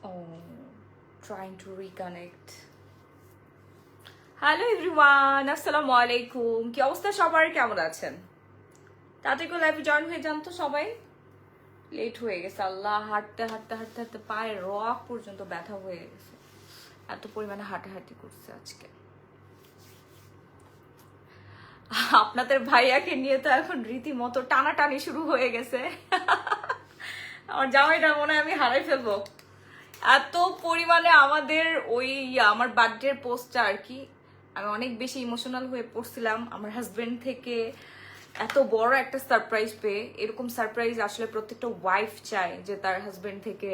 Oh, trying to reconnect. Hello everyone, আসসালামু আলাইকুম। কি অবস্থা সবার, কেমন আছেন? তাড়াতাড়ি করে লাইভে জয়েন হয়ে যান তো সবাই। লেট হয়ে গেছে, আল্লাহ, হাঁটতে হাঁটতে হাঁটতে হাঁটতে পায়ের রক পর্যন্ত ব্যথা হয়ে গেছে, এত পরিমাণে হাঁটাহাঁটি করছে আজকে। আপনাদের ভাইয়াকে নিয়ে তো এখন রীতিমতো টানাটানি শুরু হয়ে গেছে। আমার জামাইটা মনে হয় আমি হারাই ফেলবো, এত পরিমাণে আমাদের ওই আমার বার্থডের পোস্টটা আর কি, আমি অনেক বেশি ইমোশনাল হয়ে পড়ছিলাম আমার হাজবেন্ড থেকে এত বড় একটা সারপ্রাইজ পেয়ে। এরকম সারপ্রাইজ আসলে প্রত্যেকটা ওয়াইফ চায় যে তার হাজবেন্ড থেকে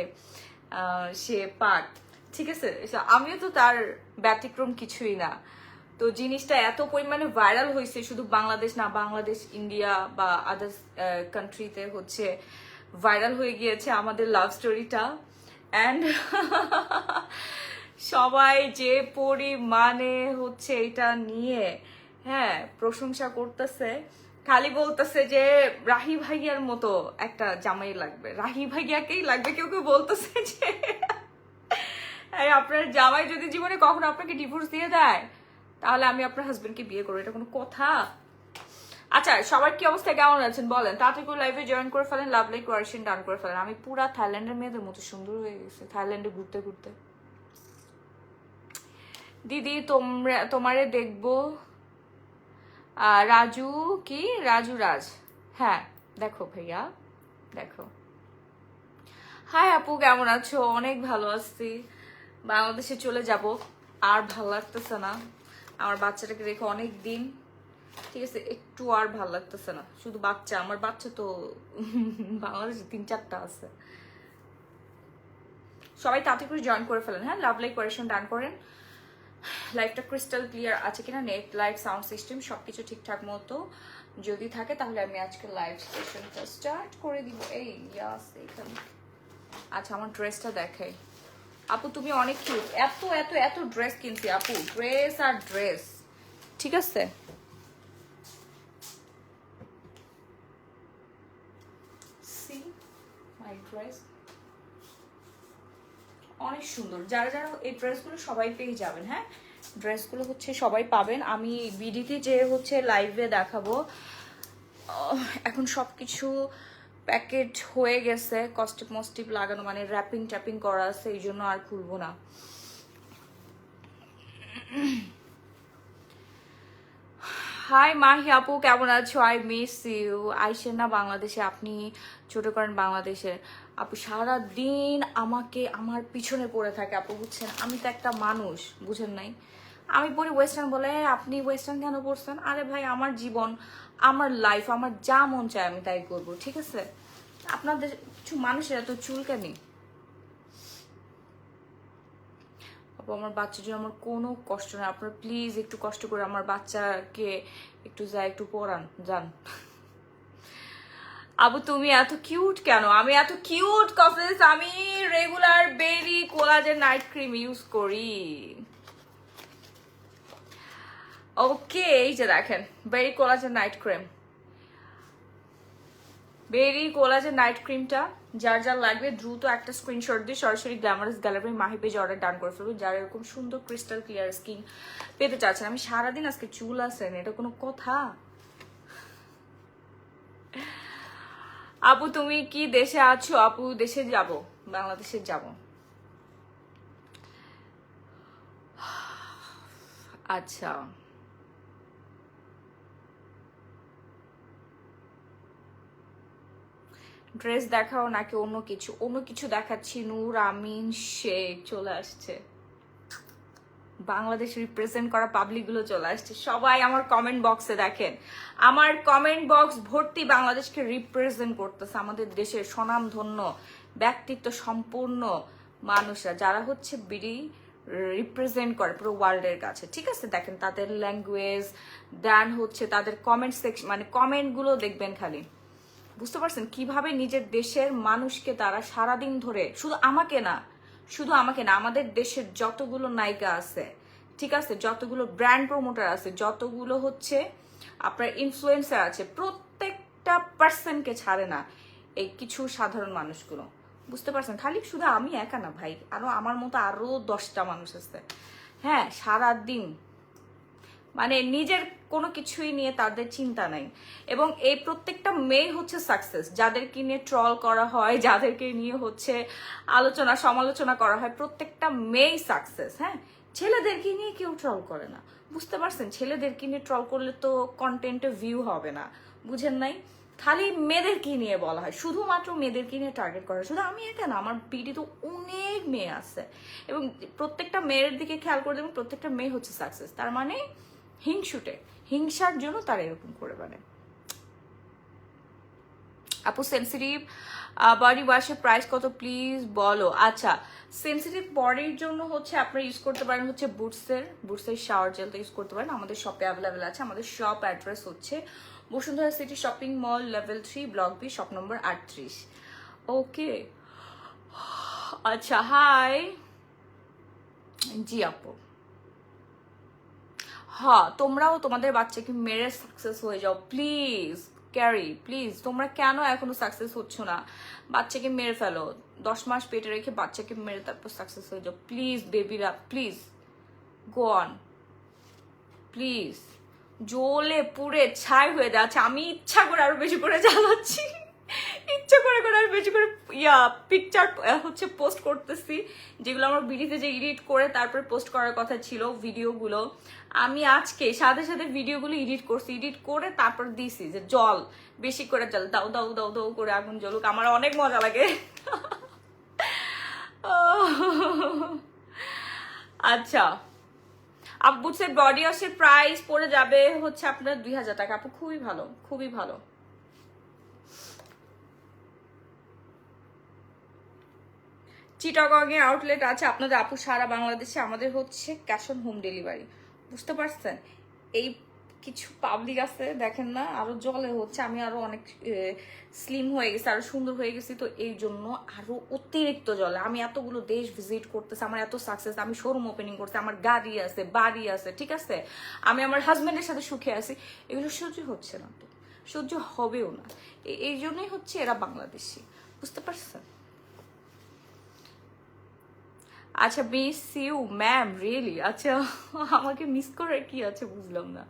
সে পাক, ঠিক আছে? আমিও তো তার ব্যতিক্রম কিছুই না। তো জিনিসটা এত পরিমাণে ভাইরাল হয়েছে, শুধু বাংলাদেশ না, বাংলাদেশ, ইন্ডিয়া বা আদার্স কান্ট্রিতে হচ্ছে ভাইরাল হয়ে গিয়েছে আমাদের লাভ স্টোরিটা। অ্যান্ড সবাই যে পরিমাণে হচ্ছে এটা নিয়ে হ্যাঁ প্রশংসা করতেছে, খালি বলতেছে যে রাহি ভাইয়ার মতো একটা জামাই লাগবে, রাহি ভাইয়াকেই লাগবে। কেউ কেউ বলতেছে যে আপনার জামাই যদি জীবনে কখনো আপনাকে ডিভোর্স দিয়ে দেয় তাহলে আমি আপনার হাজবেন্ডকে বিয়ে করবো, এটা কোনো কথা? আচ্ছা, সবার কি অবস্থা, কেমন আছেন বলেন? তাড়াতাড়ি করে লাইভে জয়েন করে ফেলেন, লাভ লাইক কোয়ারেশন ডান করে ফেলেন। আমি পুরা থাইল্যান্ডের মেয়েদের মতো সুন্দর হয়ে গেছে থাইল্যান্ডে ঘুরতে ঘুরতে। দিদি তোমারে দেখবো। রাজু কি রাজু রাজ, হ্যাঁ দেখো ভাইয়া দেখো। হাই আপু, কেমন আছো? অনেক ভালো আছি। বাংলাদেশে চলে যাব, আর ভালো লাগতেছে না। আমার বাচ্চাটাকে রেখে অনেক দিন, ঠিক আছে, একটু আর ভাল লাগতেছে না। শুধু বাচ্চা, আমার বাচ্চা তো বাংলাদেশে 3-4টা আছে। সবাই তাতে করে জয়েন করে ফেলেন, হ্যাঁ, লাভ লাইক কোয়ারেশন ডান করেন। লাইভটা ক্রিস্টাল ক্লিয়ার আছে কিনা, নেট, লাইট, সাউন্ড সিস্টেম সবকিছু ঠিকঠাক মতো যদি থাকে তাহলে আমি আজকে লাইভ সেশনটা স্টার্ট করে দিব। এই ইয়াস, এইখানে। আচ্ছা, আমার ড্রেসটা দেখাই। আপু তুমি অনেক কিউট, এত এত এত ড্রেস কিনছি আপু, ড্রেস আর ড্রেস, ঠিক আছে? মাই ড্রেস অনেক সুন্দর। যারা যারা এই ড্রেসগুলো সবাই পেয়ে যাবেন, হ্যাঁ, ড্রেসগুলো হচ্ছে সবাই পাবেন। আমি বিডিতে যে হচ্ছে লাইভে দেখাবো, এখন সবকিছু প্যাকেট হয়ে গেছে, কস্টিপ মস্টিপ লাগানো, মানে র্যাপিং ট্যাপিং করা আছে, এই জন্য আর খুলবো না। হাই মাহি আপু, কেমন আছো? I miss you. আইসেন না বাংলাদেশে, আপনি ছোট করেন বাংলাদেশে। আপু সারা দিন আমাকে আমার পিছনে পড়ে থাকে আপু, বুঝছেন? আমি তো একটা মানুষ, বুঝেন নাই? আমি পড়ি ওয়েস্টার্ন বলে আপনি ওয়েস্টার্ন কেন পড়ছেন? আরে ভাই, আমার জীবন, আমার লাইফ, আমার যা মন চায় আমি তাই করবো, ঠিক আছে? আপনাদের কিছু মানুষের এত চুলকানি। আপু আমার বাচ্চার জন্য আমার কোনো কষ্ট নেই, আপনারা প্লিজ একটু কষ্ট করে আমার বাচ্চাকে একটু একটু পড়ান যান। আপু তুমি এত কিউট কেন? আমি এত কিউট কফেস, আমি রেগুলার বেরি কোলাজেন নাইট ক্রিম ইউজ করি। ওকে, এই যে দেখেন বেরি কোলাজেন নাইট ক্রিম, বেরি কোলাজেন নাইট ক্রিমটা যার যার লাগবে দ্রুত একটা স্ক্রিনশট দিয়ে সরাসরি গ্ল্যামারাস গ্যালারি মাহি পেজে অর্ডার ডান করে ফেলুন, যারা এরকম সুন্দর ক্রিস্টাল ক্লিয়ার স্কিন পেতে চাচ্ছেন। আমি সারাদিন আজকে চুল আসেন, এটা কোনো কথা? আপু তুমি কি দেশে আছো? আপু দেশে যাব, বাংলাদেশে যাব। আচ্ছা, ড্রেস দেখাও নাকি অন্য কিছু? অন্য কিছু দেখাচ্ছি। নূর আমিন শেখ চলে আসছে, বাংলাদেশ রিপ্রেজেন্ট করা পাবলিক গুলো চলে আসছে। সবাই আমার কমেন্ট বক্সে দেখেন, আমার কমেন্ট বক্স ভর্তি বাংলাদেশকে রিপ্রেজেন্ট করতেছে, আমাদের দেশের স্বনামধন্য ব্যক্তিত্ব সম্পূর্ণ মানুষরা, যারা হচ্ছে বিডি রিপ্রেজেন্ট করে পুরো ওয়ার্ল্ডের কাছে, ঠিক আছে? দেখেন তাদের ল্যাঙ্গুয়েজ, দেন হচ্ছে তাদের কমেন্ট সেকশন, মানে কমেন্টগুলো দেখবেন খালি, বুঝতে পারছেন কিভাবে নিজের দেশের মানুষকে তারা সারাদিন ধরে, শুধু আমাকে না, শুধু আমাকে না, আমাদের দেশের যতগুলো নায়িকা আছে, ঠিক আছে, যতগুলো ব্র্যান্ড প্রমোটার আছে, যতগুলো হচ্ছে আপনার ইনফ্লুয়েন্সার আছে, প্রত্যেকটা পার্সনকে ছাড়ে না এই কিছু সাধারণ মানুষগুলো, বুঝতে পারছেন? খালি শুধু আমি একা না ভাই, আমার মতো আরো 10টা মানুষ আছে। হ্যাঁ, সারাদিন মানে নিজের কোনো কিছুই নিয়ে তাদের চিন্তা নাই। এবং এই প্রত্যেকটা মেয়ে হচ্ছে সাকসেস, যাদেরকে নিয়ে ট্রল করা হয়, যাদেরকে নিয়ে হচ্ছে আলোচনা সমালোচনা করা হয়, প্রত্যেকটা মেয়ে সাকসেস। হ্যাঁ, ছেলেদেরকে নিয়ে কেউ ট্রল করে না, বুঝতে পারছেন? ছেলেদেরকে নিয়ে ট্রল করলে তো কন্টেন্টে ভিউ হবে না, বুঝেন নাই? খালি মেয়েদেরকে নিয়ে বলা হয়, শুধুমাত্র মেয়েদেরকে নিয়ে টার্গেট করা। শুধু আমি একা না, আমার বিডি তো অনেক মেয়ে আছে, এবং প্রত্যেকটা মেয়ের দিকে খেয়াল করে দেবেন, প্রত্যেকটা মেয়ে হচ্ছে সাকসেস। তার মানে হিংসুটে, হিংসার জন্য তারা এরকম করে মানে। আপু সেন্সিটিভ বডি ওয়াশের প্রাইস কত প্লিজ বলো। আচ্ছা, সেন্সিটিভ বডির জন্য হচ্ছে আপনারা ইউজ করতে পারেন হচ্ছে বুটসের শাওয়ার জেলটা ইউজ করতে পারেন, আমাদের শপে অ্যাভেলেবেল আছে। আমাদের শপ অ্যাড্রেস হচ্ছে Bashundhara city shopping mall level 3 block B shop number 38। Okay, আচ্ছা, হাই। জি আপু, হ্যাঁ, তোমরাও তোমাদের বাচ্চাকে মেরে সাকসেস হয়ে যাও প্লিজ। ক্যারি, প্লিজ, তোমরা কেন এখনো সাকসেস হচ্ছ না? বাচ্চাকে মেরে ফেলো, 10 মাস পেটে রেখে বাচ্চাকে মেরে তারপর সাকসেস হয়ে যাও প্লিজ বেবিরা, প্লিজ গো অন প্লিজ। জ্বলে পুড়ে ছাই হয়ে যাচ্ছে, আমি ইচ্ছা করে আরো বেশি করে জ্বালাচ্ছি, ইচ্ছা করে করে আরো বেশি করে পিকচার হচ্ছে পোস্ট করতেছি, যেগুলো আমার ভিডিওতে যে এডিট করে তারপরে পোস্ট করার কথা ছিল ভিডিওগুলো, আমি আজকে সাথে সাথে ভিডিওগুলো এডিট করছি, এডিট করে তারপর দিছি যে জল বেশি করে জল দাও দাও দাও দাও করে আগুন জ্বলুক, আমার অনেক মজা লাগে। আচ্ছা, বুটসের বডি ওয়াশের প্রাইস পড়ে যাবে হচ্ছে আপনার 2000 টাকা। আপু খুবই ভালো, খুবই ভালো। চিটাগং এ আউটলেট আছে আপনাদের আপু সারা বাংলাদেশে, আমাদের হচ্ছে ক্যাশ অন হোম ডেলিভারি, বুঝতে পারছেন? এই কিছু পাবলিক আছে দেখেন না, আরো জলে হচ্ছে, আমি আরো অনেক স্লিম হয়ে গেছি, আরো সুন্দর হয়ে গেছি, তো এই জন্য আরো অতিরিক্ত জলে আমি এতগুলো দেশ ভিজিট করতেছি, আমার এত সাকসেস, আমি শোরুম ওপেনিং করছি, আমার গাড়ি আছে, বাড়ি আছে, ঠিক আছে, আমি আমার হাজবেন্ডের সাথে সুখে আছি, এগুলো সহ্য হচ্ছে না, তো সহ্য হবেও না। এই জন্যই হচ্ছে এরা বাংলাদেশি, বুঝতে পারছেন? আচ্ছা, মিস ইউ ম্যাম, রিয়েলি? আচ্ছা, আমাকে মিস করার কি আছে বুঝলাম না।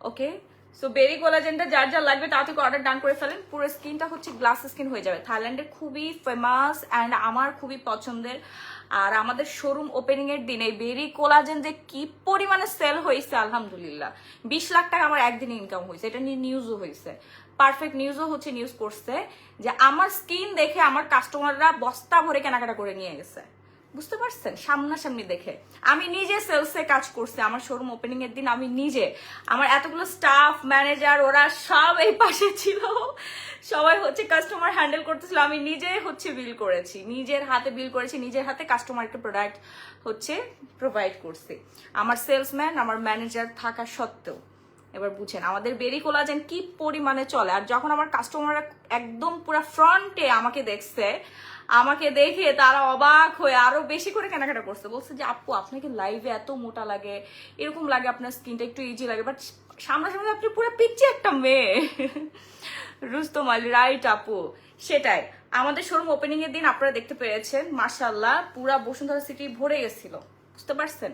ওকে, সো বেরি কোলাজেনটা যার যার লাগবে তাড়াতাড়ি অর্ডার ডান করে ফেলেন, পুরো স্কিনটা হচ্ছে গ্লাস স্কিন হয়ে যাবে। থাইল্যান্ডের খুবই ফেমাস অ্যান্ড আমার খুবই পছন্দের, আর আমাদের শোরুম ওপেনিং এর দিন এই বেরি কোলাজেন যে কি পরিমাণে সেল হয়েছে, আলহামদুলিল্লাহ 20 লাখ টাকা আমার একদিনে ইনকাম হয়েছে, এটা নিয়ে নিউজও হয়েছে, পারফেক্ট নিউজও হচ্ছে, নিউজ করছে যে আমার স্কিন দেখে আমার কাস্টমাররা বস্তা ভরে কেনাকাটা করে নিয়ে গেছে, বুঝতে পারছেন? সামনাসামনি দেখে আমি নিজে সেলসে কাজ করছি, আমার শোরুম ওপেনিং এর দিন আমি নিজে, আমার এতগুলো স্টাফ ম্যানেজার ওরা সব এই পাশে ছিল, সবাই হচ্ছে কাস্টমার হ্যান্ডেল করতেছিল, আমি নিজে হচ্ছে বিল করেছি, নিজের হাতে বিল করেছি, নিজের হাতে কাস্টমারকে প্রোডাক্ট হচ্ছে প্রোভাইড করছি, আমার সেলসম্যান আমার ম্যানেজার থাকা সত্ত্বেও। এবার বুঝেন আমাদের বেরি কোলাজেন কি পরিমাণে চলে, আর যখন আমার কাস্টমাররা একদম পুরো ফ্রন্টে আমাকে দেখছে, আমাকে দেখে তারা অবাক হয়ে আরো বেশি করে কেনাকাটা করছে, বলছে যে আপু আপনাকে লাইভে এত মোটা লাগে, এরকম লাগে আপনার স্কিনটা একটু ইজি লাগে, বাট সামনাসামনি আপনি পুরো পিচ্ছি একটা মেয়ে। রুস্তম আলী, রাইট আপু, সেটাই। আমাদের শোরুম ওপেনিং এর দিন আপনারা দেখতে পেয়েছেন, মাশাআল্লাহ পুরা বসুন্ধরা সিটি ভরে গেছিল, বুঝতে পারছেন?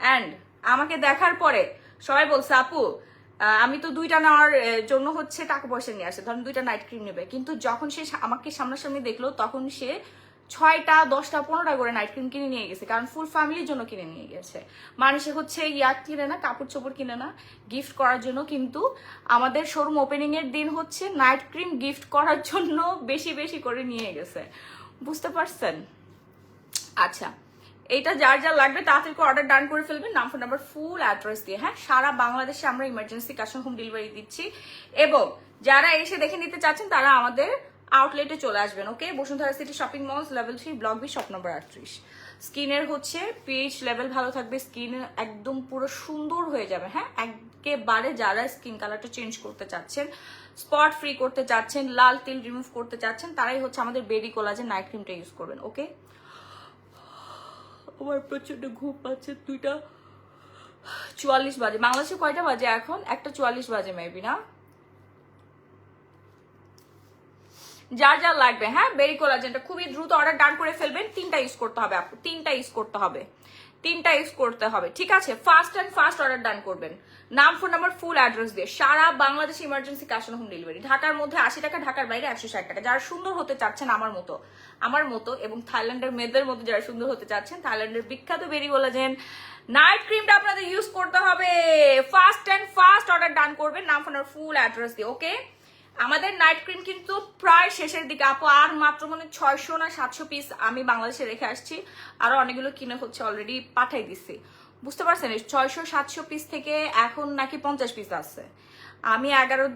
অ্যান্ড আমাকে দেখার পরে সবাই বলছে আপু আমি তো 2টা নেওয়ার জন্য হচ্ছে টাকা পয়সা নিয়ে আসে, ধরেন 2টা নাইট ক্রিম নেবে, কিন্তু যখন সে আমাকে সামনাসামনি দেখলো তখন সে 6টা 10টা 15টা করে নাইট ক্রিম কিনে নিয়ে গেছে, কারণ ফুল ফ্যামিলির জন্য কিনে নিয়ে গেছে। মানুষে হচ্ছে ইয়াক কিনে না, কাপড় চোপড় কিনে না গিফট করার জন্য, কিন্তু আমাদের শোরুম ওপেনিং এর দিন হচ্ছে নাইট ক্রিম গিফট করার জন্য বেশি বেশি করে নিয়ে গেছে, বুঝতে পারছেন? আচ্ছা, এটা যার যার লাগবে তাড়াতাড়ি অর্ডার ডান করে ফেলবেন, নাম ফোন নাম্বার ফুল অ্যাড্রেস দিয়ে। হ্যাঁ, সারা বাংলাদেশে আমরা emergency cash on home delivery দিচ্ছি, এবং যারা এসে দেখে নিতে চাচ্ছেন তারা আমাদের আউটলেটে চলে আসবেন। Okay, Bashundhara city shopping malls level 3 block B shop number 38। স্কিনের হচ্ছে পিএইচ লেভেল ভালো থাকবে, স্কিন একদম পুরো সুন্দর হয়ে যাবে। হ্যাঁ, একেবারে যারা স্কিন কালারটা চেঞ্জ করতে চাচ্ছেন, স্পট ফ্রি করতে চাচ্ছেন, লাল তিল রিমুভ করতে চাচ্ছেন, তারাই হচ্ছে আমাদের বেরি কোলাজেন নাইট ক্রিমটা ইউজ করবেন। ওকে, আমার প্রচন্ড ঘুম পাচ্ছে, 2:44 বাজে, বাংলাদেশে কয়টা বাজে এখন? 1:44 বাজে মেবি, না? যার যার লাগবে, হ্যাঁ বেরি কোলাজেনটা খুবই দ্রুত অর্ডার ডান করে ফেলবেন। 3টা ইউজ করতে হবে আপু, 3টা ইউজ করতে হবে, 3টা ইউজ করতে হবে, ঠিক আছে? Fast and fast order done করবেন, নাম ফোন নাম্বার ফুল অ্যাড্রেস দিয়ে। সারা Bangladesh emergency cash on home delivery, ঢাকার মধ্যে 80 টাকা, ঢাকার বাইরে 160 টাকা। যারা সুন্দর হতে চাচ্ছেন আমার মতো এবং থাইল্যান্ডের মেয়েদের মতো যারা সুন্দর হতে চাচ্ছেন, থাইল্যান্ডের বিখ্যাত বেরি কোলাজেন নাইট ক্রিমটা আপনাদের ইউজ করতে হবে। Fast and fast order done করবেন, নাম ফোন নাম্বার ফুল অ্যাড্রেস দিয়ে। ওকে, আমাদের নাইট ক্রিম কিন্তু প্রায় শেষের দিকে আপু, আর মাত্র মানে 600 না 700 পিস আমি বাংলাদেশে রেখে আসছি, আরো অনেকগুলো কিনে হচ্ছে অলরেডি পাঠাই দিচ্ছি। বুঝতে পারছেন, 600-700 পিস থেকে এখন নাকি 50 পিস আছে। আমি 11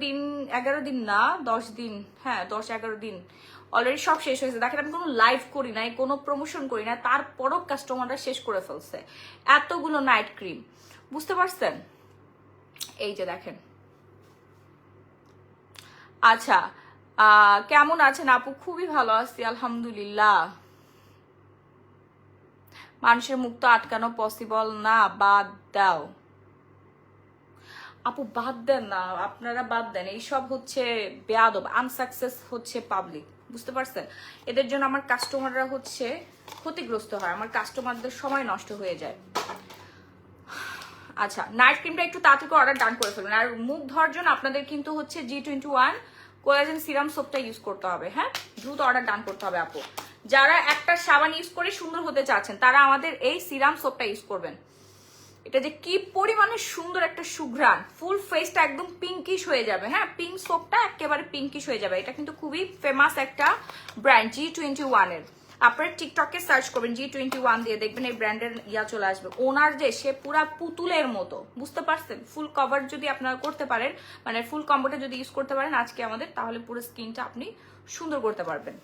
দিন না 10 দিন, হ্যাঁ 10-11 দিন অলরেডি সব শেষ হয়েছে। দেখেন আমি কোনো লাইভ করি নাই, কোনো প্রমোশন করি না, তারপরও কাস্টমাররা শেষ করে ফেলছে এতগুলো নাইট ক্রিম। বুঝতে পারছেন, এই যে দেখেন। আচ্ছা, কেমন আছেন আপু? খুবই ভালো আছি আলহামদুলিল্লাহ। মানুষের মুখ তো আটকানো পসিবল না, বাদ দাও আপু, বাদ দেন না, আপনারা বাদ দেন। এইসব হচ্ছে বেয়াদব, আনসাকসেস হচ্ছে পাবলিক, বুঝতে পারছেন? এদের জন্য আমার কাস্টমাররা হচ্ছে ক্ষতিগ্রস্ত হয়, আমার কাস্টমারদের সময় নষ্ট হয়ে যায়। আচ্ছা, নাইট ক্রিমটা একটু তাড়াতাড়ি অর্ডার ডান করে ফেলবেন। আর মুখ ধোয়ার জন্য আপনাদের কিন্তু হচ্ছে G21 কোলাজেন সিরাম সোপটা ইউজ করতে হবে, হ্যাঁ দ্রুত অর্ডার ডান করতে হবে আপু। যারা একটা সাবান ইউজ করে সুন্দর হতে চাচ্ছেন তারা আমাদের এই সিরাম সোপটা ইউজ করবেন। এটা যে কি পরিমাণে সুন্দর একটা সুঘ্রাণ, ফুল ফেসটা একদম পিঙ্কিশ হয়ে যাবে, হ্যাঁ পিঙ্ক সোপটা একেবারে পিঙ্কিশ হয়ে যাবে। এটা কিন্তু খুবই ফেমাস একটা ব্র্যান্ড G21 এর। আপনারা টিকটকে সার্চ করবেন G21 দিয়ে, দেখবেন এই ব্র্যান্ডের ইয়া চলে আসবে। ওনার যে সে পুরা পুতুলের মতো, বুঝতে পারছেন? ফুল কভার যদি আপনারা করতে পারেন, মানে ফুল কম্বোটা যদি ইউজ করতে পারেন আজকে আমাদের, তাহলে পুরো স্কিনটা আপনি সুন্দর করতে পারবেন।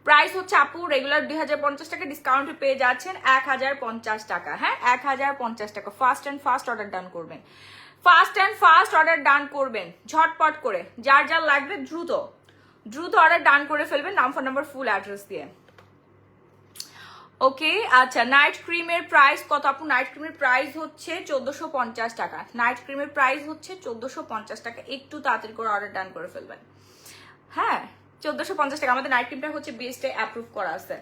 প্রাইস হচ্ছে আপু রেগুলার 2050 টাকা, ডিসকাউন্টে পেয়ে যাচ্ছেন 1050 টাকা, হ্যাঁ 1050 টাকা। Fast and fast order done করবেন, fast and fast order done করবেন ঝটপট করে। যার যার লাগবে দ্রুত দ্রুত অর্ডার ডান করে ফেলবেন, নাম ফোন নাম্বার ফুল অ্যাড্রেস দিয়ে। ওকে, আচ্ছা নাইট ক্রিমের প্রাইস কত আপু? নাইট ক্রিমের প্রাইস হচ্ছে 1450 টাকা। নাইট ক্রিমের প্রাইস হচ্ছে 1450 টাকা। একটু তাড়াতাড়ি করে অর্ডার ডান করে ফেলবেন, হ্যাঁ 1450 টাকা। আমাদের নাইট ক্রিমটা হচ্ছে বিএসটি অ্যাপ্রুভ করা আছে,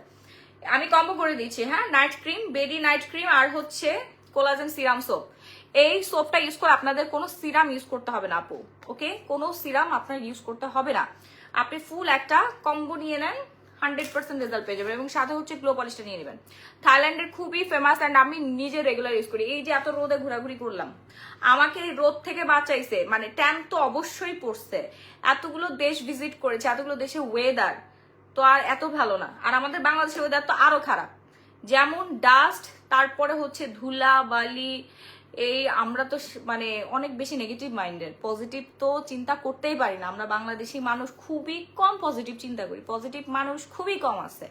আমি কম্বো করে দিচ্ছি, হ্যাঁ নাইট ক্রিম, বেডি নাইট ক্রিম আর হচ্ছে কোলাজেন সিরাম সোপ। এই সোপটা ইউজ করে আপনাদের কোনো সিরাম ইউজ করতে হবে না আপু, ওকে কোনো সিরাম আপনার ইউজ করতে হবে না। আপনি ফুল একটা কম্বো নিয়ে নেন, 100% রেজাল্ট পেয়ে যাবেন। এবং সাথে হচ্ছে গ্লো পলিশটা নিয়ে নেবেন, থাইল্যান্ডের খুবই ফেমাস অ্যান্ড আমি নিজে রেগুলার ইউজ করি। এই যে এত রোদে ঘোরাঘুরি করলাম, আমাকে রোদ থেকে বাঁচাইছে, মানে ট্যান তো অবশ্যই পড়ছে, এতগুলো দেশ ভিজিট করেছে, এতগুলো দেশে ওয়েদার তো আর এত ভালো না। আর আমাদের বাংলাদেশের ওয়েদার তো আরো খারাপ, যেমন ডাস্ট, তারপরে হচ্ছে ধুলা বালি, এই আমরা তো মানে অনেক বেশি নেগেটিভ মাইন্ডের, পজিটিভ তো চিন্তা করতেই পারি না। আমরা বাংলাদেশি মানুষ খুবই কম পজিটিভ চিন্তা করি, পজিটিভ মানুষ খুবই কম আছে,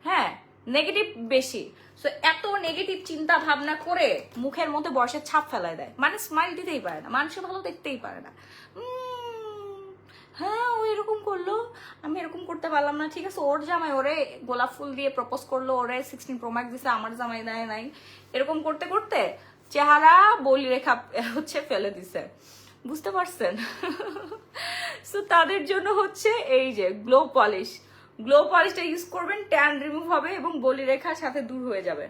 হ্যাঁ নেগেটিভ বেশি। সো এত নেগেটিভ চিন্তা ভাবনা করে মুখের মধ্যে বয়সের ছাপ ফেলায় দেয়, মানে স্মাইল দিতেই পারে না, মানুষের ভালো দেখতেই পারে না। হ্যাঁ ও এরকম করলো, আমি এরকম করতে পারলাম না, ঠিক আছে ওর জামাই ওরে গোলাপ ফুল দিয়ে প্রপোজ করলো, ওরে 16 Pro Max দিছে, আমার জামাই দেয় নাই, এরকম করতে করতে চেহারা বলি রেখা হচ্ছে ফেলে দিছে, বুঝতে পারছেন? সো তাদের জন্য হচ্ছে এই যে গ্লো পলিশ, গ্লো পলিশটা ইউজ করবেন, ট্যান রিমুভ হবে এবং বলি রেখার সাথে দূর হয়ে যাবে।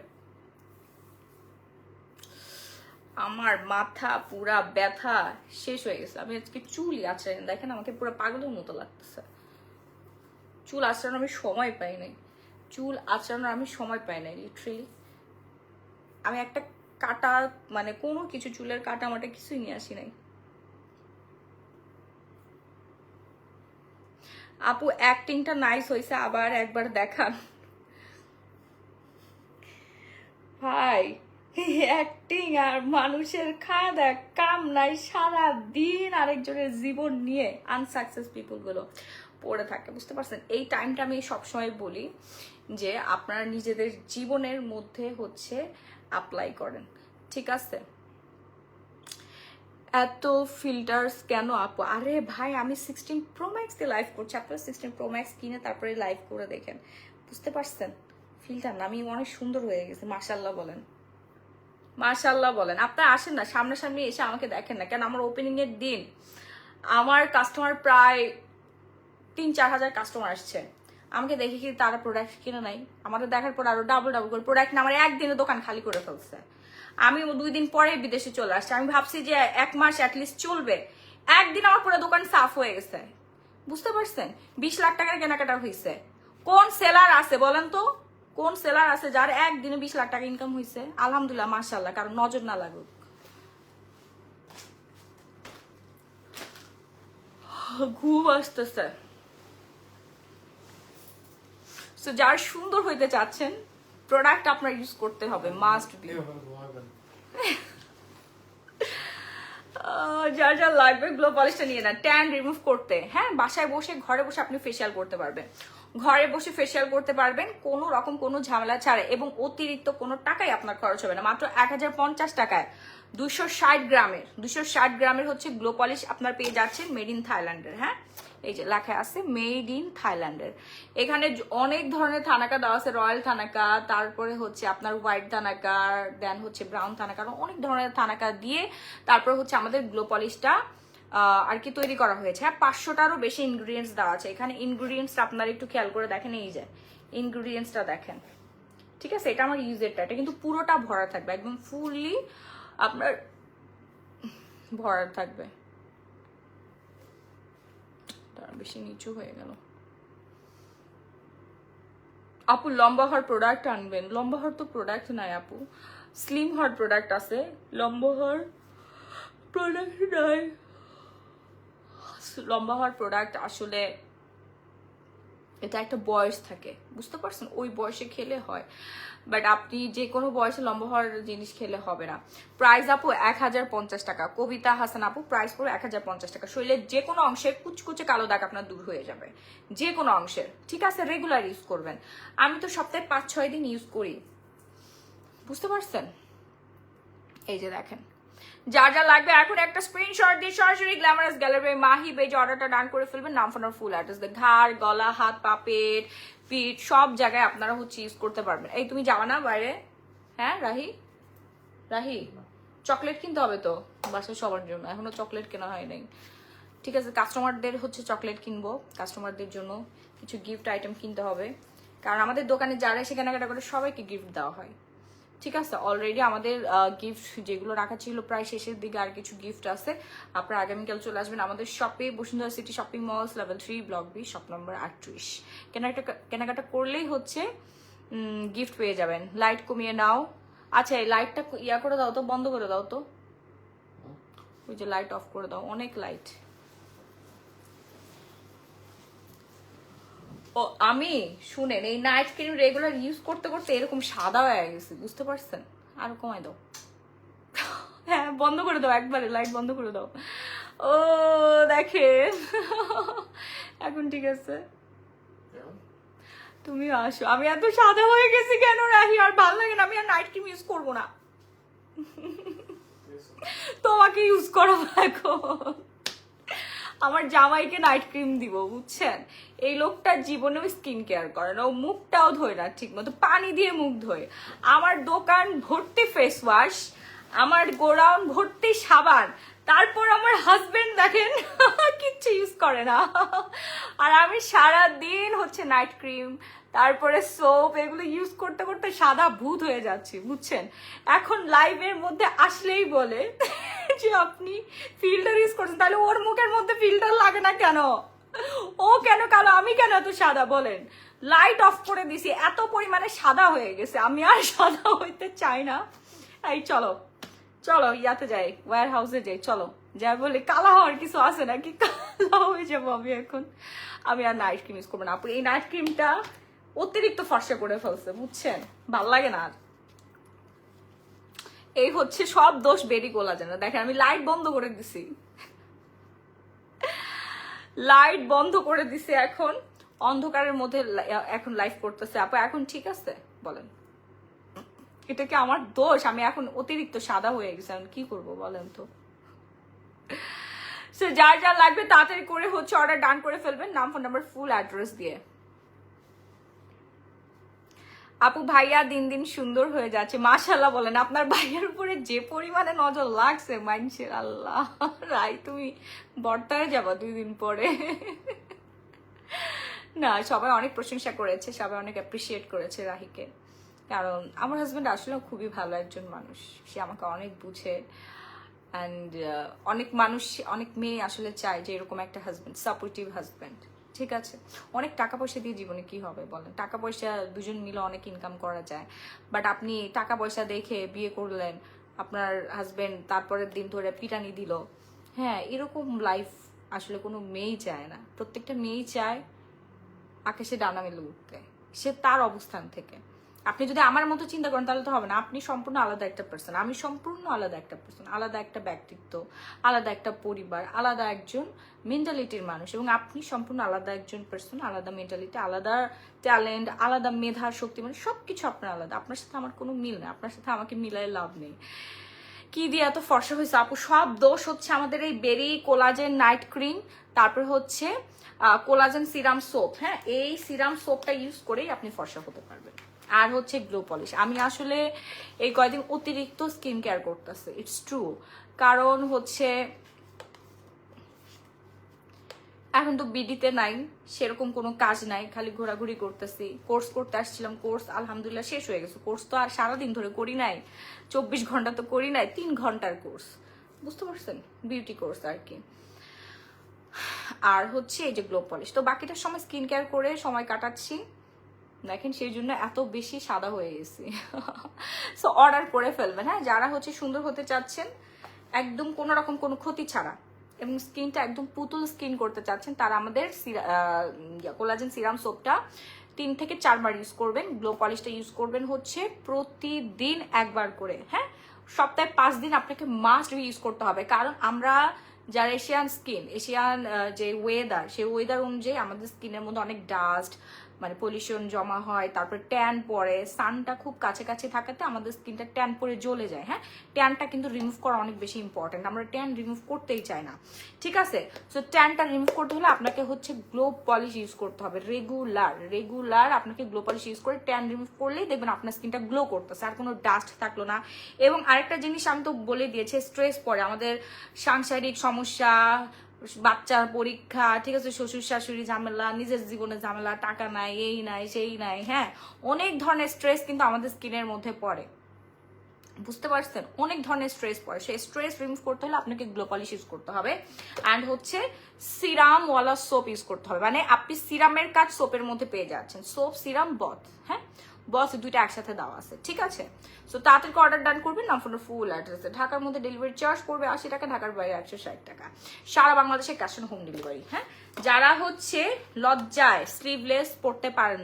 আমার মাথা পুরা ব্যথা শেষ হয়ে গেছে, আমি আজকে চুলই আছড়াই, দেখেন আমাকে পুরো পাগলের মতো লাগতেছে। চুল আঁচড়ানোর আমি সময় পাই নাই, চুল আঁচড়ানোর আমি সময় পাই নাই লিটারেলি। আমি একটা কাটা মানে কোনো কিছু চুলের কাটা মাটা কিছুই নিয়ে আসি নাই। আপু অ্যাক্টিংটা নাইস হয়েছে, আবার একবার দেখান ভাই। অ্যাক্টিং আর মানুষের খাওয়া দেখ কাম নাই, সারা দিন আরেকজনের জীবন নিয়ে আনসাকসেস পিপল গুলো পড়ে থাকে, বুঝতে পারছেন? এই টাইমটা আমি সবসময় বলি যে আপনারা নিজেদের জীবনের মধ্যে হচ্ছে অ্যাপ্লাই করেন, ঠিক আছে? এত ফিল্টার্স কেন আপু? আরে ভাই আমি 16 Pro Max দিয়ে লাইভ করছি, আপনারা 16 Pro Max কিনে তারপরে লাইভ করে দেখেন, বুঝতে পারছেন? ফিল্টার না, আমি অনেক সুন্দর হয়ে গেছে, মাশাল্লাহ বলেন, মাশাল্লাহ বলেন। আপনারা আসেন না সামনাসামনি এসে, আমাকে দেখেন না কেন? আমার ওপেনিং এর দিন আমার কাস্টমার প্রায় 3-4 হাজার কাস্টমার আসছে, আমাকে দেখে কি তারা প্রোডাক্ট কিনে নাই? আমাদের দেখার পর আরো ডাবল করে প্রোডাক্ট না আমার একদিনে দোকান খালি করে ফেলছে। আমি 2 দিন পরে বিদেশে চলে আসছি, আমি ভাবছি যে 1 মাস অ্যাটলিস্ট চলবে, একদিন আমার পুরো দোকান সাফ হয়ে গেছে। বুঝতে পারছেন? 20 লাখ টাকার কেনাকাটা হয়েছে। কোন সেলার আছে বলেন তো, কোন সেলার আছে যার একদিনে 20 লাখ টাকা ইনকাম হয়েছে? আলহামদুলিল্লাহ, মাশাআল্লাহ, কারণ নজর না লাগুক। ঘুম আসতেছে। সো যার সুন্দর হইতে চাচ্ছেন, প্রোডাক্ট আপনার ইউজ করতে হবে, মাস্ট বি। যার যা লাগবে গ্লো পলিশটা নিয়ে নেন, ট্যান রিমুভ করতে। হ্যাঁ, বাসায় বসে ঘরে বসে আপনি ফেসিয়াল করতে পারবেন, ঘরে বসে ফেসিয়াল করতে পারবেন কোনো রকম কোনো ঝামেলা ছাড়া, এবং অতিরিক্ত কোনো টাকাই আপনার খরচ হবে না। মাত্র 1050 টাকায় 260 গ্রামের হচ্ছে গ্লো পলিশ আপনার পেয়ে যাচ্ছেন মেড ইন থাইল্যান্ডের। হ্যাঁ, এই যে লেখা আছে মেড ইন থাইল্যান্ডের। এখানে অনেক ধরনের থানাকা দেওয়া আছে, রয়্যাল থানাকা, তারপরে হচ্ছে আপনার হোয়াইট থানাকা, দেন হচ্ছে ব্রাউন থানাকা, অনেক ধরনের থানাকা দিয়ে তারপরে হচ্ছে আমাদের গ্লো পলিশটা আর কি তৈরি করা হয়েছে। হ্যাঁ, 500টারও বেশি ইনগ্রিডিয়েন্টস দেওয়া আছে এখানে। ইনগ্রিডিয়েন্টসটা আপনারা একটু খেয়াল করে দেখেন, এই যে ইনগ্রিডিয়েন্টসটা দেখেন, ঠিক আছে? এটা আমার ইউজেরটা, এটা কিন্তু পুরোটা ভরা থাকবে, একদম ফুললি আপনার ভরা থাকবে। বেশি নিচু হয়ে গেল। আপু লম্বা হওয়ার প্রোডাক্ট আনবেন। লম্বা হওয়ার তো প্রোডাক্ট নাই আপু, স্লিম হওয়ার প্রোডাক্ট আছে, লম্বা হওয়ার প্রোডাক্ট নাই। লম্বা হওয়ার প্রোডাক্ট আসলে এটা একটা বয়স থাকে, বুঝতে পারছেন? ওই বয়সে খেলে হয়, বাট আপনি যে কোনো বয়সে লম্বা হওয়ার জিনিস খেলে হবে না। প্রাইস আপু 1050 টাকা। কবিতা হাসান আপু, প্রাইস পড়বে 1050 টাকা। শরীরের যে কোনো অংশের কুচকুচে কালো দাগ আপনার দূর হয়ে যাবে, যে কোনো অংশের, ঠিক আছে? রেগুলার ইউজ করবেন। আমি তো সপ্তাহে 5-6 দিন ইউজ করি, বুঝতে পারছেন? এই যে দেখেন, যার যা লাগবে এখন একটা স্ক্রিনশট দিয়ে সরাসরি গ্ল্যামারাস গ্যালারি মাহি পেজে অর্ডারটা ডান করে ফেলবেন। নাম, ফোন আর ফুল অ্যাড্রেস দিয়ে ঘাড়, গলা, হাত, পা, পেট, পিঠ সব জায়গায় আপনারা হচ্ছে ইউজ করতে পারবেন। এই তুমি যাওয়া না বাইরে? হ্যাঁ রাহি, রাহি চকলেট কিনতে হবে তো বাসায় সবার জন্য, এখনো চকলেট কেনা হয় নাই। ঠিক আছে, কাস্টমারদের হচ্ছে চকলেট কিনবো, কাস্টমারদের জন্য কিছু গিফট আইটেম কিনতে হবে, কারণ আমাদের দোকানে যারা এসে কেনাকাটা করে সবাইকে গিফট দেওয়া হয়। ঠিক আছে, অলরেডি আমাদের গিফট যেগুলো রাখা ছিল প্রায় শেষের দিকে, আর কিছু গিফট আছে। আপনারা আগামীকাল চলে আসবেন আমাদের শপে, Bashundhara city shopping malls, level 3, block B, shop number 38। কেনাকাটা করলেই হচ্ছে গিফট পেয়ে যাবেন। লাইট কমিয়ে নাও। আচ্ছা, এই লাইটটা ইয়া করে দাও তো, বন্ধ করে দাও তো, ওই যে লাইট অফ করে দাও, অনেক লাইট। ও আমি শুনেন, এই নাইট ক্রিম রেগুলার ইউজ করতে করতে এরকম সাদা হয়ে গেছে, বুঝতে পারছেন? আরো কমাই দাও। হ্যাঁ, বন্ধ করে দাও, একবারে লাইট বন্ধ করে দাও। ও দেখেন, এখন ঠিক আছে, তুমি আসো। আমি এত সাদা হয়ে গেছি কেন রাহি? আর ভালো লাগে না, আমি আর নাইট ক্রিম ইউজ করবো না, তোমাকে ইউজ করাবো এখন। আমার জামাইকে নাইট ক্রিম দিব, বুঝছেন? এই লোকটা জীবনেও স্কিন কেয়ার করে না, ও মুখটাও ধোয় না ঠিক মতো, পানি দিয়ে মুখ ধোয়। আমার দোকান ভর্তি ফেস ওয়াশ, আমার গোডাউন ভর্তি সাবান, তারপর আমার হাজবেন্ড দেখেন কিচ্ছু ইউজ করে না, আর আমি সারা দিন হচ্ছে নাইট ক্রিম, তারপরে সোপ, এগুলো ইউজ করতে করতে সাদা ভূত হয়ে যাচ্ছি, বুঝছেন? এখন লাইভের মধ্যে আসলেই বলে যে আপনি ফিল্টার ইউজ করছেন, তাহলে ওর মুখের মধ্যে ফিল্টার লাগে না কেন? ও কেন কালো, আমি কেন এত সাদা বলেন? লাইট অফ করে দিছি, এত পরিমাণে সাদা হয়ে গেছে, আমি আর সাদা হইতে চাই না। এই চলো চলো ইয়াতে যাই, ওয়্যার হাউসে যাই, চলো যা বলে কালা হওয়ার কিছু আছে নাকি? কালা হয়ে যাবো আমি এখন, আমি আর নাইট ক্রিম ইউজ করবো না। আপু এই নাইট ক্রিমটা অতিরিক্ত ফর্সা করে ফেলছে, বুঝছেন? ভাল লাগে না আর। এই হচ্ছে সব দোষ বেরি কোলাজেন। দেখেন আমি লাইট বন্ধ করে দিছি, লাইট বন্ধ করে দিছি, এখন অন্ধকারের মধ্যে এখন লাইভ করতেছে। আপু এখন ঠিক আছে বলেন? এটা কি আমার দোষ? আমি এখন অতিরিক্ত সাদা হয়ে গেছি, এখন কি করবো বলেন তো? সো যার যা লাগবে তাড়াতাড়ি করে হচ্ছে অর্ডার ডান করে ফেলবেন, নাম, ফোন নাম্বার, ফুল অ্যাড্রেস দিয়ে। আপু ভাইয়া দিন দিন সুন্দর হয়ে যাচ্ছে, মাশাআল্লাহ বলেন। আপনার ভাইয়ার উপরে যে পরিমাণে নজর লাগছে মানুষের, আল্লাহ রাই তুমি বর্তায় যাবা 2 দিন পরে। না, সবাই অনেক প্রশংসা করেছে, সবাই অনেক অ্যাপ্রিসিয়েট করেছে রাহিকে, কারণ আমার হাজব্যান্ড আসলে খুবই ভালো একজন মানুষ, সে আমাকে অনেক বুঝে। অ্যান্ড অনেক মানুষ, অনেক মেয়ে আসলে চায় যে এরকম একটা হাজব্যান্ড, সাপোর্টিভ হাজব্যান্ড। ঠিক আছে, অনেক টাকা পয়সা দিয়ে জীবনে কি হবে বলেন? টাকা পয়সা দুজন মিলে অনেক ইনকাম করা যায়, বাট আপনি টাকা পয়সা দেখে বিয়ে করলেন, আপনার হাজব্যান্ড তারপরের দিন ধরে পিটানি দিল, হ্যাঁ, এরকম লাইফ আসলে কোনো মেয়েই চায় না। প্রত্যেকটা মেয়েই চায় আকাশে ডানা মেলে উঠতে, সে তার অবস্থান থেকে। আপনি যদি আমার মতো চিন্তা করেন তাহলে তো হবে না। আপনি সম্পূর্ণ আলাদা একটা পার্সন, আমি সম্পূর্ণ আলাদা একটা পার্সন, আলাদা একটা ব্যক্তিত্ব, আলাদা একটা পরিবার, আলাদা একজন মেন্টালিটির মানুষ, এবং আপনি সম্পূর্ণ আলাদা একজন পার্সন, আলাদা মেন্টালিটি, আলাদা ট্যালেন্ট, আলাদা মেধা শক্তি, মানে সবকিছু আপনার আলাদা। আপনার সাথে আমার কোনো মিল নেই, আপনার সাথে আমাকে মিলাই লাভ নেই। কি দিয়ে এত ফর্সা হয়েছে আপু? সব দোষ হচ্ছে আমাদের এই বেরি কোলাজেন নাইট ক্রিম, তারপর হচ্ছে কোলাজেন সিরাম সোপ। হ্যাঁ, এই সিরাম সোপটা ইউজ করেই আপনি ফর্সা হতে পারবেন। আর হচ্ছে গ্লো পলিশ। আমি আসলে এই কয়দিন অতিরিক্ত স্কিন কেয়ার করতেছি, ইটস ট্রু। কারণ হচ্ছে এখন তো বিডিতে নাই, সেরকম কোনো কাজ নাই, খালি ঘোরাঘুরি করতেছি। কোর্স করতে আসছিলাম, কোর্স আলহামদুলিল্লাহ শেষ হয়ে গেছে। কোর্স তো আর সারাদিন ধরে করি নাই, 24 ঘন্টা তো করি নাই, 3 ঘন্টার কোর্স, বুঝতে পারছেন, বিউটি কোর্স আর কি। আর হচ্ছে এই যে গ্লো পলিশ, তো বাকিটার সময় স্কিন কেয়ার করে সময় কাটাচ্ছি। দেখেন, সেই জন্য এত বেশি সাদা হয়ে গেছি। সো অর্ডার করে ফেলবেন, হ্যাঁ, যারা হচ্ছে সুন্দর হতে চাচ্ছেন একদম কোনো রকম কোনো ক্ষতি ছাড়া, এবং স্কিনটা একদম পুতুল স্কিন করতে চাচ্ছেন, তারা আমাদের কোলাজেন সিরাম সোপটা 3 থেকে 4 বার ইউজ করবেন। গ্লো পলিশটা ইউজ করবেন হচ্ছে প্রতিদিন একবার করে, হ্যাঁ, সপ্তাহে 5 দিন আপনাকে মাস্ট ইউজ করতে হবে। কারণ আমরা যারা এশিয়ান স্কিন, এশিয়ান যে ওয়েদার, সেই ওয়েদার অনুযায়ী আমাদের স্কিনের মধ্যে অনেক ডাস্ট, মানে পলিউশন জমা হয়, তারপর ট্যান পড়ে, সানটা খুব কাছে কাছে থাকাতে আমাদের স্কিনটা ট্যান পরে জ্বলে যায়। হ্যাঁ, ট্যানটা কিন্তু রিমুভ করা অনেক বেশি ইম্পর্টেন্ট, আমরা ট্যান রিমুভ করতেই চাই না। ঠিক আছে, সো ট্যানটা রিমুভ করতে হলে আপনাকে হচ্ছে গ্লো পলিশ ইউজ করতে হবে রেগুলার আপনাকে গ্লো পলিশ ইউজ করে ট্যান রিমুভ করলেই দেখবেন আপনার স্কিনটা গ্লো করতেছে, আর কোনো ডাস্ট থাকলো না। এবং আরেকটা জিনিস আমি তো বলে দিয়েছি, স্ট্রেস পড়ে আমাদের, সাংসারিক সমস্যা, বাচ্চার পরীক্ষা, ঠিক আছে, শ্বশুর শাশুড়ি ঝামেলা, নিজের জীবনে ঝামেলা, টাকা নাই, এই নাই সেই নাই, হ্যাঁ, অনেক ধরনের স্ট্রেস কিন্তু আমাদের স্কিনের মধ্যে পড়ে, বুঝতে পারছেন, অনেক ধরনের স্ট্রেস পড়ে। সেই স্ট্রেস রিমুভ করতে হলে আপনাকে গ্লো পলিশ ইউজ করতে হবে, অ্যান্ড হচ্ছে সিরাম ওয়ালা সোপ ইউজ করতে হবে। মানে আপনি সিরামের কাজ সোপের মধ্যে পেয়ে যাচ্ছেন, সোপ সিরাম বথ, হ্যাঁ, বস দুইটা একসাথে দেওয়া আছে, ঠিক আছে। সো তাড়াতাড়ি অর্ডার ডান করবেন। নাম্বার ফুল অ্যাড্রেসে, ঢাকার মধ্যে ডেলিভারি চার্জ পড়বে 80 টাকা, ঢাকার বাইরে 160 টাকা, সারা বাংলাদেশে ক্যাশ অন হোম ডেলিভারি। হ্যাঁ, যারা হচ্ছে লজ্জায় স্লিভলেস পড়তে পারেন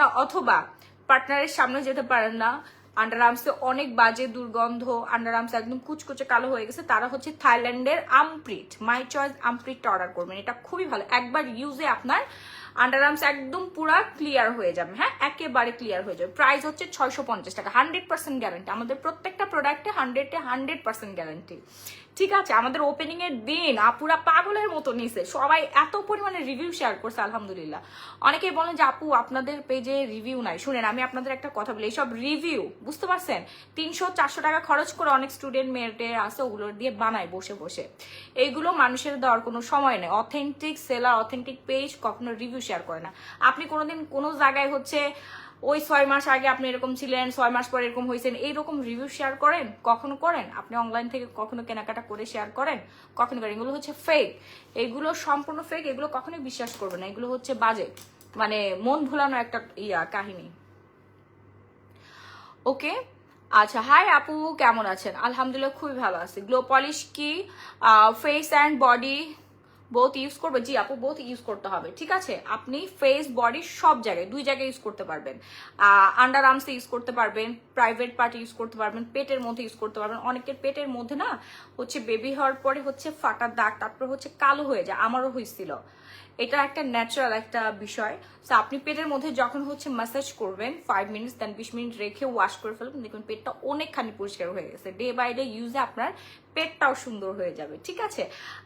না, অথবা পার্টনারের সামনে যেতে পারেন না, আন্ডার আর্মসে অনেক বাজে দুর্গন্ধ, আন্ডার আর্মস একদম কুচকুচে কালো হয়ে গেছে, তারা হচ্ছে থাইল্যান্ডের আমপ্রিট, মাই চয়েস আমপ্রিটটা অর্ডার করবেন। এটা খুবই ভালো, একবার ইউজে আপনার আন্ডার আর্মস একদম পুরা ক্লিয়ার হয়ে যাবে, হ্যাঁ, একেবারে ক্লিয়ার হয়ে যাবে। প্রাইস হচ্ছে 650 টাকা, 100% গ্যারান্টি, আমাদের প্রত্যেকটা প্রোডাক্টে 100% গ্যারান্টি। ঠিক আছে, আমাদের ওপেনিং এর দিন আপুরা পাগলের মতো নিছে, সবাই এত পরিমাণে রিভিউ শেয়ার করছে, আলহামদুলিল্লাহ। অনেকেই বলেন যে আপু আপনাদের পেজে রিভিউ নাই। শুনেন, আমি আপনাদের একটা কথা বলি, এইসব রিভিউ, বুঝতে পারছেন, 300-400 টাকা খরচ করে অনেক স্টুডেন্ট মেয়েদের আছে, ওগুলো দিয়ে বানায় বসে বসে, এইগুলো মানুষের দেওয়ার কোনো সময় নেই। অথেন্টিক সেলার, অথেন্টিক পেজ কখনো রিভিউ শেয়ার করে না। আপনি কোনোদিন কোনো জায়গায় হচ্ছে ওই 6 মাস আগে আপনি এরকম ছিলেন, 6 মাস পরে এরকম হয়েছেন, এইরকম রিভিউ শেয়ার করেন? কখনো করেন? আপনি অনলাইন থেকে কখনো কেনাকাটা করে শেয়ার করেন? কখনো করেন? এগুলো হচ্ছে ফেক, এগুলো সম্পূর্ণ ফেক, এগুলো কখনোই বিশ্বাস করবে না, এগুলো হচ্ছে বাজে, মানে মন ভুলানো একটা কাহিনী। ওকে, আচ্ছা, হাই আপু, কেমন আছেন? আলহামদুলিল্লাহ খুবই ভালো আছি। গ্লো পলিশ কি face and body both use করবে? জি আপু, বোথ ইউজ করতে হবে, ঠিক আছে। আপনি ফেস বডি সব জায়গায়, 2 জায়গায় ইউজ করতে পারবেন। আন্ডার আর্মসে ইউজ করতে পারবেন, প্রাইভেট পার্টে ইউজ করতে পারবেন, পেটের মধ্যে ইউজ করতে পারবেন। অনেকের পেটের মধ্যে না হচ্ছে বেবি হওয়ার পরে হচ্ছে ফাটার দাগ, তারপর হচ্ছে কালো হয়ে যায়, আমারও হয়েছিল। এটা একটা ন্যাচারাল একটা বিষয়। সো আপনি পেটের মধ্যে যখন হচ্ছে ম্যাসাজ করবেন 5 মিনিটস, দেন 20 মিনিট রেখে ওয়াশ করে ফেলবেন, দেখুন পেটটা অনেকখানি পরিষ্কার হয়ে গেছে। ডে বাই ডে ইউজে আপনার পেটটাও সুন্দর হয়ে যাবে, ঠিক আছে।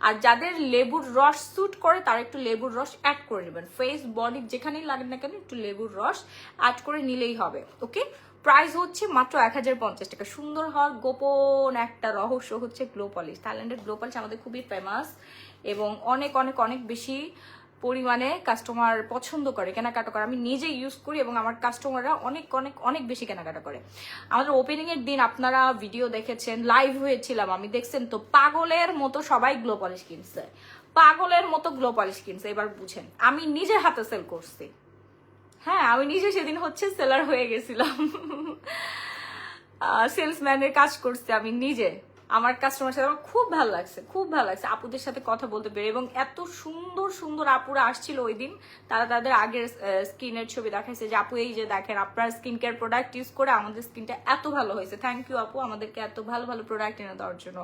আর যাদের লেবুর রস স্যুট করে তারা একটু লেবুর রস অ্যাড করে নেবেন, ফেস বডি যেখানেই লাগেন না কেন একটু লেবুর রস অ্যাড করে নিলেই হবে। ওকে, প্রাইস হচ্ছে মাত্র 1050 টাকা। সুন্দর হওয়ার গোপন একটা রহস্য হচ্ছে গ্লো পলিশ। থাইল্যান্ডের গ্লো পলিশ আমাদের খুবই ফেমাস এবং অনেক অনেক অনেক বেশি পরিমাণে কাস্টমার পছন্দ করে, কেনাকাটা করে। আমি নিজে ইউজ করি এবং আমার কাস্টমাররা অনেক অনেক অনেক বেশি কেনাকাটা করে। আমাদের ওপেনিং এর দিন আপনারা ভিডিও দেখেছেন, লাইভ হয়েছিলাম আমি, দেখছেন তো, পাগলের মতো সবাই গ্লো পলিশ কিনছে, পাগলের মতো গ্লো পলিশ কিনছে। এবার বুঝেন, আমি নিজে হাতে সেল করছি। হ্যাঁ, আমি নিজে সেদিন হচ্ছে সেলার হয়ে গেছিলাম, সেলসম্যানের কাজ করছি আমি নিজে। আমার কাস্টমার সাথে আমার খুব ভালো লাগছে, খুব ভালো লাগছে আপুদের সাথে কথা বলতে পেরে। এবং এত সুন্দর সুন্দর আপুরা আসছিল ওই দিন, তারা তাদের আগের স্কিনের ছবি দেখাইছে যে আপু এই যে দেখেন আপনার স্কিন কেয়ার প্রোডাক্ট ইউজ করে আমাদের স্কিনটা এত ভালো হয়েছে। থ্যাংক ইউ আপু আমাদেরকে এত ভালো ভালো প্রোডাক্ট এনে দেওয়ার জন্য।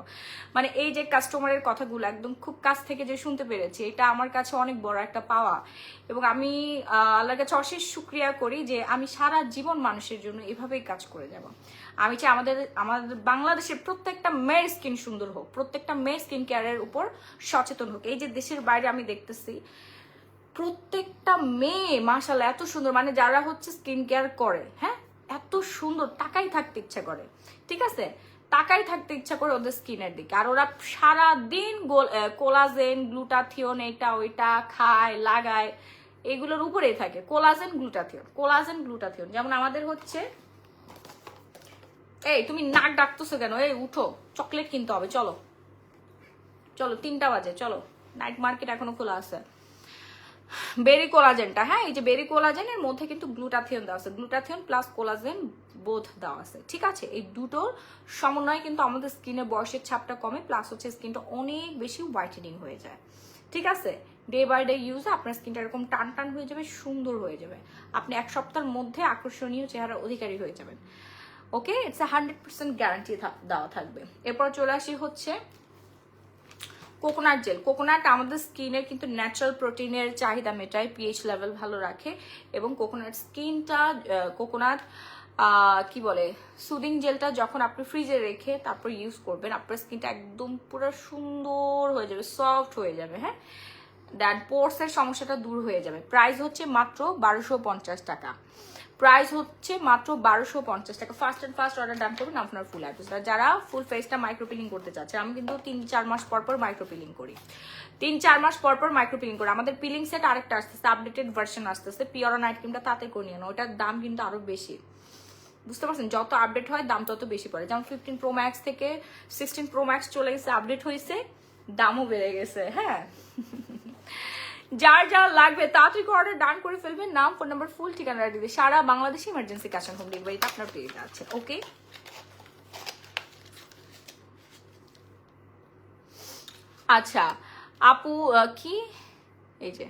মানে এই যে কাস্টমারের কথাগুলো একদম খুব কাছ থেকে যে শুনতে পেরেছি, এটা আমার কাছে অনেক বড় একটা পাওয়া। এবং আমি আল্লাহর কাছে অশেষ শুকরিয়া করি যে আমি সারা জীবন মানুষের জন্য এভাবেই কাজ করে যাব। আমি চাই আমাদের বাংলাদেশের প্রত্যেকটা মেয়ের স্কিন সুন্দর হোক, প্রত্যেকটা মেয়ের স্কিন কেয়ারের উপর সচেতন হোক। এই যে দেশের বাইরে আমি দেখতেছি প্রত্যেকটা মেয়ে মাশাআল্লাহ এত সুন্দর, মানে যারা হচ্ছে স্কিন কেয়ার করে, হ্যাঁ, এত সুন্দর, তাকাই থাকতে ইচ্ছা করে। ঠিক আছে, তাকাই থাকতে ইচ্ছা করে ওদের স্কিনের দিকে। আর ওরা সারাদিন কোলাজেন, গ্লুটাথিওন, এটা ওইটা খায়, লাগায়, এগুলোর উপরেই থাকে। Collagen glutathione, collagen glutathione. যেমন আমাদের হচ্ছে, এই তুমি নাক ডাকতেছো কেন? এই উঠো, চকলেট কিনতে হবে, চলো চলো, 3টা বাজে, চলো, নাইট মার্কেট এখনো খোলা আছে। বেরি কোলাজেনটা, হ্যাঁ, এই যে বেরি কোলাজেনের মধ্যে কিন্তু গ্লুটাথিয়ন দেওয়া আছে, গ্লুটাথিয়ন প্লাস কোলাজেন বোধ দেওয়া আছে। ঠিক আছে, এই দুটোর সমন্বয়ে কিন্তু আমাদের স্কিনে বয়সের ছাপটা কমে, প্লাস হচ্ছে স্কিনটা অনেক বেশি হোয়াইটেনিং হয়ে যায়। ঠিক আছে, ডে বাই ডে ইউজে আপনার স্কিনটা এরকম টান টান হয়ে যাবে, সুন্দর হয়ে যাবে। আপনি 1 সপ্তাহের মধ্যে আকর্ষণীয় চেহারার অধিকারী হয়ে যাবেন। ওকে, ইটস 100% গ্যারান্টি দেওয়া থাকবে। এরপর চলে আসি হচ্ছে কোকোনাট জেল। কোকোনাট আমাদের স্কিনের কিন্তু ন্যাচারাল প্রোটিনের চাহিদা মেটায়, পিএইচ লেভেল ভালো রাখে। এবং কোকোনাট স্কিনটা, কোকোনাট কি বলে, সুদিং জেলটা যখন আপনি ফ্রিজে রেখে তারপর ইউজ করবেন, আপনার স্কিনটা একদম পুরো সুন্দর হয়ে যাবে, সফট হয়ে যাবে। হ্যাঁ, দ্যাট পোর্সের সমস্যাটা দূর হয়ে যাবে। প্রাইস হচ্ছে মাত্র 1250 টাকা। প্রাইস হচ্ছে মাত্র 1250 টাকা। First and first order done করবেন আপনার ফুল অ্যাড্রেসটা। যারা ফুল ফেসটা মাইক্রোপিলিং করতে চাচ্ছে, আমি কিন্তু 3-4 মাস পর পর মাইক্রোপিলিং করি, 3-4 মাস পর পর মাইক্রোপিলিং করি। আমাদের পিলিং সেট আরেকটা আসতেছে, আপডেটেড ভার্সন আসতেছে, পিওরা নাইট ক্রিমটা তাতে করে নিয়ে না, ওটার দাম কিন্তু আরো বেশি। বুঝতে পারছেন, যত আপডেট হয় দাম তত বেশি পড়ে। যেমন 15 Pro Max থেকে 16 Pro Max চলে গেছে, আপডেট হয়েছে, দামও বেড়ে গেছে। হ্যাঁ, যার যা লাগবে তাড়াতাড়ি অর্ডার ডান করে ফেলবেন। নাম, ফোন নাম্বার, ফুল ঠিকানা দিবে। সারা বাংলাদেশে ইমার্জেন্সি ক্যাশ অন হোম ডেলিভারিটা আপনার পেয়ে যাচ্ছে। ওকে, আচ্ছা আপু, কি এই যে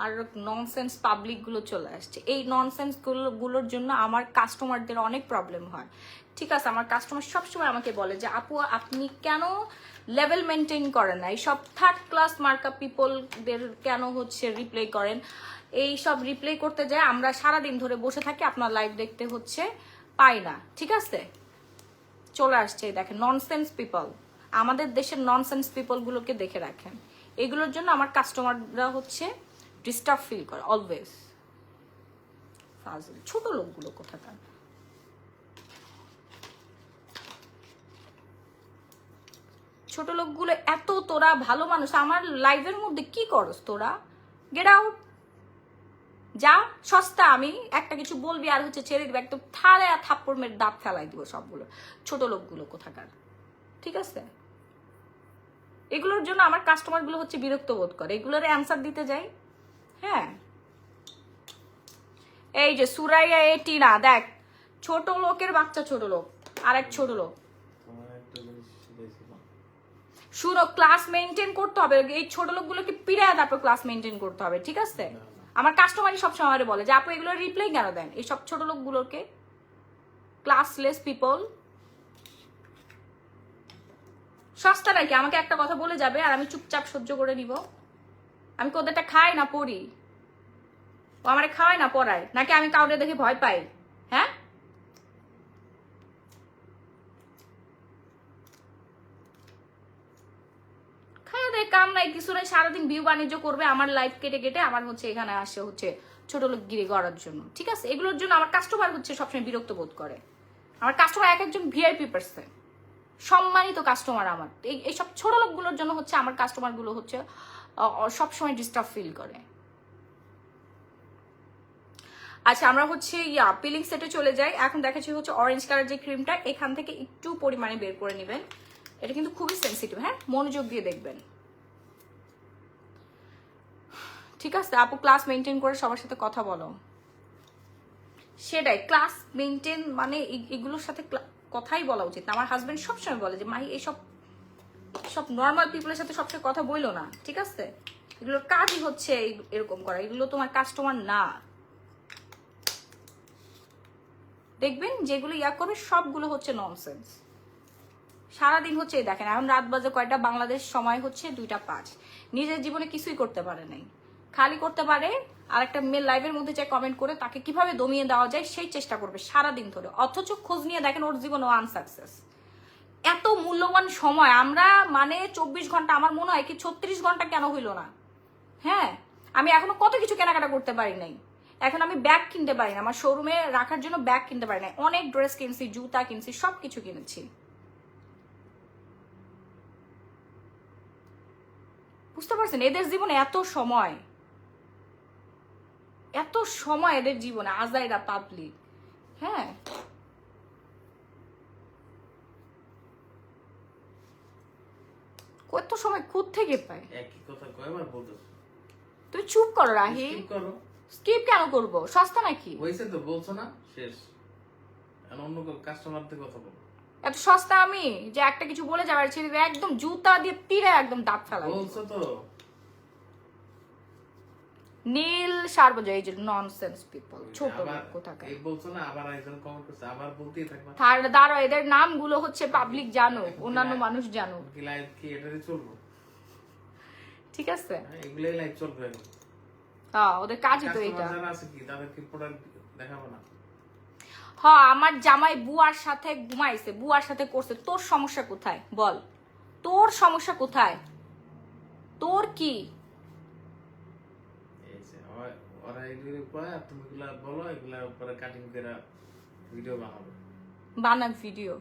আর ননসেন্স পাবলিক গুলো চলে আসছে, এই ননসেন্স গুলোর জন্য আমার কাস্টমারদের অনেক প্রবলেম হয়। ঠিক আছে, আমার কাস্টমার সবসময় আমাকে বলে যে আপু আপনি কেন লেভেল মেনটেন করেন না, এই সব 3rd ক্লাস মার্কা পিপলদের কেন হচ্ছে রিপ্লে করেন। এই সব রিপ্লে করতে যায় আমরা সারাদিন ধরে বসে থাকি, আপনার লাইভ দেখতে হচ্ছে পাই না। ঠিক আছে, চলে আসছে দেখেন ননসেন্স পিপল। আমাদের দেশের ননসেন্স পিপল গুলোকে দেখে রাখেন, এগুলোর জন্য আমার কাস্টমাররা হচ্ছে ডিস্টার্ব ফিল করে অলওয়েজ। ফাজিল ছোট লোকগুলো কোথাকার। ছোট লোকগুলো এত, তোরা ভালো মানুষ, আমার লাইভের মধ্যে কি করস তোরা? গেট আউট, যা, সস্তা। আমি একটা কিছু বলবি আর হচ্ছে ছেড়ে দিবে, একদম থালে আর থাপ্পড় মেরে দাঁত ফেলাই দিব সবগুলো, ছোট লোকগুলো কোথাকার। ঠিক আছে, এগুলোর জন্য আমার কাস্টমার গুলো হচ্ছে বিরক্ত বোধ করে, এগুলোর অ্যান্সার দিতে যাই। হ্যাঁ, এই যে সুরাইয়া টিনা, দেখ ছোট লোকের বাচ্চা, ছোট লোক, আরেক ছোট লোক। শুনো, ক্লাস মেনটেন করতে হবে, এই ছোট লোকগুলোকে পিড়ায় তারপর ক্লাস মেনটেন করতে হবে। ঠিক আছে, আমার কাস্টমারই সবসময় আমারে বলে যে আপু এগুলো রিপ্লাই কেন দেন, এই সব ছোট লোকগুলোকে, ক্লাসলেস পিপল। সস্তা নাকি আমাকে একটা কথা বলে যাবে আর আমি চুপচাপ সহ্য করে নিব? আমি কোথাটা খাই না পড়ি, ও আমারে খাওয়ায় না পড়ায়, নাকি আমি কাউরে দেখে ভয় পাই? হ্যাঁ, খাওয়া দেয় কাম নাই, কিছু নাই, সারাদিন ভিউ বাণিজ্য করবে আমার লাইফ কেটে কেটে, আমার হচ্ছে এখানে আসে হচ্ছে ছোট লোকগিরি করার জন্য, ঠিক আছে? এগুলোর জন্য আমার কাস্টমার হচ্ছে সবসময় বিরক্ত বোধ করে। আমার কাস্টমার এক একজন ভিআইপি পার্সন, সম্মানিত কাস্টমার আমার। এইসব ছোট লোকগুলোর জন্য হচ্ছে আমার কাস্টমারগুলো হচ্ছে সবসময় ডিস্টার্ব ফিল করে। আচ্ছা, আমরা হচ্ছে পিলিং সেটে চলে যাই। এখন দেখাচ্ছি হচ্ছে অরেঞ্জ কালার যে ক্রিমটা, এখান থেকে একটু পরিমাণে বের করে নেবেন। এটা কিন্তু খুবই সেন্সিটিভ, হ্যাঁ, মনোযোগ দিয়ে দেখবেন, ঠিক আছে? আপু ক্লাস মেনটেন করে সবার সাথে কথা বলো। সেটাই, ক্লাস মেনটেন মানে এগুলোর সাথে কথাই বলা উচিত না। আমার হাজবেন্ড সবসময় বলে যে মাহি এইসব সব নর্মাল পিপলের সাথে সবসময় কথা বইলো না, ঠিক আছে? এগুলোর কাজই হচ্ছে এরকম করা, এগুলো তোমার কাস্টমার না। দেখবেন যেগুলো করবে সবগুলো হচ্ছে ননসেন্স। সারাদিন হচ্ছে দেখেন, এখন রাত বাজে কয়টা, বাংলাদেশ সময় হচ্ছে 2টা 5। নিজের জীবনে কিছুই করতে পারে নাই, খালি করতে পারে আর একটা মেয়ে লাইভের মধ্যে যে কমেন্ট করে তাকে কিভাবে দমিয়ে দেওয়া যায় সেই চেষ্টা করবে সারাদিন ধরে। অথচ খোঁজ নিয়ে দেখেন ওর জীবন ও আনসাকসেস। এত মূল্যবান সময় আমরা মানে 24 ঘন্টা, আমার মনে হয় কি 36 ঘন্টা কেন হইলো না? হ্যাঁ, আমি এখনো কত কিছু কেনাকাটা করতে পারি নাই। এখন আমি ব্যাগ কিনতে পারি না, আমার শোরুমে রাখার জন্য ব্যাগ কিনতে পারি না। অনেক ড্রেস কিনছি, জুতা কিনছি, সবকিছু কিনেছি। বুঝতে পারছেন? এদের জীবনে এত সময়, এত সময় এদের জীবনে, আজাইরা পাবলিক। হ্যাঁ, কত সময় খুদ থেকে পায়। একই কথা কয়বার বলতেছ? তুই চুপ করো রাহি। স্কিপ কেন করব? সস্তা নাকি? হইছে তো, বলছো না, শেষ। এখন অন্য কাস্টমারদের কথা বলো। এত সস্তা আমি যে একটা কিছু বলে যাবার ছেড়ে একদম জুতা দিয়ে তীরে একদম দাঁত ফেলাই বলছো তো। নীল সার্বজয়, এই যে ননসেন্স পিপল, ছোট লোক কোথাকার। এই বলছো না, আবার একজন কমেন্ট করছে, আবার বলতেই থাকবা। দাঁড়াও, এদের নামগুলো হচ্ছে পাবলিক জানো, অন্যান্য মানুষ জানো। কি লাইভ কি এটারে চলবো? ঠিক আছে, এগুলাই লাইভ চলবে এখন। হ্যাঁ, ওদের কাজই তো এটা। যারা আছে কি তাদের কি প্রোডাক্ট দেখাবো না? হ্যাঁ, আমার জামাই বুয়ার সাথে ঘুমাইছে, বুয়ার সাথে করছে। তোর সমস্যা কোথায় বল? তোর সমস্যা কোথায়? তোর কি? ওরা এগুলো কয় আর তুমি এগুলা বলো, এগুলা উপরে কাটিং করে ভিডিও বানাবো। বানাক ভিডিও,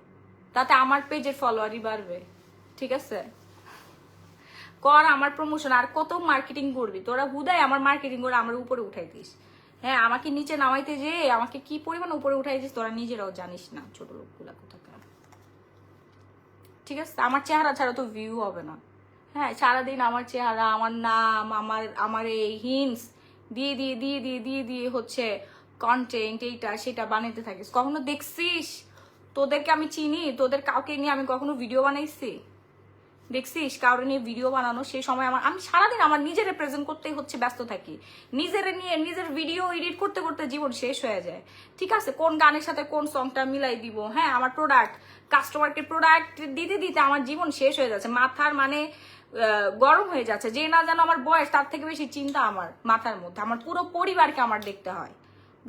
তাতে আমার পেজের ফলোয়ারই বাড়বে, ঠিক আছে? কর আমার প্রমোশন, আর কত মার্কেটিং করবি তোরা? হুদাই আমার মার্কেটিং করে আমার উপরে উঠাই দিস। হ্যাঁ, আমাকে নিচে নামাইতে যে আমাকে কি পরিমাণ উপরে উঠাই দিস তোরা নিজেরাও জানিস না, ছোট লোকগুলা কোথাকার। ঠিক আছে, আমার চেহারা ছাড়া তো ভিউ হবে না। হ্যাঁ, সারাদিন আমার চেহারা, আমার নাম, আমার এই হিন্টস দিয়ে দিয়ে দিয়ে দিয়ে দিয়ে দিয়ে হচ্ছে কন্টেন্ট এইটা সেটা বানাইতে থাকিস। কখনো দেখছিস তোদেরকে আমি চিনি? তোদের কাউকে নিয়ে আমি কখনো ভিডিও বানাইছি? দেখছিস কারো নিয়ে ভিডিও বানানো? সেই সময় আমি সারাদিন আমার নিজের প্রেজেন্ট করতেই হচ্ছে ব্যস্ত থাকি। নিজের নিয়ে নিজের ভিডিও এডিট করতে করতে জীবন শেষ হয়ে যায়। ঠিক আছে, কোন গানের সাথে কোন সংটা মিলাই দিব, হ্যাঁ, আমার প্রোডাক্ট কাস্টমারকে প্রোডাক্ট দিতে দিতে আমার জীবন শেষ হয়ে যাচ্ছে। মাথার মানে গরম হয়ে যাচ্ছে। যে না জানো আমার বয়স, তার থেকে বেশি চিন্তা আমার মাথার মধ্যে। আমার পুরো পরিবারকে আমার দেখতে হয়,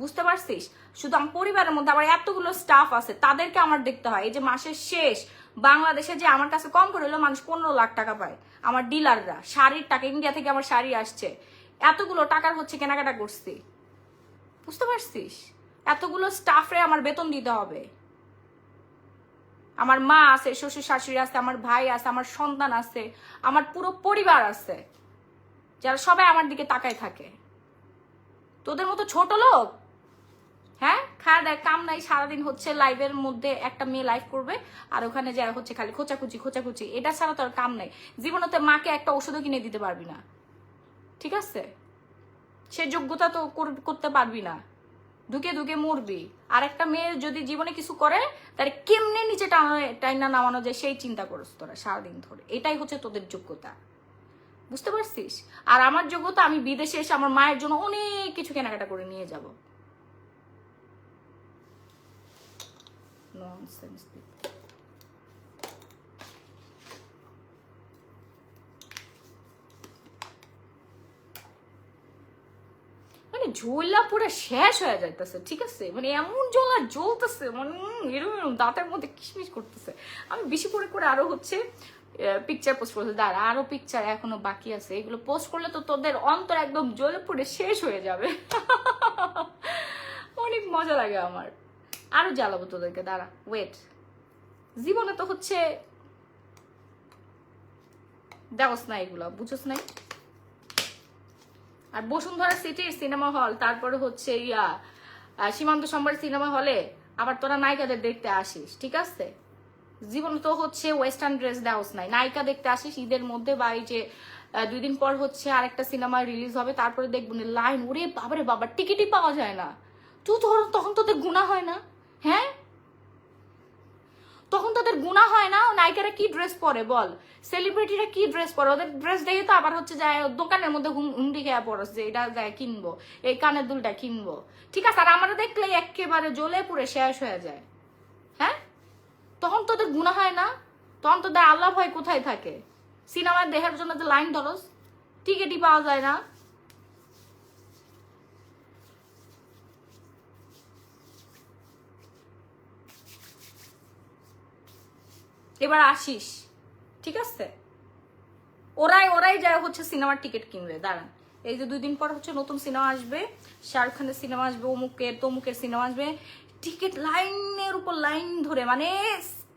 বুঝতে পারছিস? শুধু আমার পরিবারের মধ্যে আমার এতগুলো স্টাফ আছে, তাদেরকে আমার দেখতে হয়। এই যে মাসের শেষ বাংলাদেশে যে আমার কাছে কম করে হলো মানুষ 15 লাখ টাকা পায়, আমার ডিলাররা। শাড়ির টাকা, ইন্ডিয়া থেকে আমার শাড়ি আসছে, এতগুলো টাকার হচ্ছে কেনাকাটা করছি, বুঝতে পারছিস? এতগুলো স্টাফরে আমার বেতন দিতে হবে। আমার মা আছে, শ্বশুর শাশুড়ি আছে, আমার ভাই আছে, আমার সন্তান আছে, আমার পুরো পরিবার আছে, যারা সবাই আমার দিকে তাকায় থাকে। তোদের মতো ছোট লোক, হ্যাঁ, খায় দেয় কাম নাই, সারাদিন হচ্ছে লাইভের মধ্যে একটা মেয়ে লাইভ করবে আর ওখানে যায় হচ্ছে খালি খোঁচাখুচি খোঁচাখুচি, এটা ছাড়া তোর কাম নাই। জীবনতে মাকে একটা ওষুধও কিনে দিতে পারবি না, ঠিক আছে? সে যোগ্যতা তো করতে পারবি না, ঢুকে ঢুকে মরবি। আর একটা মেয়ে যদি জীবনে কিছু করে তাহলে কেমনে নিচে টাইনা নামানো যায় সেই চিন্তা করছ তোরা সারাদিন ধরে। এটাই হচ্ছে তোদের যোগ্যতা, বুঝতে পারছিস? আর আমার যোগ্যতা, আমি বিদেশে এসে আমার মায়ের জন্য অনেক কিছু কেনাকাটা করে নিয়ে যাব। Nonsense people. মানে ঝোলা পুরো শেষ হয়ে যাইতেছে, ঠিক আছে? মানে এমন জ্বলা জ্বলতেছে, মানে এরকম দাঁতের মধ্যে কিশমিশ করতেছে। আমি বেশি করে করে আরো হচ্ছে পিকচার পোস্ট করছে, দাঁড়া আরো পিকচার এখনো বাকি আছে, এগুলো পোস্ট করলে তো তোদের অন্তর একদম জ্বলে পুড়ে শেষ হয়ে যাবে। অনেক মজা লাগে আমার, আরো জ্বালাবো তোদেরকে, দাঁড়া ওয়েট। জীবনে তো হচ্ছে দেখোস না এগুলো, বুঝোস নাই। আর বসুন্ধরা সিটির সিনেমা হল, তারপরে হচ্ছে সীমান্ত সম্ভার সিনেমা হলে আবার তোরা নায়িকাদের দেখতে আসিস, ঠিক আছে? জীবনে তো হচ্ছে ওয়েস্টার্ন ড্রেস দেওয়াস নাই, নায়িকা দেখতে আসিস ঈদের মধ্যে, বা এই যে 2 দিন পর হচ্ছে আরেকটা সিনেমা রিলিজ হবে, তারপরে দেখবো লাইন, ওরে বাবারে বাবা টিকিটই পাওয়া যায় না। তখন তোদের গুণা হয় না? হ্যাঁ, তখন তাদের গুণা হয় না? নায়িকারা কি ড্রেস পরে বল, সেলিব্রিটিরা কি ড্রেস পরে, ওদের ড্রেস দেখে তো আবার হচ্ছে যায় দোকানের মধ্যে হুমড়ি খেয়ে পড়স যে এটা যায় কিনবো, এই কানের দুলটা কিনবো, ঠিক আছে? আর আমরা দেখলে একেবারে জ্বলে পুড়ে শেষ হয়ে যায়। হ্যাঁ, তখন তোদের গুণা হয় না? তখন তোদের আল্লাহ ভয় কোথায় থাকে? সিনেমার দেখার জন্য তো লাইন ধরস, টিকিটই পাওয়া যায় না। এবার আসিস, ঠিক আছে? ওরাই যায় হচ্ছে সিনেমার টিকিট কিনবে, দাঁড়ান এই যে 2 দিন পর হচ্ছে নতুন সিনেমা আসবে, শাহরুখ খানের সিনেমা আসবে, অমুকের তমুকের সিনেমা আসবে, টিকিট লাইনের উপর লাইন ধরে, মানে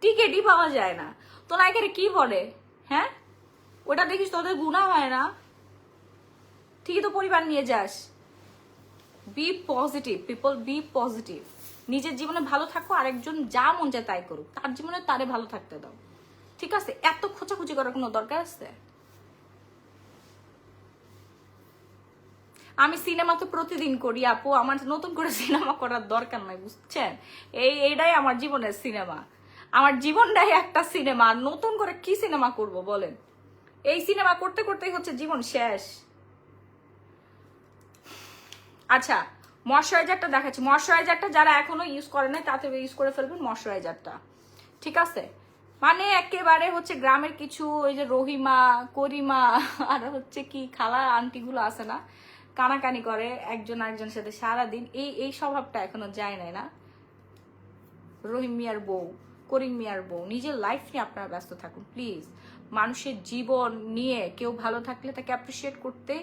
টিকিটই পাওয়া যায় না। তো নায়িকারে কি বলে? হ্যাঁ, ওটা দেখিস তোদের গুণা হয় না? ঠিকই তো পরিবার নিয়ে যাস। Be positive people, be positive. নিজের জীবনে ভালো থাকো, আরেকজন যা মন চায় তাই করুক, তার জীবনে তারে ভালো থাকতে দাও, ঠিক আছে? এত খোঁচাখুচি করার কোনো দরকার আছে? আমি সিনেমা তো প্রতিদিন করি আপু, আমার নতুন করে সিনেমা করার দরকার নাই, বুঝছেন? এইটাই আমার জীবনের সিনেমা, আমার জীবনটাই একটা সিনেমা। নতুন করে কি সিনেমা করব বলেন? এই সিনেমা করতে করতেই হচ্ছে জীবন শেষ। আচ্ছা, ময়শ্চারাইজারটা দেখাচ্ছি। ময়শ্চারাইজারটা যারা এখনো ইউজ করে নাই তাতে ইউজ করে ফেলবেন ময়শ্চারাইজারটা, ঠিক আছে? মানে একেবারে হচ্ছে গ্রামের কিছু ওই যে রহিমা, করিমা আর হচ্ছে কি খালা আন্টিগুলো আছে না, কানাকানি করে একজন আরেকজনের সাথে সারাদিন, এই স্বভাবটা এখনো যায় নাই না? রহিম মিয়ার বউ, করিম মিয়ার বউ, নিজের লাইফ নিয়ে আপনারা ব্যস্ত থাকুন প্লিজ। মানুষের জীবন নিয়ে কেউ ভালো থাকলে তাকে অ্যাপ্রিসিয়েট করতে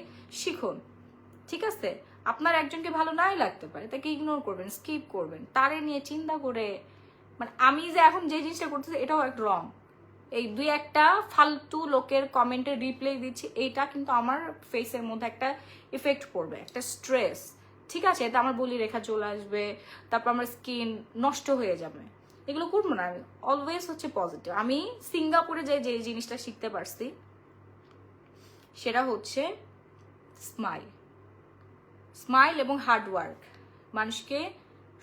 শিখুন, ঠিক আছে? আপনার একজনকে ভালো নাই লাগতে পারে, তাকে ইগনোর করবেন, স্কিপ করবেন, তারে নিয়ে চিন্তা করে, মানে আমি যে এখন যে জিনিসটা করতেছি এটাও একটা রং। এই 2-1টা ফালতু লোকের কমেন্টে রিপ্লাই দিচ্ছি, এইটা কিন্তু আমার ফেসের মধ্যে একটা ইফেক্ট পড়বে, একটা স্ট্রেস, ঠিক আছে? এতে আমার বলি রেখা চলে আসবে, তারপর আমার স্কিন নষ্ট হয়ে যাবে, এগুলো করবো না। আমি অলওয়েজ হচ্ছে পজিটিভ। আমি সিঙ্গাপুরে যে জিনিসটা শিখতে পারছি সেটা হচ্ছে স্মাইল। স্মাইল এবং হার্ডওয়ার্ক মানুষকে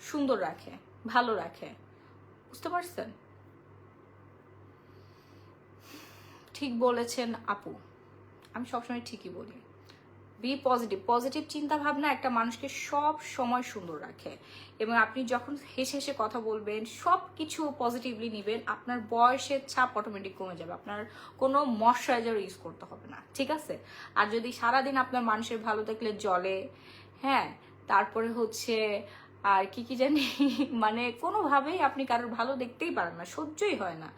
সুন্দর রাখে, ভালো রাখে, বুঝতে পারছেন? ঠিক বলেছেন আপু, আমি সবসময় ঠিকই বলি। B positive. পজিটিভ চিন্তা ভাবনা একটা মানুষকে সব সময় সুন্দর রাখে, এবং আপনি যখন হেসে হেসে কথা বলবেন, সব কিছু পজিটিভলি নেবেন, আপনার বয়সের ছাপ অটোমেটিক কমে যাবে, আপনার কোনো ময়শ্চারাইজার ইউজ করতে হবে না, ঠিক আছে? আর যদি সারাদিন আপনার মানুষের ভালো থাকলে জলে, হ্যাঁ, তারপরে হচ্ছে আর কি জানি মানে কোনোভাবেই আপনি কারোর ভালো দেখতেই পারেন না, সহ্যই হয় না,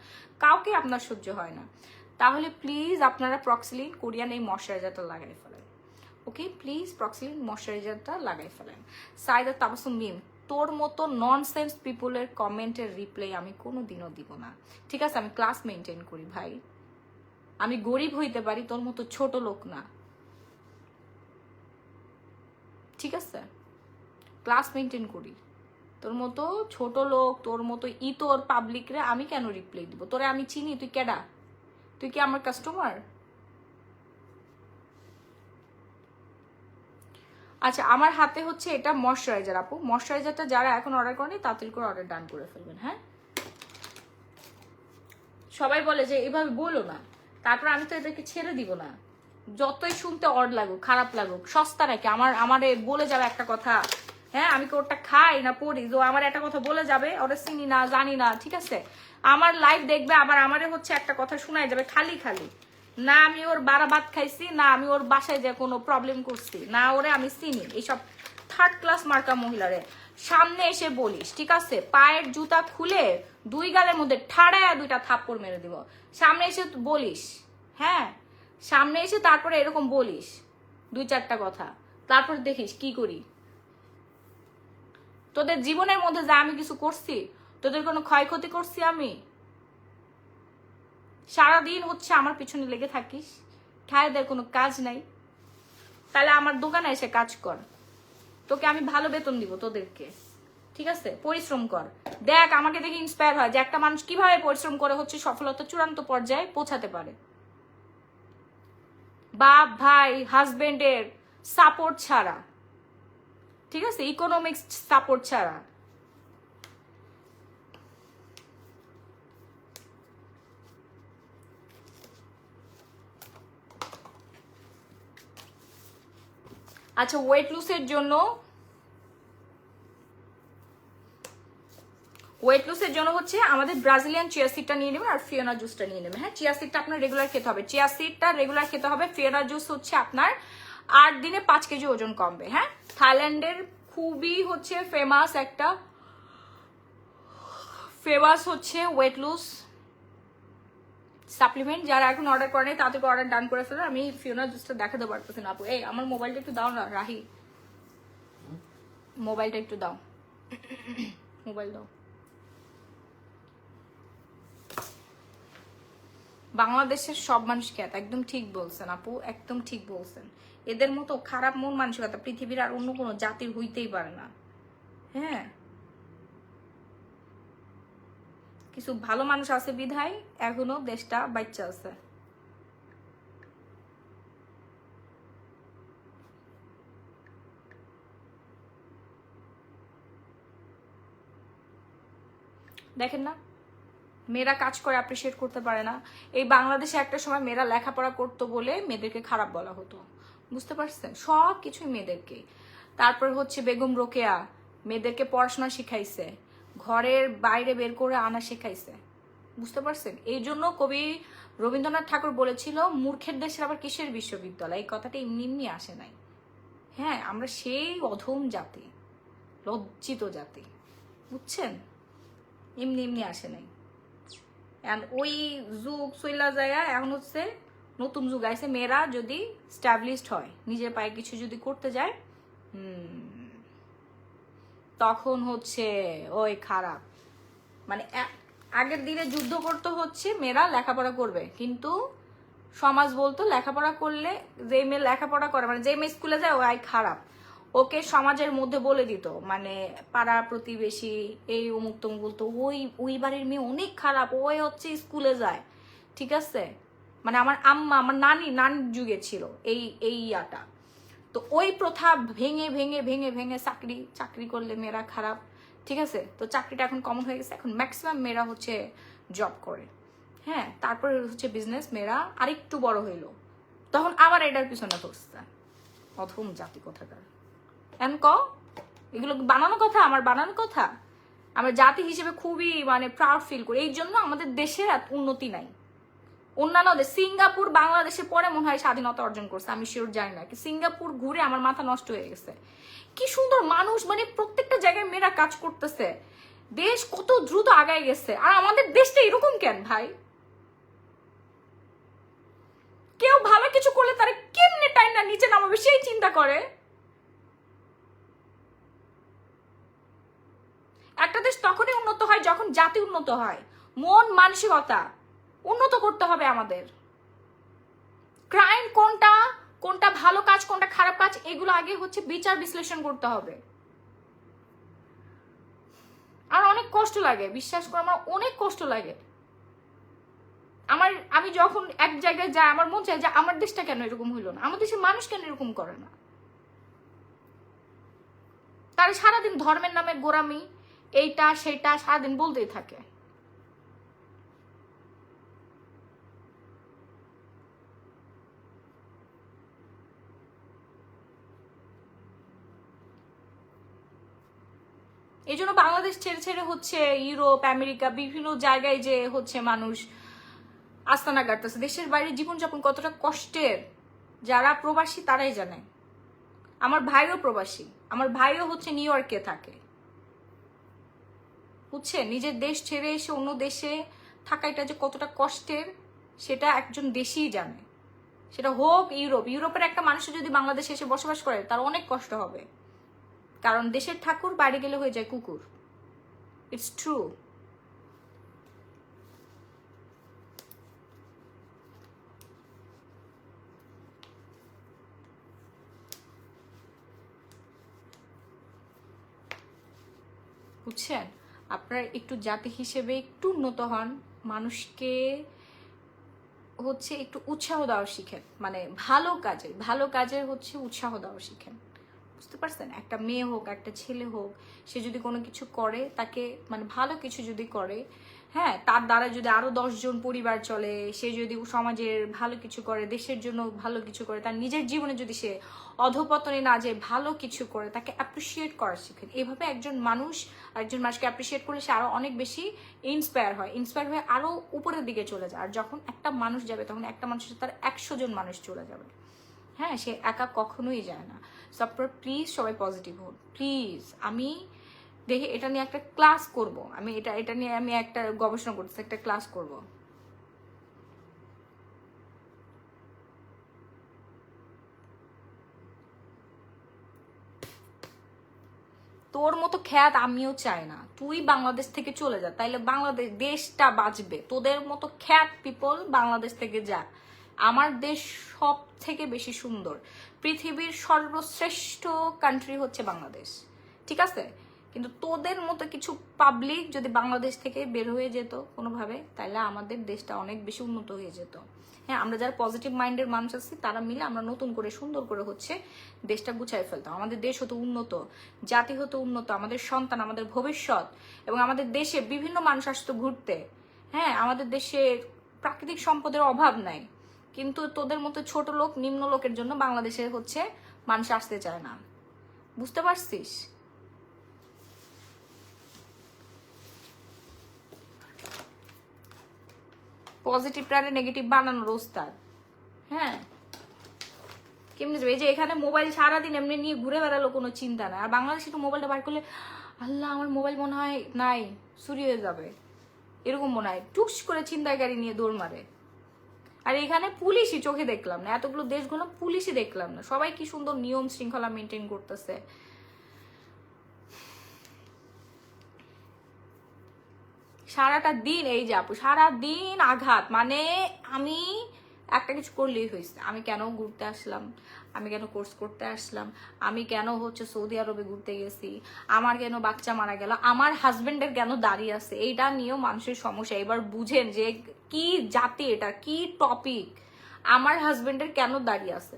কাউকে আপনার সহ্য হয় না, তাহলে প্লিজ আপনারা প্রক্সিলিন কোরিয়ান এই ময়শ্চারাইজারটা লাগাই ফেলেন, ওকে? প্লিজ প্রক্সিলিন ময়শ্চারাইজারটা লাগাই ফেলেন। সাইদা তাবাসুম মিম, তোর মতো ননসেন্স পিপলের কমেন্টের রিপ্লাই আমি কোনোদিনও দিব না, ঠিক আছে? আমি ক্লাস মেনটেন করি ভাই, আমি গরিব হইতে পারি, তোর মতো ছোট লোক না, ঠিক আছে? ক্লাস মেনটেন করি, তোর মতো ছোট লোক, তোর মতো তোর পাবলিকরে আমি কেন রিপ্লাই দিব? তোরে আমি চিনি? তুই কেডা? তুই কি আমার কাস্টমার? আচ্ছা, আমার হাতে হচ্ছে এটা ময়শ্চারাইজার আপু, ময়শ্চারাইজারটা যারা এখন অর্ডার করেনি তাড়াতাড়ি করে অর্ডার ডান করে ফেলবেন, হ্যাঁ? সবাই বলে যে এভাবে বলো না, তারপর আমি তো এদেরকে ছেড়ে দিব না, যতই শুনতে অড লাগুক, খারাপ লাগুক, সস্তা নাকি আমারে বলে যাবে একটা কথা, হ্যাঁ? আমি কি ওটা খাই না পড়ি তো আমার একটা কথা বলে যাবে, ওটা চিনি না জানি না, ঠিক আছে? আমার লাইভ দেখবে, আবার আমারে হচ্ছে একটা কথা শোনাই যাবে খালি খালি, না আমি ওর বারা ভাত খাইছি, না আমি ওর বাসায় যে কোনো প্রবলেম করছি, না ওরে আমি চিনি। এইসব থার্ড ক্লাস মার্কা মহিলারে সামনে এসে বলিস, ঠিক আছে? পায়ের জুতা খুলে 2 গালের মধ্যে ঠাড়ায়া 2টা থাপ্পড় মেরে দিব। সামনে এসে বলিস, হ্যাঁ সামনে এসে তারপরে এরকম বলিস 2-4টা কথা, তারপর দেখিস কি করি। তোদের জীবনের মধ্যে যা আমি কিছু করছি, তোদের কোনো ক্ষয়ক্ষতি করছি আমি? সারাদিন হচ্ছে আমার পিছনে লেগে থাকিস, ঠায়দের কোনো কাজ নাই। তাহলে আমার দোকানে এসে কাজ কর, তোকে আমি ভালো বেতন দিব তোদেরকে, ঠিক আছে? পরিশ্রম কর, দেখ আমাকে দেখে ইন্সপায়ার হয় যে একটা মানুষ কিভাবে পরিশ্রম করে হচ্ছে সফলতা চূড়ান্ত পর্যায়ে পৌঁছাতে পারে। বাপ ভাই হাজবেন্ডের সাপোর্ট ছাড়া, ঠিক আছে, ইকোনমিক্স সাপোর্ট ছাড়া। আচ্ছা, ওয়েট লুসের জন্য হচ্ছে আমাদের ব্রাজিলিয়ান চিয়া সিডটা নিয়ে নেবেন আর ফিওনা জুসটা নিয়ে নেবেন। হ্যাঁ, চিয়া সিডটা আপনার রেগুলার খেতে হবে, চিয়া সিডটা রেগুলার খেতে হবে। ফিওনা জুস হচ্ছে আপনার 8 দিনে 5 কেজি ওজন কমবে। হ্যাঁ, থাইল্যান্ডের খুবই হচ্ছে ফেমাস হচ্ছে ওয়েট লুস সাপ্লিমেন্ট। যারা এখন অর্ডার করেনি তাদেরকে অর্ডার ডান করে ফেলেন। আমি ফিওনা জুসটা দেখাতে পারতেছি না আপু। এই আমার মোবাইলটা একটু দাও না রাহি, মোবাইলটা একটু দাও, মোবাইল দাও। বাংলাদেশের সব মানুষ খ্যাত, একদম ঠিক বলছেন আপু, একদম ঠিক বলছেন। এদের মতো খারাপ মন মানসিকতা পৃথিবীর আর অন্য কোনো জাতির হইতেই পারে না। হ্যাঁ, কিছু ভালো মানুষ আছে বিধায় এখনো দেশটা বাচ্চা আছে। দেখেন না, মেয়েরা কাজ করে অ্যাপ্রিসিয়েট করতে পারে না। এই বাংলাদেশে একটা সময় মেয়েরা লেখাপড়া করতো বলে মেয়েদেরকে খারাপ বলা হতো, বুঝতে পারছেন? সব কিছুই মেয়েদেরকে। তারপর হচ্ছে বেগম রোকেয়া মেয়েদেরকে পড়াশোনা শিখাইছে, ঘরের বাইরে বের করে আনা শিখাইছে, বুঝতে পারছেন? এই জন্য কবি রবীন্দ্রনাথ ঠাকুর বলেছিল, মূর্খের দেশের আবার কিসের বিশ্ববিদ্যালয়। এই কথাটা এমনি এমনি আসে নাই। হ্যাঁ, আমরা সেই অধম জাতি, লজ্জিত জাতি, বুঝছেন? এমনি এমনি আসে নাই। ওই যুগ চইলা যায়, এখন হচ্ছে নতুন যুগ আইছে। মেয়েরা যদি স্ট্যাবলিশড হয়, নিজের পায়ে কিছু যদি করতে যায়, তখন হচ্ছে ওই খারাপ। মানে আগের দিনে যুদ্ধ করতে হচ্ছে মেয়েরা লেখাপড়া করবে, কিন্তু সমাজ বলতো লেখাপড়া করলে, যে মেয়ে লেখাপড়া করে মানে যে মেয়ে স্কুলে যায় ওই খারাপ, ওকে সমাজের মধ্যে বলে দিত, মানে পাড়া প্রতিবেশী এই অমুক তমুক বলতো ওই বাড়ির মেয়ে অনেক খারাপ, ওই হচ্ছে স্কুলে যায়, ঠিক আছে? মানে আমার আম্মা, আমার নানির যুগে ছিল এই ইয়াটা। তো ওই প্রথা ভেঙে ভেঙে ভেঙে ভেঙে চাকরি করলে মেয়েরা খারাপ, ঠিক আছে? তো চাকরিটা এখন কমন হয়ে গেছে, এখন ম্যাক্সিমাম মেয়েরা হচ্ছে জব করে। হ্যাঁ, তারপরে হচ্ছে বিজনেস। মেয়েরা আরেকটু বড় হইলো, তখন আবার এটার পিছনে ধরছে। অধম জাতি কোথাকার। এগুলো বানানো কথা, আমার বানানো কথা। আমরা জাতি হিসেবে খুবই মানে প্রাউড ফিল করি। এই জন্য আমাদের দেশের এত উন্নতি নাই। অন্যান্য দেশ, সিঙ্গাপুর বাংলাদেশের পরে মনে হয় স্বাধীনতা অর্জন করছে, আমি শিওর জানি না। সিঙ্গাপুর ঘুরে আমার মাথা নষ্ট হয়ে গেছে। কি সুন্দর মানুষ, মানে প্রত্যেকটা জায়গায় মেয়েরা কাজ করতেছে, দেশ কত দ্রুত আগায় গেছে। আর আমাদের দেশটা এরকম কেন ভাই? কেউ ভালো কিছু করলে তারা কেমনে টাইমটা নিচে নামাবে সেই চিন্তা করে। একটা দেশ তখনই উন্নত হয় যখন জাতি উন্নত হয়। মন মানসিকতা উন্নত করতে হবে আমাদের। ক্রাইম কোনটা, কোনটা ভালো কাজ, কোনটা খারাপ কাজ, এগুলো আগে হচ্ছে বিচার বিশ্লেষণ করতে হবে। আর অনেক কষ্ট লাগে, বিশ্বাস করে আমার অনেক কষ্ট লাগে। আমি যখন এক জায়গায় যাই আমার মন চায় যে আমার দেশটা কেন এরকম হইলো না, আমার দেশের মানুষ কেন এরকম করে না। তারা সারাদিন ধর্মের নামে গোড়ামি, এইটা সেটা সারাদিন বলতেই থাকে। এই জন্য বাংলাদেশ ছেড়ে ছেড়ে হচ্ছে ইউরোপ আমেরিকা বিভিন্ন জায়গায় যে হচ্ছে মানুষ আস্তানা গাড়তেছে। দেশের বাইরে জীবনযাপন কতটা কষ্টের, যারা প্রবাসী তারাই জানে। আমার ভাইও প্রবাসী, আমার ভাইও হচ্ছে নিউ ইয়র্কে থাকে, বুঝছেন? নিজের দেশ ছেড়ে এসে অন্য দেশে থাকা এটা যে কতটা কষ্টের সেটা একজন দেশই জানে। সেটা হোক ইউরোপের একটা মানুষ যদি বাংলাদেশে এসে বসবাস করে তার অনেক কষ্ট হবে, কারণ দেশের ঠাকুর বাইরে গেলে হয়ে যায় কুকুর। It's true. বুঝছেন? আপনার একটু জাতি হিসেবে একটু উন্নত হন, মানুষকে হচ্ছে একটু উৎসাহ দেওয়া শিখেন, মানে ভালো কাজের হচ্ছে উৎসাহ দেওয়া শিখেন। বুঝতে পারছেন? একটা মেয়ে হোক একটা ছেলে হোক, সে যদি কোনো কিছু করে তাকে মানে ভালো কিছু যদি করে, হ্যাঁ, তার দ্বারা যদি আরো 10 জন পরিবার চলে, সে যদি সমাজের ভালো কিছু করে, দেশের জন্য ভালো কিছু করে, তার নিজের জীবনে যদি সে অধপতনে না যে ভালো কিছু করে, তাকে অ্যাপ্রিসিয়েট করা শিখেন। এইভাবে একজন মানুষকে অ্যাপ্রিসিয়েট করলে সে আরো অনেক বেশি ইন্সপায়ার হয়ে আরো উপরের দিকে চলে যায়। আর যখন একটা মানুষ যাবে তখন একটা মানুষের তার 100 জন মানুষ চলে যাবে। হ্যাঁ, সে একা কখনোই যায় না। সো আপনারা প্লিজ সবাই পজিটিভ হন প্লিজ। আমি দেখি এটা নিয়ে একটা ক্লাস করব, আমি এটা নিয়ে আমি একটা গবেষণা করতেছি, একটা ক্লাস করব। তোর মতো খ্যাত আমিও চাই না, তুই বাংলাদেশ থেকে চলে যা, তাইলে বাংলাদেশ দেশটা বাঁচবে। তোদের মতো খ্যাত পিপল বাংলাদেশ থেকে যা। আমার দেশ সব থেকে বেশি সুন্দর, পৃথিবীর সর্বশ্রেষ্ঠ কান্ট্রি হচ্ছে বাংলাদেশ, ঠিক আছে? কিন্তু তোদের মতো কিছু পাবলিক যদি বাংলাদেশ থেকে বের হয়ে যেত কোনোভাবে, তাহলে আমাদের দেশটা অনেক বেশি উন্নত হয়ে যেত। হ্যাঁ, আমরা যারা পজিটিভ মাইন্ডের মানুষ আছি তারা মিলে আমরা নতুন করে সুন্দর করে হচ্ছে দেশটা গুছাই ফেলতাম। আমাদের দেশ হতো উন্নত, জাতি হতো উন্নত, আমাদের সন্তান, আমাদের ভবিষ্যৎ, এবং আমাদের দেশে বিভিন্ন মানুষ আসতো ঘুরতে। হ্যাঁ, আমাদের দেশে প্রাকৃতিক সম্পদের অভাব নাই, কিন্তু তোদের মতো ছোট লোক নিম্ন লোকের জন্য বাংলাদেশে হচ্ছে মানুষ আসতে চায় না। বুঝতে পারছিস? পজিটিভটারে নেগেটিভ বানানোর ওস্তাদ। হ্যাঁ, কেমনি যাবে? এই যে এখানে মোবাইল সারাদিন এমনি নিয়ে ঘুরে বেড়ালো, কোনো চিন্তা নাই। আর বাংলাদেশে একটু মোবাইলটা বার করলে আল্লাহ আমার মোবাইল মনে হয় নাই, চুরি হয়ে যাবে, এরকম মনে হয়, টুকস করে ছিনতাইকারী নিয়ে দৌড় মারে। আর এখানে পুলিশই চোখে দেখলাম না, এতগুলো দেশগুলো পুলিশই দেখলাম না, সবাই কি সুন্দর নিয়ম শৃঙ্খলা মেনটেন করতেছে। সারাটা দিন এই যে আপু, সারাদিন আঘাত, মানে আমি একটা কিছু করলেই হয়েছে, আমি কেন ঘুরতে আসলাম, আমি কেন কোর্স করতে আসলাম, আমি কেন হচ্ছে সৌদি আরবে ঘুরতে গেছি, আমার কেন বাচ্চা মারা গেল, আমার হাজবেন্ডের কেন দাঁড়িয়ে আছে, এইটা নিয়েও মানুষের সমস্যা। এবার বুঝেন যে কি জাতি, এটা কি টপিক। আমার হাজবেন্ডের কেন দাঁড়িয়ে আছে,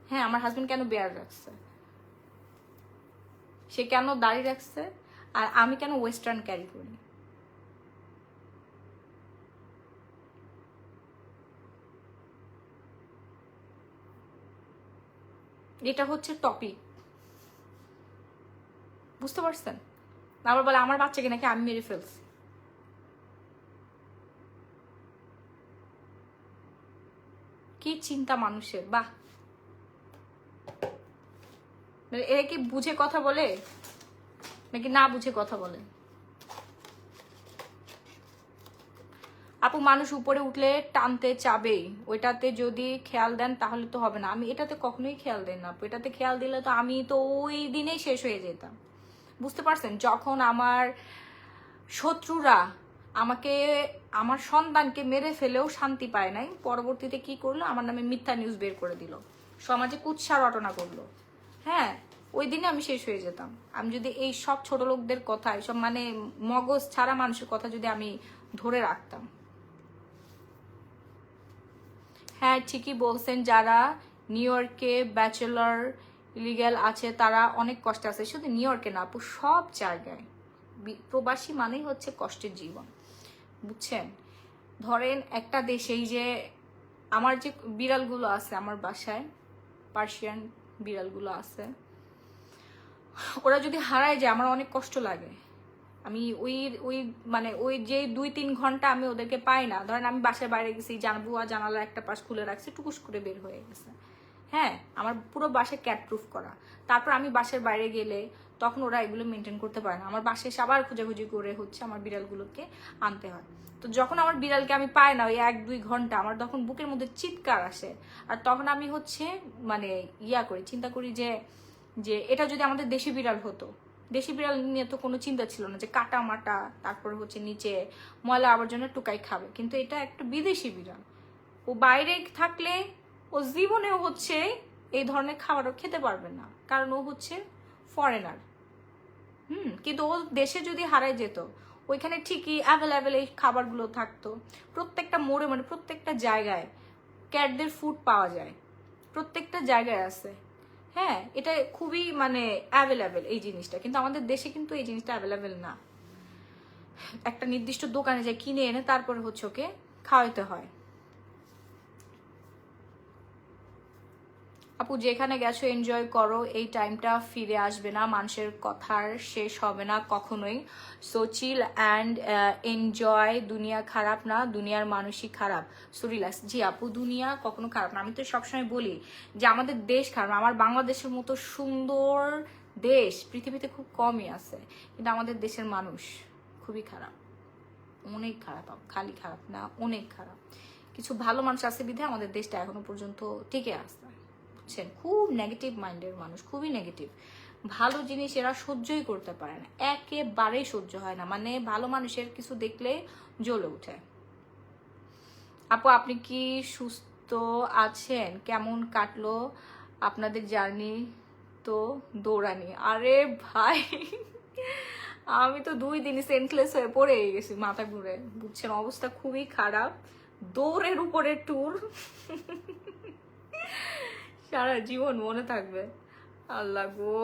হ্যাঁ, আমার হাজবেন্ড কেন বেয়ার রাখছে, সে কেন দাঁড়িয়ে রাখছে, আর আমি কেন ওয়েস্টার্ন ক্যারি করি। এটা হচ্ছে টপিক, বুঝতে পারছেন? আবার বলে আমার বাচ্চাকে নাকি আমি মেরে ফেলছি। কি চিন্তা মানুষের, বাহ! এরা কি বুঝে কথা বলে নাকি না বুঝে কথা বলে? আপু, মানুষ উপরে উঠলে টানতে চাবেই, ওইটাতে যদি খেয়াল দেন তাহলে তো হবে না। আমি এটাতে কখনোই খেয়াল দেন না আপু, এটাতে খেয়াল দিলে তো আমি তো ওই দিনেই শেষ হয়ে যেতাম। বুঝতে পারছেন? যখন আমার শত্রুরা আমাকে, আমার সন্তানকে মেরে ফেলেও শান্তি পায় নাই, পরবর্তীতে কি করলো, আমার নামে মিথ্যা নিউজ বের করে দিল, সমাজে কুৎসা রটনা করলো। হ্যাঁ, ওই দিনে আমি শেষ হয়ে যেতাম। আমি যদি এই সব ছোট লোকদের কথা, এইসব মানে মগজ ছাড়া মানুষের কথা যদি আমি ধরে রাখতাম। হ্যাঁ, ঠিকই বলছেন, যারা নিউ ইয়র্কে ব্যাচেলর ইলিগ্যাল আছে তারা অনেক কষ্টে আছে। শুধু নিউ ইয়র্কে না আপু, সব জায়গায় প্রবাসী মানেই হচ্ছে কষ্টের জীবন, বুঝছেন? ধরেন একটা দেশেই যে আমার যে বিড়ালগুলো আছে আমার বাসায়, পার্সিয়ান বিড়ালগুলো আছে, ওরা যদি হারায় যায় আমার অনেক কষ্ট লাগে। আমি ওই মানে ওই যে 2-3 ঘন্টা আমি ওদেরকে পাই না। ধরেন আমি বাসার বাইরে গেছি, জানবুয়া জানালার একটা পাশ খুলে রাখছি, টুকুস করে বের হয়ে গেছে। হ্যাঁ, আমার পুরো বাসা ক্যাট প্রুফ করা। তারপর আমি বাসার বাইরে গেলে তখন ওরা এগুলো মেনটেন করতে পারে না। আমার বাসায় এসে আবার খোঁজাখুঁজি করে হচ্ছে আমার বিড়ালগুলোকে আনতে হয়। তো যখন আমার বিড়ালকে আমি পাই না ওই 1-2 ঘন্টা, আমার তখন বুকের মধ্যে চিৎকার আসে। আর তখন আমি হচ্ছে মানে করি, চিন্তা করি যে যে এটা যদি আমাদের দেশি বিড়াল হতো, দেশি বিড়াল নিয়ে তো কোনো চিন্তা ছিল না যে কাটা মাটা, তারপরে হচ্ছে নিচে ময়লা আবর্জনা টুকাই খাবে। কিন্তু এটা একটা বিদেশি বিড়াল, ও বাইরে থাকলে ও জীবনেও হচ্ছে এই ধরনের খাবারও খেতে পারবে না, কারণ ও হচ্ছে ফরেনার। কিন্তু ও দেশে যদি হারায় যেত, ওইখানে ঠিকই অ্যাভেলেবেল এই খাবারগুলো থাকতো। প্রত্যেকটা মোড়ে মানে প্রত্যেকটা জায়গায় ক্যাটদের ফুড পাওয়া যায়, প্রত্যেকটা জায়গায় আছে। হ্যাঁ, এটা খুবই মানে অ্যাভেলেবেল এই জিনিসটা, কিন্তু আমাদের দেশে কিন্তু এই জিনিসটা অ্যাভেলেবেল না। একটা নির্দিষ্ট দোকানে যায় কিনে এনে তারপরে হচ্ছে ওকে খাওয়াইতে হয়। আপু যেখানে গেছো এনজয় করো, এই টাইমটা ফিরে আসবে না, মানুষের কথার শেষ হবে না কখনোই। So chill and enjoy. দুনিয়া খারাপ না, দুনিয়ার মানুষই খারাপ। So relax. জি আপু, দুনিয়া কখনো খারাপ না। আমি তো সবসময় বলি যে আমাদের দেশ খারাপ, আমার বাংলাদেশের মতো সুন্দর দেশ পৃথিবীতে খুব কমই আছে, কিন্তু আমাদের দেশের মানুষ খুবই খারাপ, অনেক খারাপ। খালি খারাপ না, অনেক খারাপ। কিছু ভালো মানুষ আছে বিধে আমাদের দেশটা এখনো পর্যন্ত টিকে আসছে। খুব নেগেটিভ মাইন্ডের মানুষ, খুবই নেগেটিভ। ভালো জিনিস এরা সহ্যই করতে পারে না, একেবারেই সহ্য হয় না। মানে ভালো মানুষের কিছু দেখলে জ্বলে ওঠে। আপু আপনি কি সুস্থ আছেন? কেমন কাটলো আপনাদের জার্নি? তো দৌড়ানি, আরে ভাই আমি তো 2 দিনই সেন্টলেস হয়ে পড়ে গেছি, মাথা ঘুরে, বুঝছেন, অবস্থা খুবই খারাপ। দৌড়ের উপরে ট্যুর, সারা জীবন মনে থাকবে। আল্লাহ গো,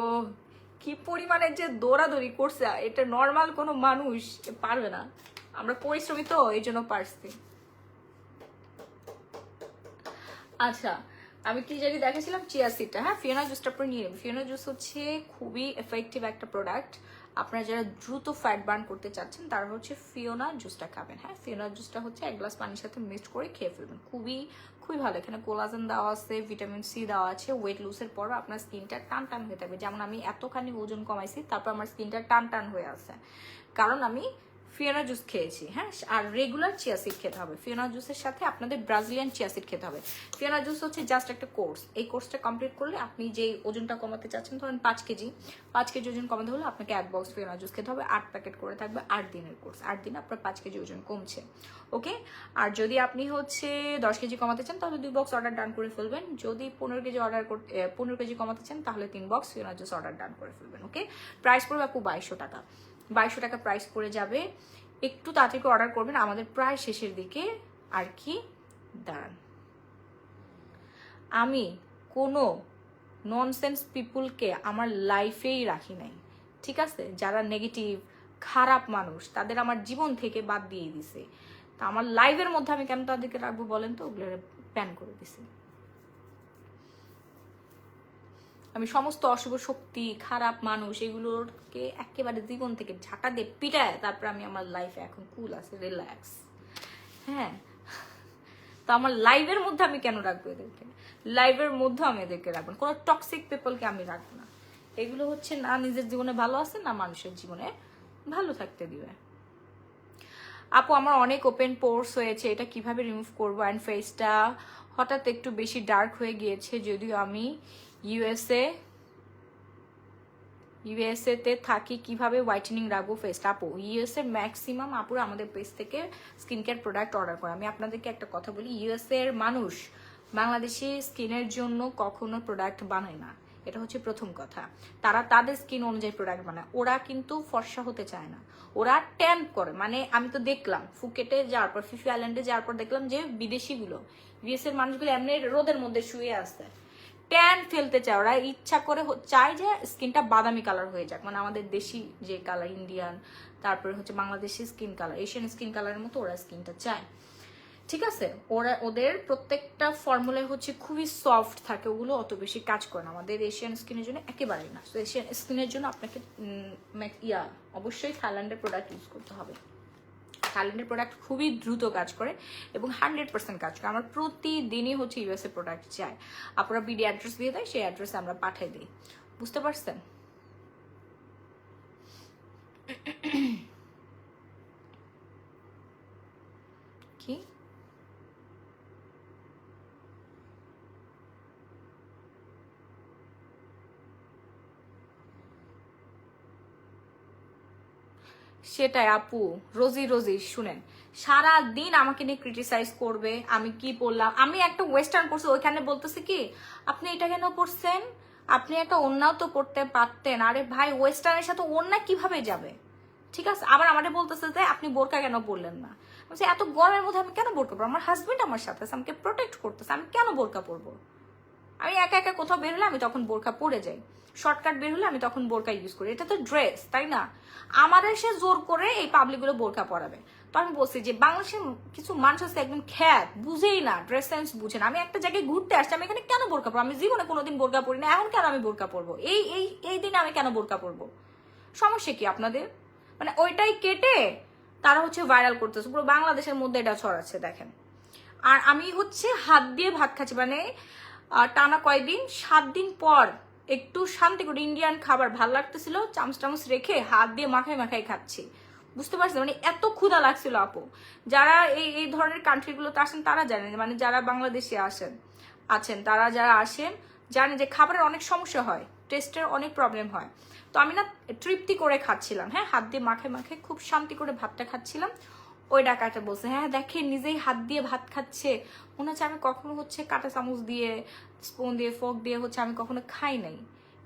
কি পরিমাণে যে দৌড়াদৌড়ি করছে, এটা নর্মাল কোনো মানুষ পারবে না। আমরা পরিশ্রমী তো, এই জন্য পারছি। আচ্ছা, আমি কি জানি দেখেছিলাম চিয়া সিডটা। হ্যাঁ, ফিওনা জুসটা আপনি নিয়ে নেবেন। ফিওনা জুস হচ্ছে খুবই এফেক্টিভ একটা প্রোডাক্ট। আপনারা যারা দ্রুত ফ্যাট বার্ন করতে চাচ্ছেন তারা হচ্ছে ফিওনা জুসটা খাবেন। হ্যাঁ, ফিওনা জুসটা হচ্ছে 1 গ্লাস পানির সাথে মিক্সড করে খেয়ে ফেলবেন, খুবই খুবই ভালো। এখানে কোলাজেন দেওয়া আছে, ভিটামিন সি দেওয়া আছে। ওয়েট লুজের পর আপনার স্কিনটা টান টান হয়ে থাকবে। যেমন আমি এতখানি ওজন কমাইছি, তারপর আমার স্কিনটা টান টান হয়ে আছে, কারণ আমি ফিওনা জুস খেয়েছি। হ্যাঁ, আর রেগুলার চিয়া সিড খেতে হবে। ফিওনা জুসের সাথে আপনাদের ব্রাজিলিয়ান চিয়া সিড খেতে হবে। ফিওনা জুস হচ্ছে জাস্ট একটা কোর্স। এই কোর্সটা কমপ্লিট করলে আপনি যে ওজনটা কমাতে চাচ্ছেন, ধরেন 5 কেজি ওজন কমাতে হলে আপনাকে 1 বক্স ফিওনা জুস খেতে হবে। 8 প্যাকেট করে থাকবে, 8 দিনের কোর্স। 8 দিনে আপনার 5 কেজি ওজন কমছে। ওকে, আর যদি আপনি হচ্ছে 10 কেজি কমাতে চান তাহলে 2 বক্স অর্ডার ডান করে ফেলবেন। যদি 15 কেজি কমাতে চান তাহলে 3 বক্স ফিওনা জুস অর্ডার ডান করে ফেলবেন। ওকে, প্রাইস পড়বে আপু 2200 টাকা। 2200 টাকা প্রাইস পড়ে যাবে। একটু তাড়াতাড়ি অর্ডার করবেন, আমাদের প্রায় শেষের দিকে আর কি। দাঁড়ান, আমি কোনো ননসেন্স পিপুলকে আমার লাইফেই রাখি নাই, ঠিক আছে? যারা নেগেটিভ খারাপ মানুষ তাদের আমার জীবন থেকে বাদ দিয়ে দিছে। তা আমার লাইফের মধ্যে আমি কেন তাদেরকে রাখবো বলেন তো? ওগুলো প্যান করে দিছি। আমি সমস্ত অশুভ শক্তি, খারাপ মানুষ, এগুলোকে একেবারে জীবন থেকে ঝাঁটা দিয়ে পিটায় তারপর আমি আমার লাইফে এখন কুল আছে, রিল্যাক্স। হ্যাঁ, তো আমার লাইভের মধ্যে আমি কেন রাখবো এদেরকে? লাইভের মধ্যে আমি এদেরকে রাখবো, কোনো টক্সিক পিপলকে আমি রাখবো না। এগুলো হচ্ছে না নিজের জীবনে ভালো আছে, না মানুষের জীবনে ভালো থাকতে দিবে। আপু আমার অনেক ওপেন পোর্স হয়েছে, এটা কিভাবে রিমুভ করবো? অ্যান্ড ফেসটা হঠাৎ একটু বেশি ডার্ক হয়ে গিয়েছে, যদিও আমি ইউএসএ তে থাকি, কিভাবে হোয়াইটেনিং রাখবো ফেসটা? আপু ইউএসএ ম্যাক্সিমাম আপুর আমাদের পেজ থেকে স্কিন কেয়ার প্রোডাক্ট অর্ডার করে। আমি আপনাদেরকে একটা কথা বলি, ইউএসএ এর মানুষ বাংলাদেশি স্কিনের জন্য কখনো প্রোডাক্ট বানায় না, এটা হচ্ছে প্রথম কথা। তারা তাদের স্কিন অনুযায়ী প্রোডাক্ট বানায়, ওরা কিন্তু ফর্সা হতে চায় না, ওরা ট্যান করে। মানে আমি তো দেখলাম ফুকেটে যাওয়ার পর, ফিফি আইল্যান্ডে যাওয়ার পর দেখলাম যে বিদেশিগুলো, ইউএস এর মানুষগুলো এমনি রোদের মধ্যে শুয়ে আসছে, ট্যান ফেলতে চায়। ওরা ইচ্ছা করে চায় যে স্কিনটা বাদামি কালার হয়ে যাক, মানে আমাদের দেশি যে কালার, ইন্ডিয়ান, তারপরে হচ্ছে Bangladeshi skin colour, Asian skin কালারের মতো ওরা স্কিনটা চায়, ঠিক আছে? ওদের প্রত্যেকটা ফর্মুলা হচ্ছে খুবই সফট থাকে, ওগুলো অত বেশি কাজ করে না আমাদের এশিয়ান স্কিনের জন্য, একেবারেই না। তো এশিয়ান স্কিনের জন্য আপনাকে অবশ্যই থাইল্যান্ডের প্রোডাক্ট ইউজ করতে হবে। থাইল্যান্ডের প্রোডাক্ট খুবই দ্রুত কাজ করে এবং 100% কাজ করে। আমার প্রতিদিনই হচ্ছে ইউএসএ প্রোডাক্ট চাই। আপনারা বিডি অ্যাড্রেস দিয়ে দেয়, সেই অ্যাড্রেসে আমরা পাঠিয়ে দিই, বুঝতে পারছেন? কি সেটাই আপু, রোজি রোজি শুনেন, সারা দিন আমাকে নিয়ে ক্রিটিসাইজ করবে আমি কি পরলাম। আমি একটা ওয়েস্টার্ন পরছি, ওইখানে বলতেছে কি আপনি এটা কেন পরছেন, আপনি একটা ওড়নাও তো পরতে পারতেন। আরে ভাই, ওয়েস্টার্নের সাথে ওড়না কিভাবে যাবে? ঠিক আছে, আবার আমাদের বলতেছে যে আপনি বোরকা কেন পরলেন না। বলছি এত গরমের মধ্যে আমি কেন বোরকা পরবো? আমার হাজবেন্ড আমার সাথে আছে, আমাকে প্রোটেক্ট করতেছে, আমি কেন বোরকা পরবো? আমি একা একা কোথাও বের হলে আমি তখন বোরকা পরে যাই, শর্টকাট বের হলে আমি তখন বোরকা ইউজ করি, এটা তো ড্রেস, তাই না? আমার এসে জোর করে এই পাবলিকগুলো বোরকা পরাবে। তো আমি বলছি যে বাংলাদেশের কিছু মানুষ আছে একদম খ্যাত, বুঝেই না, ড্রেস সেন্স বুঝে না। আমি একটা জায়গায় ঘুরতে আসছি, আমি এখানে কেন বোরকা পরবো? আমি জীবনে কোনোদিন বোরকা পরি না, এখন কেন আমি বোরকা পরবো? এই এই এই দিনে আমি কেন বোরকা পরবো? সমস্যা কি আপনাদের? মানে ওইটাই কেটে তারা হচ্ছে ভাইরাল করতেছে, পুরো বাংলাদেশের মধ্যে এটা ছড়াচ্ছে দেখেন। আর আমি হচ্ছে হাত দিয়ে ভাত খাচ্ছি, মানে টানা কয়দিন, 7 দিন পর একটু শান্তি করে ইন্ডিয়ান খাবার ভাল লাগতেছিল, চামচ টামচ রেখে হাত দিয়ে মাখাই মাখাই খাচ্ছি। বুঝতে পারছেন, মানে এত ক্ষুধা লাগছিল আপু। যারা এই এই ধরনের কান্ট্রিগুলোতে আসেন তারা জানেন, মানে যারা বাংলাদেশে আছেন তারা যারা আসেন জানেন যে খাবারের অনেক সমস্যা হয়, টেস্টের অনেক প্রবলেম হয়। তো আমি না তৃপ্তি করে খাচ্ছিলাম, হ্যাঁ, হাত দিয়ে মাখে মাখে খুব শান্তি করে ভাতটা খাচ্ছিলাম। ওই ডাকাটা বলছে হ্যাঁ দেখে নিজেই হাত দিয়ে ভাত খাচ্ছে, মনে হচ্ছে আমি কখনো হচ্ছে কাঁটা চামচ দিয়ে, স্পুন দিয়ে, ফোক দিয়ে হচ্ছে আমি কখনো খাই নাই।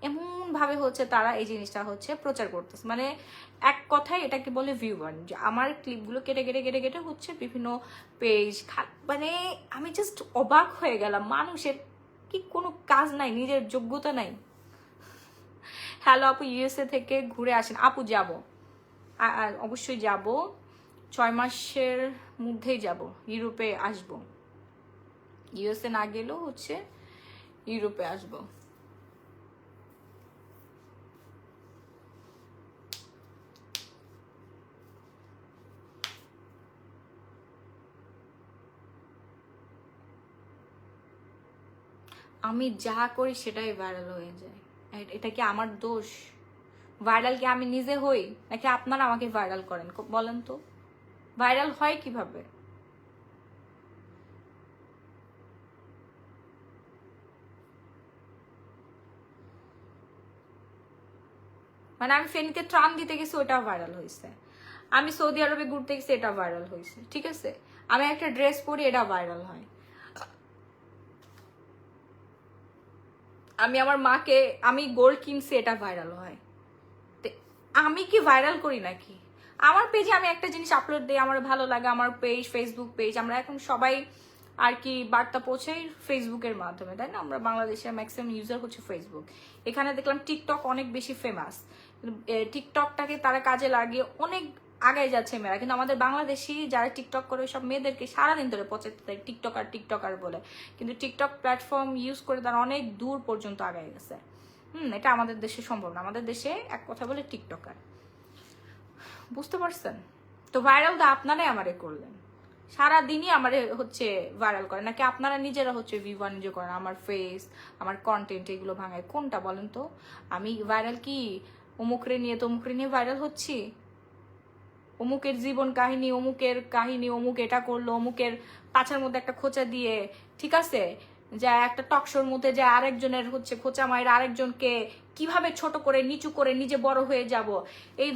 এমন ভাবে হচ্ছে তারা এই জিনিসটা হচ্ছে প্রচার করতেছে, মানে এক কথায় এটাকে বলে ভিউ বার্ন, যে আমার ক্লিপগুলো কেটে কেটে কেটে কেটে হচ্ছে বিভিন্ন পেজ, মানে আমি জাস্ট অবাক হয়ে গেলাম, মানুষের কি কোনো কাজ নাই, নিজের যোগ্যতা নাই। হ্যালো আপু, ইউএসএ থেকে ঘুরে আসেন। আপু যাব, অবশ্যই যাব, 6 মাসের মধ্যেই যাব, ইউরোপে আসব, ইউএসএ না গেলেও হচ্ছে ইউরোপে আসব। আমি যা করি সেটাই ভাইরাল হয়ে যায়, এটা কি আমার দোষ? ভাইরাল কি আমি নিজে হই নাকি আপনারা আমাকে ভাইরাল করেন? বলেন তো, ভাইরাল হয় কিভাবে? মানে আমি ফেনীতে ত্রাণ দিতে গেছি, ওটা ভাইরাল হয়েছে। আমি সৌদি আরবে ঘুরতে গেছি, এটা ভাইরাল হয়েছে। ঠিক আছে, আমি একটা ড্রেস পরি, এটা ভাইরাল হয়। আমি আমার মাকে আমি গোল্ড কিনছি, এটা ভাইরাল হয়। আমি কি ভাইরাল করি নাকি? আমার পেজে আমি একটা জিনিস আপলোড দিই, আমার ভালো লাগে, আমার পেজ, ফেসবুক পেজ, আমরা এখন সবাই আর কি বার্তা পৌঁছাই ফেসবুকের মাধ্যমে, তাই না? আমরা বাংলাদেশের ম্যাক্সিমাম ইউজার হচ্ছে ফেসবুক। এখানে দেখলাম টিকটক অনেক বেশি ফেমাস, টিকটকটাকে তারা কাজে লাগিয়ে অনেক আগায় যাচ্ছে মেয়েরা। কিন্তু আমাদের বাংলাদেশি যারা টিকটক করে সব মেয়েদেরকে সারাদিন ধরে পচাতে দেয় টিকটকার বলে, কিন্তু টিকটক প্ল্যাটফর্ম ইউজ করে তারা অনেক দূর পর্যন্ত আগায় গেছে। এটা আমাদের দেশে সম্ভব না, আমাদের দেশে এক কথা বলে টিকটকার। বুঝতে পারছেন? তো ভাইরাল তো আপনারাই আমারে করলেন, সারাদিনই আমারে হচ্ছে ভাইরাল করেন, নাকি আপনারা নিজেরা হচ্ছে ভিউ বাণিজ্য করেন আমার ফেস, আমার কন্টেন্ট এগুলো ভাঙায়? কোনটা বলেন তো? আমি ভাইরাল কি অমুকরে নিয়ে তমুকরে নিয়ে ভাইরাল হচ্ছি? অমুকের জীবন কাহিনী, অমুকের কাহিনী, অমুক এটা করলো, অমুকের পাছার মধ্যে একটা খোঁচা দিয়ে, ঠিক আছে, যা একটা টকশোর মধ্যে যায় আরেকজনের হচ্ছে খোঁচা মায়ের আরেকজনকে কিভাবে ছোট করে নিচু করে নিজে বড় হয়ে যাব, এই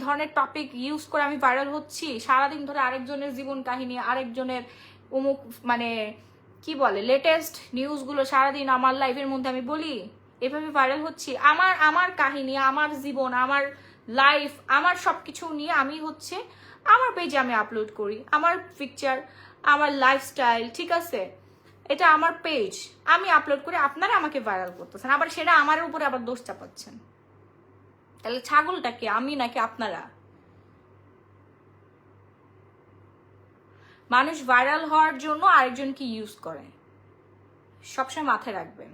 ধরনের টপিক ইউজ করে আমি ভাইরাল হচ্ছি। সারাদিন ধরে আরেকজনের জীবন কাহিনী, আরেকজনের অমুক, মানে কি বলে, লেটেস্ট নিউজগুলো সারাদিন আমার লাইফের মধ্যে আমি বলি, এভাবে ভাইরাল হচ্ছি। আমার কাহিনী, আমার জীবন, আমার লাইফ, আমার সবকিছু নিয়ে আমি হচ্ছে আমার পেজে আমি আপলোড করি, আমার পিকচার, আমার লাইফস্টাইল, ঠিক আছে, এটা আমার পেজ, আমি আপলোড করি, আপনারা আমাকে ভাইরাল করতেছেন, আবার সেটা আমার উপরে আবার দোষ চাপাচ্ছেন। তাহলে ছাগলটা কি, আমি নাকি আপনারা? মানুষ ভাইরাল হওয়ার জন্য আরেকজনকে ইউজ করে, সবসময় মাথায় রাখবেন।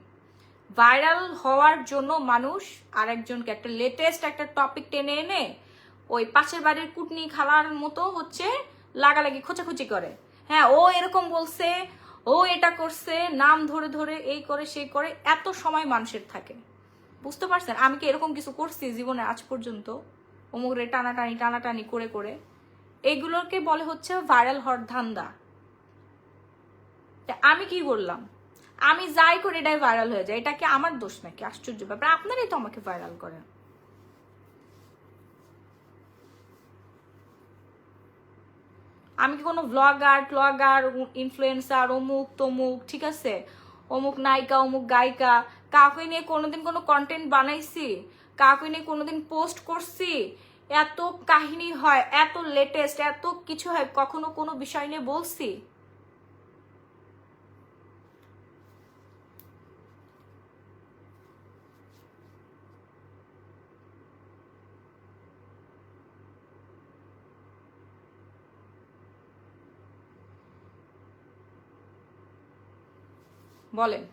ভাইরাল হওয়ার জন্য মানুষ আরেকজনকে একটা লেটেস্ট একটা টপিক টেনে এনে ওই পাশের বাড়ির কুটনি খালার মতো হচ্ছে লাগালাগি খোঁচাখুচি করে। হ্যাঁ, ও এরকম বলছে, ও এটা করছে, নাম ধরে ধরে এই করে সেই করে, এত সময় মানুষের থাকে। বুঝতে পারছেন? আমি কি এরকম কিছু করছি জীবনে আজ পর্যন্ত? অমুকরে টানাটানি টানাটানি করে করে, এগুলোকে বলে হচ্ছে ভাইরাল হওয়ার ধান্দা। আমি কি করলাম? আমি যাই করি এটাই ভাইরাল হয়ে যায়, এটা কি আমার দোষ নাকি? আশ্চর্য ব্যাপার, আপনারাই তো আমাকে ভাইরাল করেন। আমি কি কোনো ব্লগার ইনফ্লুয়েন্সার অমুক তমুক, ঠিক আছে, অমুক নায়িকা অমুক গায়িকা, কাউকে নিয়ে কোনোদিন কোনো কন্টেন্ট বানাইছি? কাউকে নিয়ে কোনোদিন পোস্ট করছি? এত কাহিনী হয়, এত লেটেস্ট এত কিছু হয়, কখনো কোনো বিষয় নিয়ে বলছি? বলেন।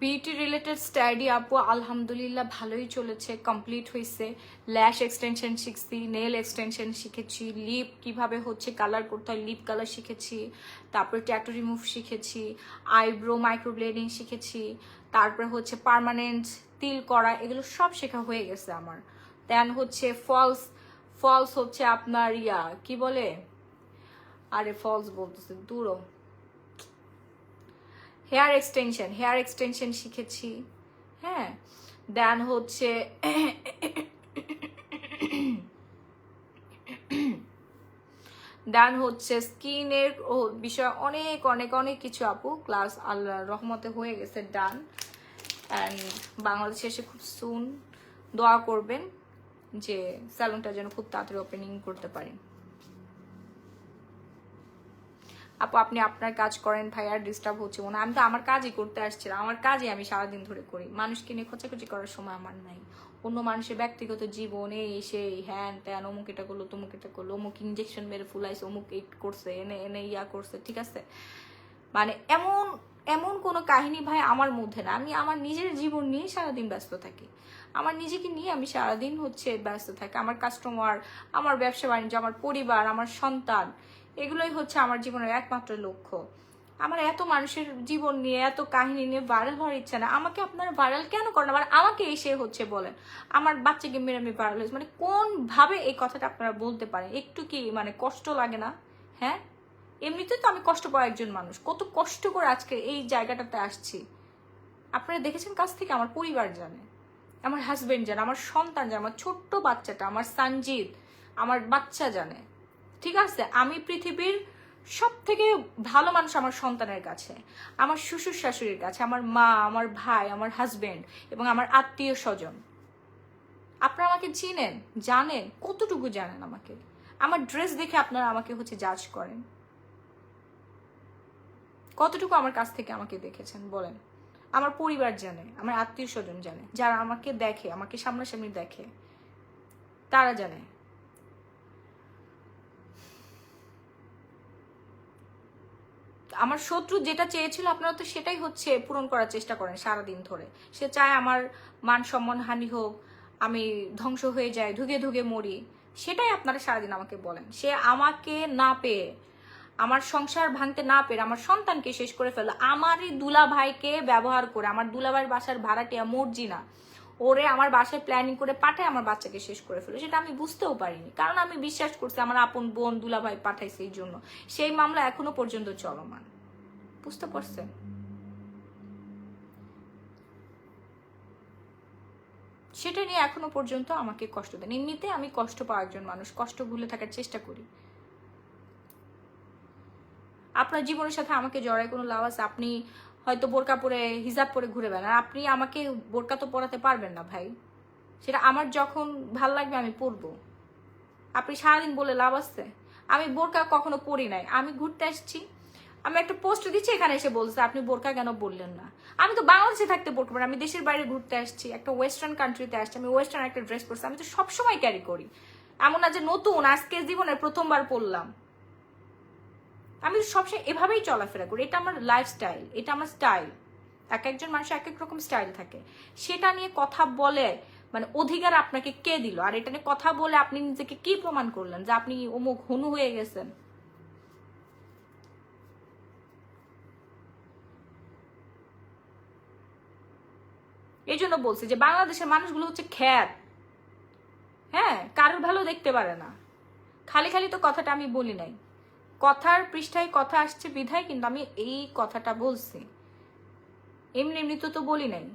বিউটি রিলেটেড স্টাডি আপু আলহামদুলিল্লাহ ভালোই চলেছে, কমপ্লিট হয়েছে। ল্যাশ এক্সটেনশন শিখছি, নেল এক্সটেনশন শিখেছি, লিপ কিভাবে হচ্ছে কালার করতে হয় লিপ কালার শিখেছি, তারপরে ট্যাটু রিমুভ শিখেছি, আইব্রো মাইক্রোব্লেডিং শিখেছি, তারপরে হচ্ছে পার্মানেন্ট তিল করা, এগুলো সব শেখা হয়ে গেছে আমার। দেন হচ্ছে ফলস ফলস হচ্ছে আপনার কি বলে, আরে ফলস বলতেছে দূরও, হেয়ার এক্সটেনশন শিখেছি। হ্যাঁ, দেন হচ্ছে স্কিনের বিষয় অনেক অনেক অনেক কিছু আপু ক্লাস আল্লাহ রহমতে হয়ে গেছে ডান। অ্যান্ড বাংলাদেশে এসে খুব সুন দোয়া করবেন যে স্যালুনটা যেন খুব তাড়াতাড়ি ওপেনিং করতে পারি। আপু আপনি আপনার কাজ করেন ভাই, আর ডিস্টার্ব হচ্ছে মনে হয়। আমি তো আমার কাজই করতে আসছিলাম, আমার কাজই আমি সারাদিন ধরে করি, মানুষকে নিয়ে খোঁচাখুচি করার সময় আমার নাই। অন্য মানুষের ব্যক্তিগত জীবনে সেই হ্যান ত্যান, অমুক এটা করলো তমুক এটা করলো, অমুক ইঞ্জেকশন মেরে ফুলাইছে, অমুক এই করছে, এনে এনে করছে, ঠিক আছে, মানে এমন এমন কোনো কাহিনী ভাই আমার মধ্যে না। আমি আমার নিজের জীবন নিয়ে সারাদিন ব্যস্ত থাকি, আমার নিজেকে নিয়ে আমি সারাদিন হচ্ছে ব্যস্ত থাকি। আমার কাস্টমার, আমার ব্যবসা বাণিজ্য, আমার পরিবার, আমার সন্তান, এগুলোই হচ্ছে আমার জীবনের একমাত্র লক্ষ্য। আমার এত মানুষের জীবন নিয়ে এত কাহিনী নিয়ে ভাইরাল হওয়ার ইচ্ছা না। আমাকে আপনারা ভাইরাল কেন করেন? আবার আমাকে এসে হচ্ছে বলেন আমার বাচ্চাকে মেরে আমি ভাইরাল হয়েছে, মানে কোন ভাবে এই কথাটা আপনারা বলতে পারেন? একটু কি মানে কষ্ট লাগে না? হ্যাঁ, এমনিতে তো আমি কষ্ট পাওয়া একজন মানুষ, কত কষ্ট করে আজকে এই জায়গাটাতে আসছি। আপনারা দেখেছেন কাছ থেকে, আমার পরিবার জানে, আমার হাজবেন্ড জানে, আমার সন্তান জানে, আমার ছোট্ট বাচ্চাটা, আমার সঞ্জিত, আমার বাচ্চা জানে, ঠিক আছে। আমি পৃথিবীর সব থেকে ভালো মানুষ আমার সন্তানের কাছে, আমার শ্বশুর শাশুড়ির কাছে, আমার মা, আমার ভাই, আমার হাজবেন্ড এবং আমার আত্মীয় স্বজন। আপনারা আমাকে চিনেন, জানেন, কতটুকু জানেন আমাকে? আমার ড্রেস দেখে আপনারা আমাকে হচ্ছে জাজ করেন, কতটুকু আমার কাছ থেকে আমাকে দেখেছেন বলেন? আমার পরিবার জানে, আমার আত্মীয় স্বজন জানে, যারা আমাকে দেখে, আমাকে সামনাসামনি দেখে, তারা জানে। আমার শত্রু যেটা চেয়েছিল আপনারা তো সেটাই হচ্ছে পূরণ করার চেষ্টা করেন সারাদিন ধরে। সে চায় আমার মান সম্মান হানি হোক, আমি ধ্বংস হয়ে যাই, ধুগে ধুগে মরি, সেটাই আপনারা সারাদিন আমাকে বলেন। সে আমাকে না পেয়ে, আমার সংসার ভাঙতে না পেরে আমার সন্তানকে শেষ করে ফেললো, আমারই দুলা ভাইকে ব্যবহার করে, আমার দুলাভাইয়ের বাসার ভাড়াটিয়া মর্জিনা, ওরে আমার বাসায় প্ল্যানিং করে পাঠায় আমার বাচ্চাকে শেষ করে ফেলো। সেটা আমি বুঝতেও পারিনি, কারণ আমি বিশ্বাস করছি আমার আপন বোন দুলাভাই পাঠাইছে, এই জন্য সেই মামলা এখনো পর্যন্ত চলমান। বুঝতে পারছেন? সেটা নিয়ে এখনো পর্যন্ত আমাকে কষ্ট দেন। এমনিতে আমি কষ্ট পাওয়া একজন মানুষ, কষ্ট ভুলে থাকার চেষ্টা করি। আপনার জীবনের সাথে আমাকে জড়ায় কোনো লাভ আছে? আপনি হয়তো বোরকা পরে হিজাব পরে ঘুরে বেড়ান, আপনি আমাকে বোরকা তো পরাতে পারবেন না ভাই। সেটা আমার যখন ভাল লাগবে আমি পরবো। আপনি সারাদিন বলে লাভ আছে? আমি বোরকা কখনো পরি নাই, আমি ঘুরতে আসছি, আমি একটা পোস্ট দিচ্ছি, এখানে এসে বলছে আপনি বোরকা কেন বললেন না? আমি তো বাংলাদেশে থাকতে বোরকা পরি, আমি দেশের বাইরে ঘুরতে আসছি, একটা ওয়েস্টার্ন কান্ট্রিতে আসছি, আমি ওয়েস্টার্ন একটা ড্রেস পরছি, আমি তো সবসময় ক্যারি করি। এমন না যে নতুন আজকে জীবনের প্রথমবার পরলাম। আমি সবসময় এভাবেই চলাফেরা করি, এটা আমার লাইফস্টাইল, এটা আমার স্টাইল। এক একজন মানুষের এক এক রকম স্টাইল থাকে, সেটা নিয়ে কথা বলে মানে অধিকার আপনাকে কে দিল? আর এটা নিয়ে কথা বলে আপনি নিজেকে কি প্রমাণ করলেন যে আপনি অমুক হনু হয়ে গেছেন? এই জন্য বলছি যে বাংলাদেশের মানুষগুলো হচ্ছে খ্যাত, হ্যাঁ, কারোর ভালো দেখতে পারে না। খালি খালি তো কথাটা আমি বলি নাই, কথার পৃষ্ঠায় কথা আসছে বিধায় কিন্তু আমি এই কথাটা বলছি, এমনি এমনি তো বলি নাই।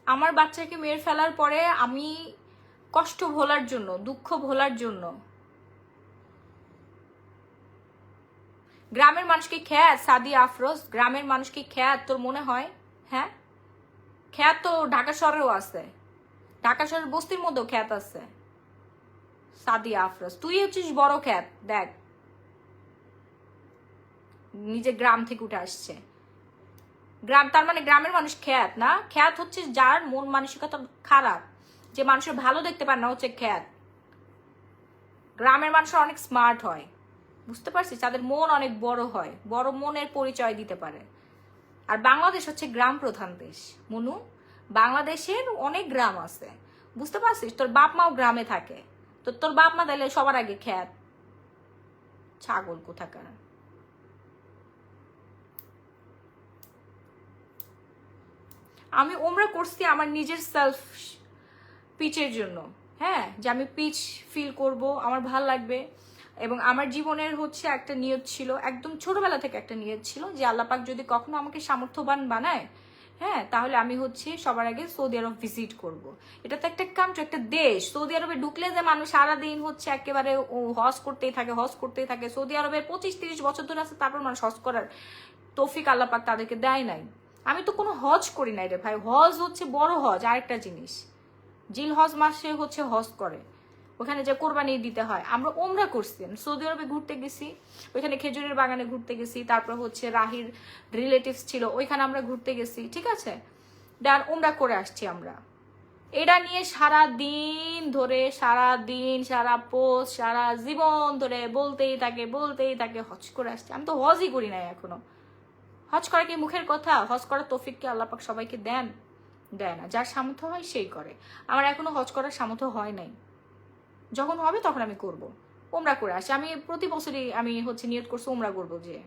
আমার বাচ্চাকে মেরে ফেলার পরে আমি কষ্ট ভোলার জন্য, দুঃখ ভোলার জন্য গ্রামের মানুষকে খ্যাত, সাদিয়া আফরোজ, গ্রামের মানুষকে খ্যাত তোর মনে হয়? হ্যাঁ, খ্যাত তো ঢাকা শহরেও আছে, ঢাকা শহরের বস্তির মধ্যেও খ্যাত আছে। সাদিয়া আফরোজ, তুই হচ্ছিস বড় খ্যাত, দেখ নিজে গ্রাম থেকে উঠে আসছে। গ্রাম তার মানে গ্রামের মানুষ খ্যাত না? খ্যাত হচ্ছে যার মন মানসিকতা খারাপ, যে মানুষের ভালো দেখতে পারে না, হচ্ছে খ্যাত। গ্রামের মানুষ অনেক স্মার্ট হয়, বুঝতে পারছিস, তাদের মন অনেক বড় হয়, বড় মনের পরিচয় দিতে পারে। আর বাংলাদেশ হচ্ছে গ্রাম প্রধান দেশ মনু, বাংলাদেশের অনেক গ্রাম আছে, বুঝতে পারছিস, তোর বাপ মাও গ্রামে থাকে, তো তোর বাপ মা তাহলে সবার আগে খ্যাত, ছাগল কোথাকার। আমি ওমরা করছি আমার নিজের সেলফ পিচের জন্য, হ্যাঁ, যে আমি পিচ ফিল করব, আমার ভাল লাগবে। এবং আমার জীবনের হচ্ছে একটা নিয়ত ছিল, একদম ছোটবেলা থেকে একটা নিয়ত ছিল যে আল্লাহ পাক যদি কখনো আমাকে সামর্থ্যবান বানায়, হ্যাঁ, তাহলে আমি হচ্ছে সবার আগে সৌদি আরব ভিজিট করব। এটা তো একটা কান্ট্রি, একটা দেশ। সৌদি আরবে ঢুকলে যে মানুষ সারাদিন হচ্ছে একেবারে হজ করতেই থাকে, হজ করতেই থাকে। সৌদি আরবের 25-30 বছর ধরে আছে, তারপর মানুষ হজ করার তৌফিক আল্লাহ পাক তাদেরকে দেয় নাই। আমি তো কোনো হজ করি নাই রে ভাই, হজ হচ্ছে বড় হজ, আরেকটা জিনিস। জিল হজ মাসে হচ্ছে হজ করে, ওখানে যে কোরবানি দিতে হয়। আমরা ওমরা করছি, সৌদি আরবে ঘুরতে গেছি, ওইখানে খেজুরের বাগানে ঘুরতে গেছি, তারপর হচ্ছে রাহির রিলেটিভস ছিল, ওইখানে আমরা ঘুরতে গেছি, ঠিক আছে, ডান, ওমরা করে আসছি আমরা। এটা নিয়ে সারা দিন ধরে, সারা দিন, সারা পোস্ট, সারা জীবন ধরে বলতেই থাকে হজ করে আসছি। আমি তো হজই করি নাই এখনো। হজ করা কি মুখের কথা? হজ করার তৌফিক কি আল্লাহ পাক সবাইকে দেন? দেয় না, যার সামর্থ্য হয় সেই করে। আমার এখনো হজ করার সামর্থ্য হয় নাই, যখন হবে তখন আমি করব। ওমরা করে আসি, আমি প্রতি বছরই আমি হচ্ছে নিয়ত করছি ওমরা করবো, যে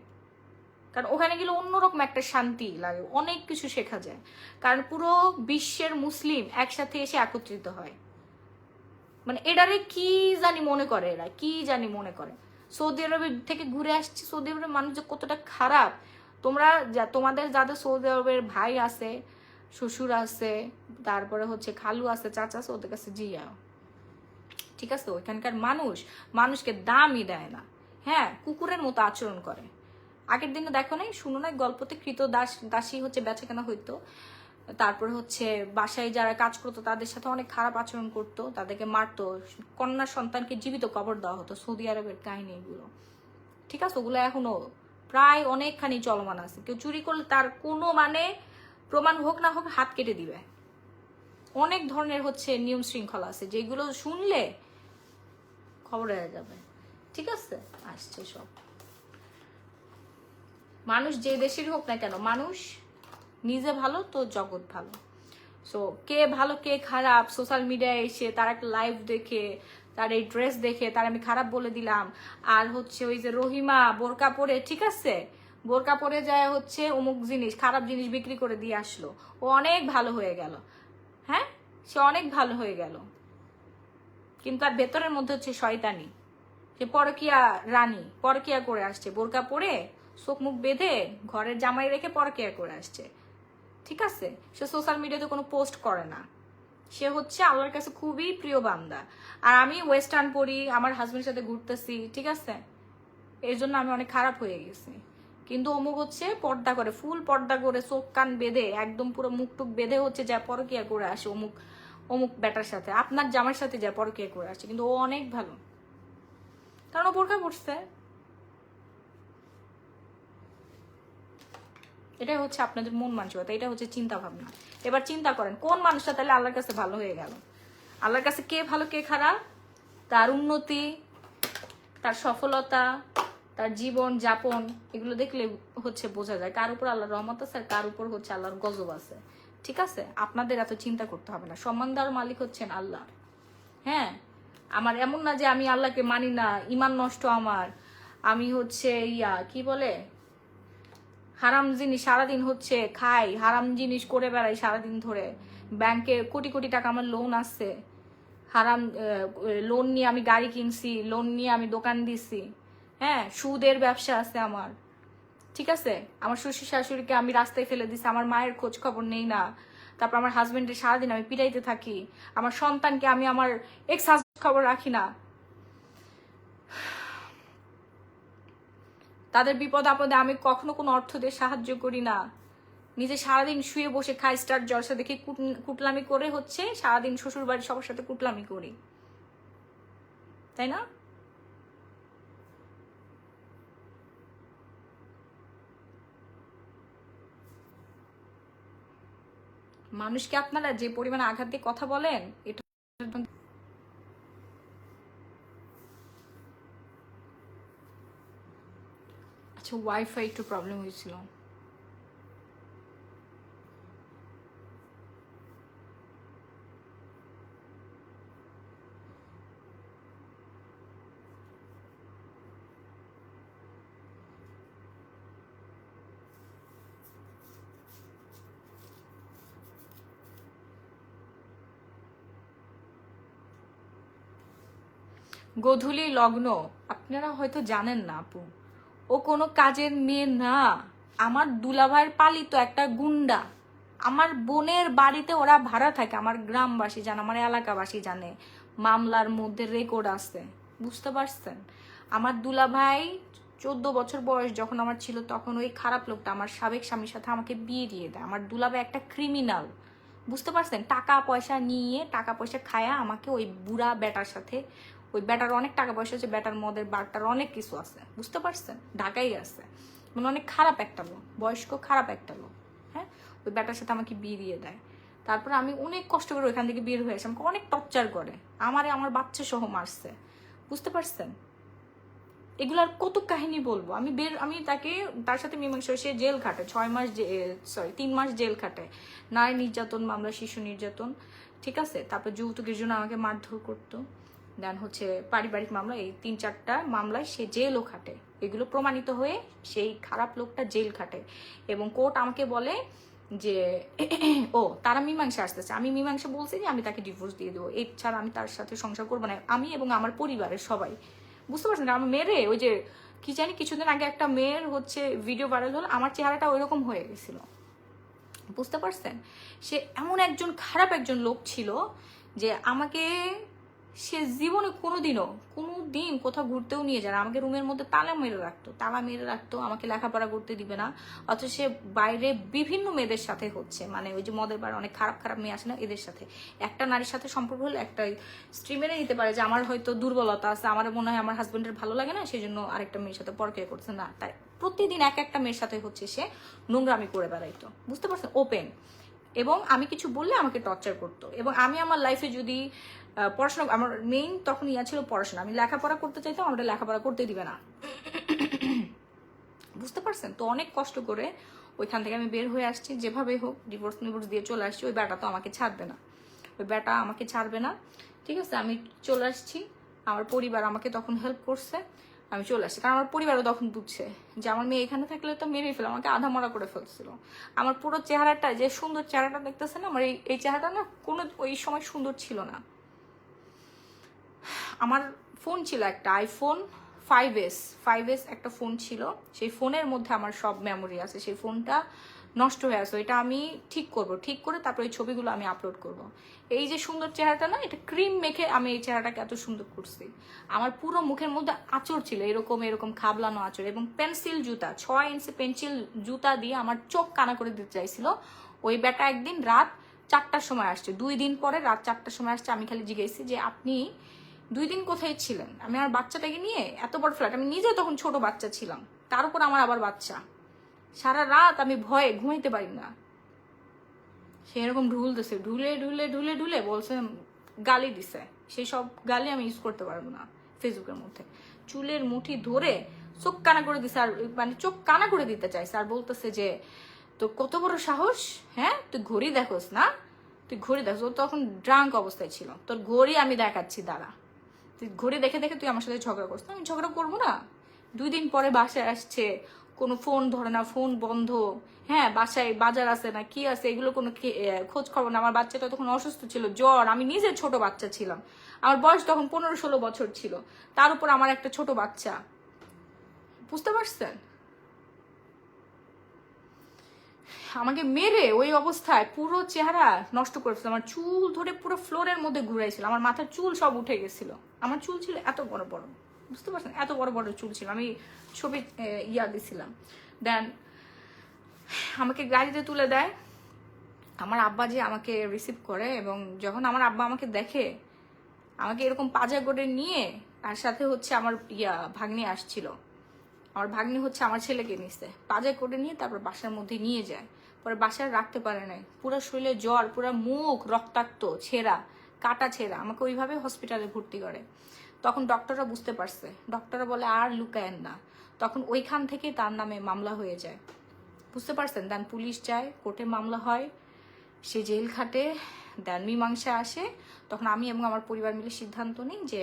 কারণ ওখানে গেলে অন্যরকম একটা শান্তি লাগে, অনেক কিছু শেখা যায়। কারণ পুরো বিশ্বের মুসলিম একসাথে এসে একত্রিত হয়, মানে এটারে কি জানি মনে করে, এরা কি জানি মনে করে। সৌদি আরবের থেকে ঘুরে আসছি, সৌদি আরবের মানুষ যে কতটা খারাপ, তোমরা তোমাদের যাদের সৌদি আরবের ভাই আছে, শ্বশুর আছে, তারপরে হচ্ছে খালু আছে, চাচা আছে, ওদের কাছে জিয়াও, ঠিক আছে। ওইখানকার মানুষকে দামই দেয় না, হ্যাঁ, কুকুরের মতো আচরণ করে। আগের দিনে দেখো নাই, শুনো নাই গল্পতে, কৃত দাসী হচ্ছে বেচাকেনা হইতো, তারপরে হচ্ছে বাসায় যারা কাজ করতো তাদের সাথে অনেক খারাপ আচরণ করতো, তাদেরকে মারতো, কন্যা সন্তানকে জীবিত কবর দেওয়া হতো। সৌদি আরবের কাহিনী এগুলো, ঠিক আছে, ওগুলো এখনো প্রায় অনেকখানি চলমান আছে। কেউ চুরি করলে তার কোনো মানে প্রমাণ হোক না হোক হাত কেটে দিবে। অনেক ধরনের হচ্ছে নিয়ম শৃঙ্খলা আছে যেগুলো শুনলে খবর হয়ে যাবে, ঠিক আছে। আসছে সব মানুষ যে দেশের হোক না কেন, মানুষ নিজে ভালো তো জগৎ ভালো। সো কে ভালো কে খারাপ, সোশ্যাল মিডিয়ায় এসে তার একটা লাইভ দেখে, তার এই ড্রেস দেখে তার আমি খারাপ বলে দিলাম। আর হচ্ছে ওই যে রহিমা বোরকা পরে, ঠিক আছে, বোরকা পরে যায় হচ্ছে অমুক জিনিস, খারাপ জিনিস বিক্রি করে দিয়ে আসলো, ও অনেক ভালো হয়ে গেল, হ্যাঁ, সে অনেক ভালো হয়ে গেল, কিন্তু তার ভেতরের মধ্যে হচ্ছে শয়তানি। সে পরকিয়া রানী, পরকিয়া করে আসছে, বোরকা পরে চোখ মুখ বেঁধে ঘরের জামাই রেখে পরকিয়া করে আসছে, ঠিক আছে। সে সোশ্যাল মিডিয়াতে কোনো পোস্ট করে না, সে হচ্ছে আল্লাহর কাছে খুবই প্রিয় বান্দা। আর আমি ওয়েস্টার্ন পরি, আমার হাজবেন্ডের সাথে ঘুরতেছি, ঠিক আছে, এর জন্য আমি অনেক খারাপ হয়ে গেছি। কিন্তু অমুক হচ্ছে পর্দা করে, ফুল পর্দা করে, চোখ কান বেঁধে, একদম পুরো মুখ টুক বেঁধে হচ্ছে যা পরকিয়া করে আসে, অমুক অমুক ব্যাটার সাথে, আপনার জামার সাথে যা পরকিয়া করে আসে, কিন্তু ও অনেক ভালো, কারণ ও বোরকা পড়ছে। এটাই হচ্ছে আপনাদের মন মানসিকতা, এটা হচ্ছে চিন্তা ভাবনা। এবার চিন্তা করেন কোন মানুষটা তাহলে আল্লাহর কাছে ভালো হয়ে গেল। আল্লাহর কাছে কে ভালো কে খারাপ, তার উন্নতি, তার সফলতা, তার জীবন যাপন এগুলো দেখলে হচ্ছে বোঝা যায় কার উপর আল্লাহর রহমত আছে আর কার উপর হচ্ছে আল্লাহর গজব আছে। ঠিক আছে, আপনাদের এত চিন্তা করতে হবে না, সম্মান দেওয়ার মালিক হচ্ছেন আল্লাহ। হ্যাঁ, আমার এমন না যে আমি আল্লাহকে মানি না, ইমান নষ্ট আমার, আমি হচ্ছে কি বলে হারাম জিনিস সারাদিন হচ্ছে খাই, হারাম জিনিস করে বেড়াই সারাদিন ধরে, ব্যাংকে কোটি কোটি টাকা আমার লোন আছে, হারাম লোন নিয়ে আমি গাড়ি কিনছি, লোন নিয়ে আমি দোকান দিছি, হ্যাঁ সুদের ব্যবসা আছে আমার। ঠিক আছে, আমার শ্বশুর শাশুড়িকে আমি রাস্তায় ফেলে দিছি, আমার মায়ের খোঁজ খবর নেই না, তারপর আমার হাজবেন্ডের সারাদিন আমি পিটাইতে থাকি, আমার সন্তানকে আমি আমার এক্স হাজবেন্ড খবর রাখি না, তাদের বিপদ আপদে আমি কখনো কোনো অর্থ দিয়ে সাহায্য করি না, নিজে সারাদিন শুয়ে বসে খাই স্টার জলসা দেখে কুটলামি করে হচ্ছে সারাদিন শ্বশুর বাড়ির সবার সাথে কুটলামি করি, তাই না? মানুষকে আপনারা যে পরিমাণে আঘাত দিয়ে কথা বলেন এটা। আচ্ছা, ওয়াইফাই একটু প্রবলেম হয়েছিল। গোধূলি লগ্ন, আপনারা হয়তো জানেন না আপু, ও কোনো কাজের মেয়ে না, আমার দুলাভাইয়ের পালিত একটা গুন্ডা। আমার বোনের বাড়িতে ওরা ভাড়া থাকে, আমার গ্রামবাসী জানে, আমার এলাকাবাসী জানে, মামলার মধ্যে রেকর্ড আছে, বুঝতে পারছেন? আমার দুলাভাই 14 বছর বয়স যখন আমার ছিল তখন ওই খারাপ লোকটা আমার সাবেক স্বামীর সাথে আমাকে বিয়ে দিয়ে দেয়। আমার দুলাভাই একটা ক্রিমিনাল, বুঝতে পারছেন? টাকা পয়সা নিয়ে টাকা পয়সা খায়া আমাকে ওই বুড়া বেটার সাথে, ওই বেটার অনেক টাকা পয়সা আছে, বেটার মদের বারটার অনেক কিছু আছে, বুঝতে পারছেন? ঢাকাই আছে, মানে অনেক খারাপ একটা লোক, বয়স্ক খারাপ একটা লোক। হ্যাঁ, ওই বেটার সাথে আমাকে বিয়ে দিয়ে দেয়। তারপরে আমি অনেক কষ্ট করে ওইখান থেকে বের হয়ে আসি, আমাকে অনেক টর্চার করে, আমার বাচ্চা সহ মারছে, বুঝতে পারছেন? এগুলার কত কাহিনী বলবো আমি। আমি তার সাথে মীমাংসা, সে জেল খাটে 6 মাস, 3 মাস জেল খাটে, নারী নির্যাতন মামলা, শিশু নির্যাতন, ঠিক আছে? তারপর যৌতুকের জন্য আমাকে মারধর করতো, দেন হচ্ছে পারিবারিক মামলা, এই 3-4টা মামলায় সে জেলও খাটে। এগুলো প্রমাণিত হয়ে সেই খারাপ লোকটা জেল খাটে এবং কোর্ট আমাকে বলে যে ও তারা মীমাংসা আসতেছে। আমি মীমাংসা বলছি যে আমি তাকে ডিভোর্স দিয়ে দেবো, এছাড়া আমি তার সাথে সংসার করবো না, আমি এবং আমার পরিবারের সবাই, বুঝতে পারছেন? আমার মেয়েরে ওই যে কি জানি কিছুদিন আগে একটা মেয়ের হচ্ছে ভিডিও ভাইরাল হলো, আমার চেহারাটা ওইরকম হয়ে গেছিল, বুঝতে পারছেন? সে এমন একজন খারাপ একজন লোক ছিল যে আমাকে সে জীবনে কোনো দিন কোথাও ঘুরতেও নিয়ে যায় না, আমাকে রুমের মধ্যে তালা মেরে রাখতো, আমাকে লেখাপড়া করতে দিবে না। অথচ সে বাইরে বিভিন্ন মেয়েদের সাথে হচ্ছে, মানে ওই যে মদের বার অনেক খারাপ খারাপ মেয়ে আসে না, এদের সাথে। একটা নারীর সাথে সম্পর্ক হলে একটা স্ত্রী মেনে নিতে পারে যে আমার হয়তো দুর্বলতা আছে, আমার মনে হয় আমার হাজবেন্ডের ভালো লাগে না, সেই জন্য আরেকটা মেয়ের সাথে পরকিয়া করছে না, তাই প্রতিদিন একটা মেয়ের সাথে হচ্ছে সে নোংরামি করে বেড়াইতো, বুঝতে পারছেন? ওপেন। এবং আমি কিছু বললে আমাকে টর্চার করতো। এবং আমি আমার লাইফে যদি পড়াশোনা, আমার মেইন তখন ছিল পড়াশোনা, আমি লেখাপড়া করতে চাইতাম, আমরা লেখাপড়া করতে দিবে না, বুঝতে পারছেন? তো অনেক কষ্ট করে ওইখান থেকে আমি বের হয়ে আসছি, যেভাবে হোক ডিভোর্স দিয়ে চলে আসছি। ওই ব্যাটা তো আমাকে ছাড়বে না, ঠিক আছে? আমি চলে আসছি, আমার পরিবার আমাকে তখন হেল্প করছে, আমি চলে আসছি, কারণ আমার পরিবারও তখন বুঝছে যে আমার মেয়ে এখানে থাকলে তো মেরেই ফেলে, আমাকে আধা মরা করে ফেলছিল। আমার পুরো চেহারাটা, যে সুন্দর চেহারাটা দেখতেছে না, আমার এই চেহারাটা না কোনো ওই সময় সুন্দর ছিল না। আমার ফোন ছিল একটা আইফোন 5S একটা ফোন ছিল, সেই ফোনের মধ্যে আমার সব মেমোরি আছে, সেই ফোনটা নষ্ট হয়ে আছে, এটা আমি ঠিক করে তারপর এই ছবিগুলো আমি আপলোড করব। এই যে সুন্দর চেহারাটা না, এটা ক্রিম মেখে আমি এই চেহারাটাকে এত সুন্দর করছি। আমার পুরো মুখের মধ্যে আঁচড় ছিল, এরকম খাবলানো আঁচড়, এবং পেন্সিল জুতা 6 ইঞ্চি পেন্সিল জুতা দিয়ে আমার চোখ কানা করে দিতে চাইছিল। ওই বেটা একদিন রাত 4টার সময় আসছে, 2 দিন পরে রাত 4টার সময় আসছে। আমি খালি জিজ্ঞেসি যে আপনি 2 দিন কোথায় ছিলেন? আমি আমার বাচ্চাটাকে নিয়ে, এত বড় ফ্ল্যাট, আমি নিজে তখন ছোট বাচ্চা ছিলাম, তার উপর আমার আবার বাচ্চা, সারা রাত আমি ভয়ে ঘুমাইতে পারি না। সে এরকম ঢুলে বলছে, গালি দিছে, সেই সব গালি আমি ইউজ করতে পারবো না ফেসবুকের মধ্যে। চুলের মুঠি ধরে চোখ কানা করে দিছে, আর মানে চোখ কানা করে দিতে চাইছে, আর বলতেছে যে তোর কত বড় সাহস, হ্যাঁ তুই ঘড়ি দেখোস না, তুই ঘড়ি দেখোস। ও তখন ড্রাঙ্ক অবস্থায় ছিল। তোর ঘড়ি আমি দেখাচ্ছি, দাঁড়া। তুই ঘড়ি দেখে দেখে তুই আমার সাথে ঝগড়া করছিস। আমি ঝগড়া করবো না? 2 দিন পরে বাসায় আসছে, কোনো ফোন ধরে না, ফোন বন্ধ, হ্যাঁ বাসায় বাজার আছে না কি আছে এগুলো কোনো খোঁজ খবর না। আমার বাচ্চাটা তখন অসুস্থ ছিল, জ্বর, আমি নিজে ছোট বাচ্চা ছিলাম, আমার বয়স তখন 15-16 বছর ছিল, তার উপর আমার একটা ছোট বাচ্চা, বুঝতে পারছেন? আমাকে মেরে ওই অবস্থায় পুরো চেহারা নষ্ট করেছিল, আমার চুল ধরে পুরো ফ্লোরের মধ্যে ঘুরাইছিল, আমার মাথার চুল সব উঠে গেছিল। আমার চুল ছিল এত বড় বড়, বুঝতে পারছেন, এত বড় বড় চুল ছিল। আমি ছবি দিছিলাম। দেন আমাকে গাড়িতে তুলে দেয়, আমার আব্বা যে আমাকে রিসিভ করে, এবং যখন আমার আব্বা আমাকে দেখে, আমাকে এরকম পাজা করে নিয়ে, আর সাথে হচ্ছে আমার ভাগ্নি আসছিল, আমার ভাগ্নি হচ্ছে আমার ছেলেকে নিচ্ছে, পাজায় করে নিয়ে তারপর বাসার মধ্যে নিয়ে যায়। পরে বাসায় রাখতে পারে নাই, পুরো শরীরে জ্বর, পুরো মুখ রক্তাক্ত, ছেঁড়া, কাটা ছেঁড়া, আমাকে ওইভাবে হসপিটালে ভর্তি করে। তখন ডক্টররা বুঝতে পারছে, ডক্টররা বলে আর লুকায়েন না। তখন ওইখান থেকে তার নামে মামলা হয়ে যায়, বুঝতে পারছেন? দেন পুলিশ যায়, কোর্টে মামলা হয়, সে জেল খাটে, দেন মীমাংসা আসে। তখন আমি এবং আমার পরিবার মিলে সিদ্ধান্ত নিই যে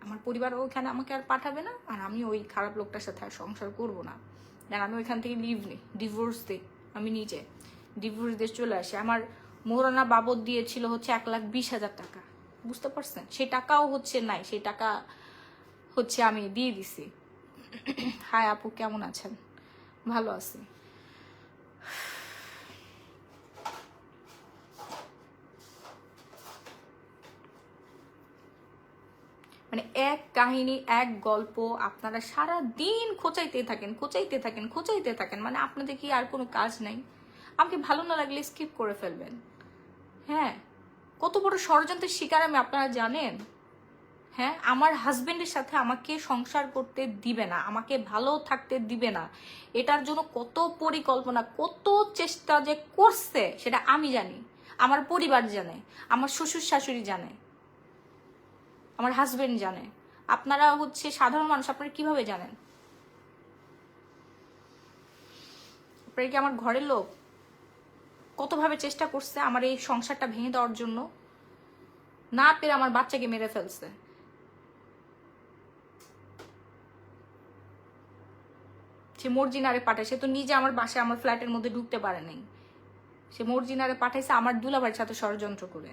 আমার পরিবার ওইখানে আমাকে আর পাঠাবে না, আর আমি ওই খারাপ লোকটার সাথে আর সংসার করব না। দেন আমি ওইখান থেকে লিভ নিই, ডিভোর্স দিই, আমি নিজে ডিভোর্স দিয়ে চলে আসি। আমার মোহরানা বাবদ দিয়েছিল হচ্ছে 1,20,000 টাকা, বুঝতে পারছেন? সেই টাকাও হচ্ছে নাই, সেই টাকা হচ্ছে আমি দিয়ে দিছি। হাই আপু, কেমন আছেন? ভালো আছি। মানে এক কাহিনী, এক গল্প, আপনারা সারা দিন খোঁচাইতে থাকেন। মানে আপনাদের কি আর কোনো কাজ নাই? আমাকে ভালো না লাগলে স্কিপ করে ফেলবেন। হ্যাঁ, কত বড় ষড়যন্ত্রের শিকার আমি, আপনারা জানেন? হ্যাঁ, আমার হাজবেন্ডের সাথে আমাকে সংসার করতে দিবে না, আমাকে ভালো থাকতে দিবে না, এটার জন্য কত পরিকল্পনা, কত চেষ্টা যে করছে সেটা আমি জানি, আমার পরিবার জানে, আমার শ্বশুর শাশুড়ি জানে, আমার হাজবেন্ড জানে। আপনারা হচ্ছে সাধারণ মানুষ, আপনারা কিভাবে জানেন? আপনারা কি আমার ঘরের লোক? কতভাবে চেষ্টা করছে আমার এই সংসারটা ভেঙে দেওয়ার জন্য, না পেরে আমার বাচ্চাকে মেরে ফেলছে। সে মর্জিনারে পাঠায়, সে তো নিজে আমার বাসায় আমার ফ্ল্যাটের মধ্যে ঢুকতে পারে নাই, সে মর্জিনারে পাঠাইছে আমার দুলাভাইয়ের সাথে ষড়যন্ত্র করে।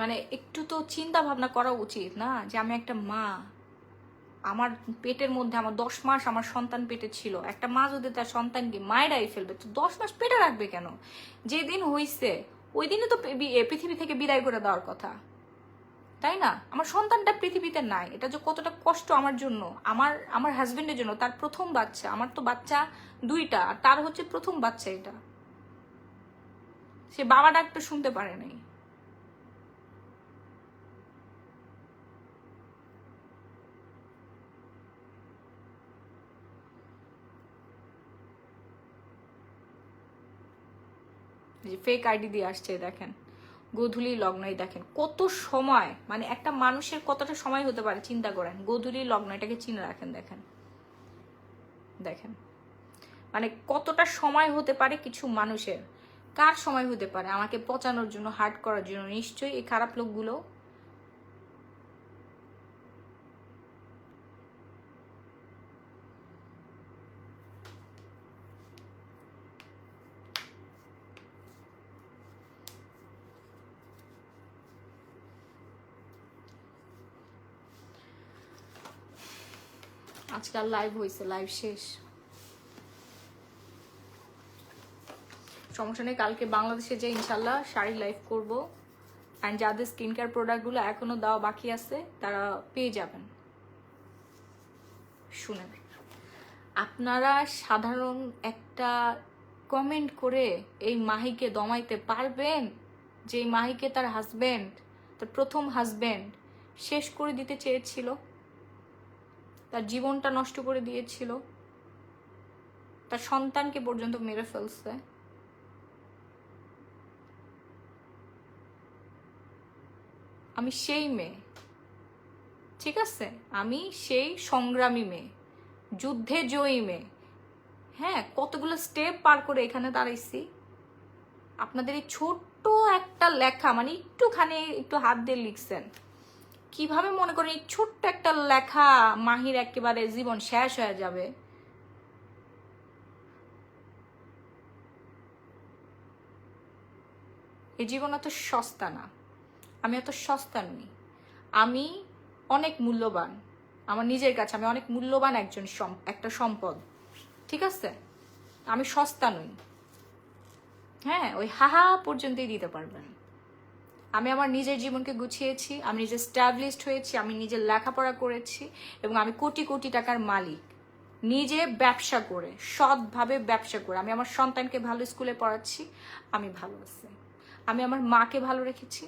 মানে একটু তো চিন্তা ভাবনা করা উচিত না, যে আমি একটা মা, আমার পেটের মধ্যে আমার 10 মাস আমার সন্তান পেটে ছিল। একটা মা যদি তার সন্তানকে মায়েরাই ফেলবে, তো 10 মাস পেটে রাখবে কেন? যেদিন হইছে ওই দিনে তো পৃথিবী থেকে বিদায় করে দেওয়ার কথা, তাই না? আমার সন্তানটা পৃথিবীতে নাই, এটা যে কতটা কষ্ট আমার জন্য, আমার হাজবেন্ডের জন্য, তার প্রথম বাচ্চা, আমার তো বাচ্চা 2টা, আর তার হচ্ছে প্রথম বাচ্চা, এটা সে বাবা ডাকতে শুনতে পারে নাই। যে ফেক আইডি দিয়ে আসছে, দেখেন গোধূলি লগ্নই, দেখেন কত সময়, মানে একটা মানুষের কতটা সময় হতে পারে চিন্তা করেন। গোধূলি লগ্ন, এটাকে চিনে রাখেন, দেখেন দেখেন মানে কতটা সময় হতে পারে কিছু মানুষের। কার সময় হতে পারে আমাকে পচানোর জন্য, হার্ট করার জন্য? নিশ্চয়ই এই খারাপ লোকগুলো। আজকাল লাইভ হয়েছে, লাইভ শেষ, সমস্যা নেই। কালকে বাংলাদেশে যে ইনশাল্লাহ শাড়ি লাইভ করব, অ্যান্ড যাদের স্কিন কেয়ার প্রোডাক্টগুলো এখনো দেওয়া বাকি আছে তারা পেয়ে যাবেন। শুনেন, আপনারা সাধারণ একটা কমেন্ট করে এই মাহিকে দমাইতে পারবেন? যে এই মাহিকে তার হাজবেন্ড, তার প্রথম হাজবেন্ড শেষ করে দিতে চেয়েছিল, তার জীবনটা নষ্ট করে দিয়েছিল, তার সন্তানকে পর্যন্ত মেরে ফেলছে। আমি সেই মেয়ে, ঠিক আছে, আমি সেই সংগ্রামী মেয়ে, যুদ্ধে জয়ী মেয়ে। হ্যাঁ, কতগুলো স্টেপ পার করে এখানে দাঁড়াইছি। আপনাদের এই ছোট্ট একটা লেখা, মানে একটুখানি একটু হাত দিয়ে লিখছেন, কিভাবে মনে করেন এই ছোট্ট একটা লেখা মাহির একেবারে জীবন শেষ হয়ে যাবে? এই জীবন এত সস্তা না, আমি এত সস্তা নই, আমি অনেক মূল্যবান আমার নিজের কাছে, আমি অনেক মূল্যবান একটা সম্পদ, ঠিক আছে? আমি সস্তা নই। হ্যাঁ, ওই হাহা পর্যন্তই দিতে পারবেন। আমি আমার নিজের জীবনকে গুছিয়েছি, আমি নিজে স্ট্যাবলিশড হয়েছি, আমি নিজে লেখাপড়া করেছি, এবং আমি কোটি কোটি টাকার মালিক, নিজে ব্যবসা করে, সৎভাবে ব্যবসা করে আমি আমার সন্তানকে ভালো স্কুলে পড়াচ্ছি, আমি ভালো আছি, আমি আমার মাকে ভালো রেখেছি,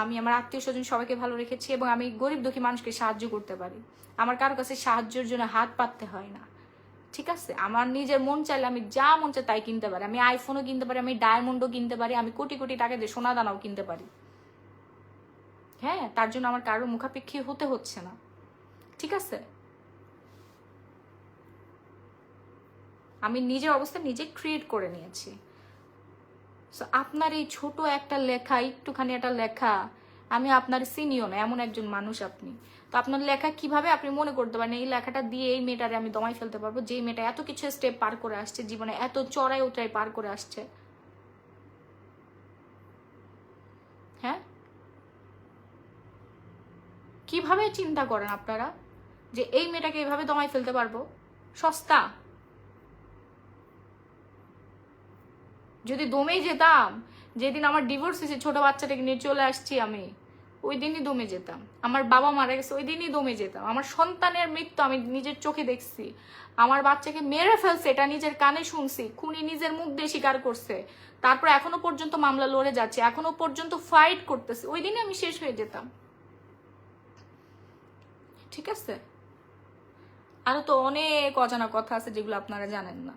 আমি আমার আত্মীয় স্বজন সবাইকে ভালো রেখেছি, এবং আমি গরিব দুঃখী মানুষকে সাহায্য করতে পারি। আমার কারো কাছে সাহায্যের জন্য হাত পাততে হয় না, ঠিক আছে? আমার নিজের মন চাইলে আমি যা মন চাই তাই কিনতে পারি, আমি আইফোনও কিনতে পারি, আমি ডায়মন্ডও কিনতে পারি, আমি কোটি কোটি টাকা দিয়ে সোনা দানাও কিনতে পারি। হ্যাঁ, তার জন্য আমার কারোর মুখাপেক্ষী হতে হচ্ছে না, ঠিক আছে? আমি নিজের অবস্থা নিজে ক্রিয়েট করে নিয়েছি। সো আপনার এই ছোট একটা লেখা, একটুখানি একটা লেখা, আমি আপনার সিনিয়র না, এমন একজন মানুষ আপনি। তো আপনার লেখা কিভাবে আপনি মনে করতে পারেন এই লেখাটা দিয়ে এই মেয়েটারে আমি দমাই ফেলতে পারবো, যে মেয়েটা এত কিছু স্টেপ পার করে আসছে জীবনে, এত চড়াই উতরাই পার করে আসছে? হ্যাঁ, কিভাবে চিন্তা করেন আপনারা যে এই মেয়েটাকে এভাবে দমাই ফেলতে পারবো? সস্তা। যদি দমে যেতাম, যেদিন আমার ডিভোর্স হয়েছে, ছোট বাচ্চাটাকে নিয়ে চলে আসছি আমি, ওই দিনই দমে যেতাম। আমার বাবা মারা গেছে, ওই দিনই দমে যেতাম। আমার সন্তানের মৃত্যু আমি নিজের চোখে দেখছি, আমার বাচ্চাকে মেরে ফেলছে এটা নিজের কানে শুনছি, খুনি নিজের মুখ দিয়ে স্বীকার করছে, তারপর এখনো পর্যন্ত মামলা লড়ে যাচ্ছে, এখনো পর্যন্ত ফাইট করতেছে, ওই দিনে আমি শেষ হয়ে যেতাম, ঠিক আছে? আরো তো অনেক অজানা কথা আছে যেগুলো আপনারা জানেন না।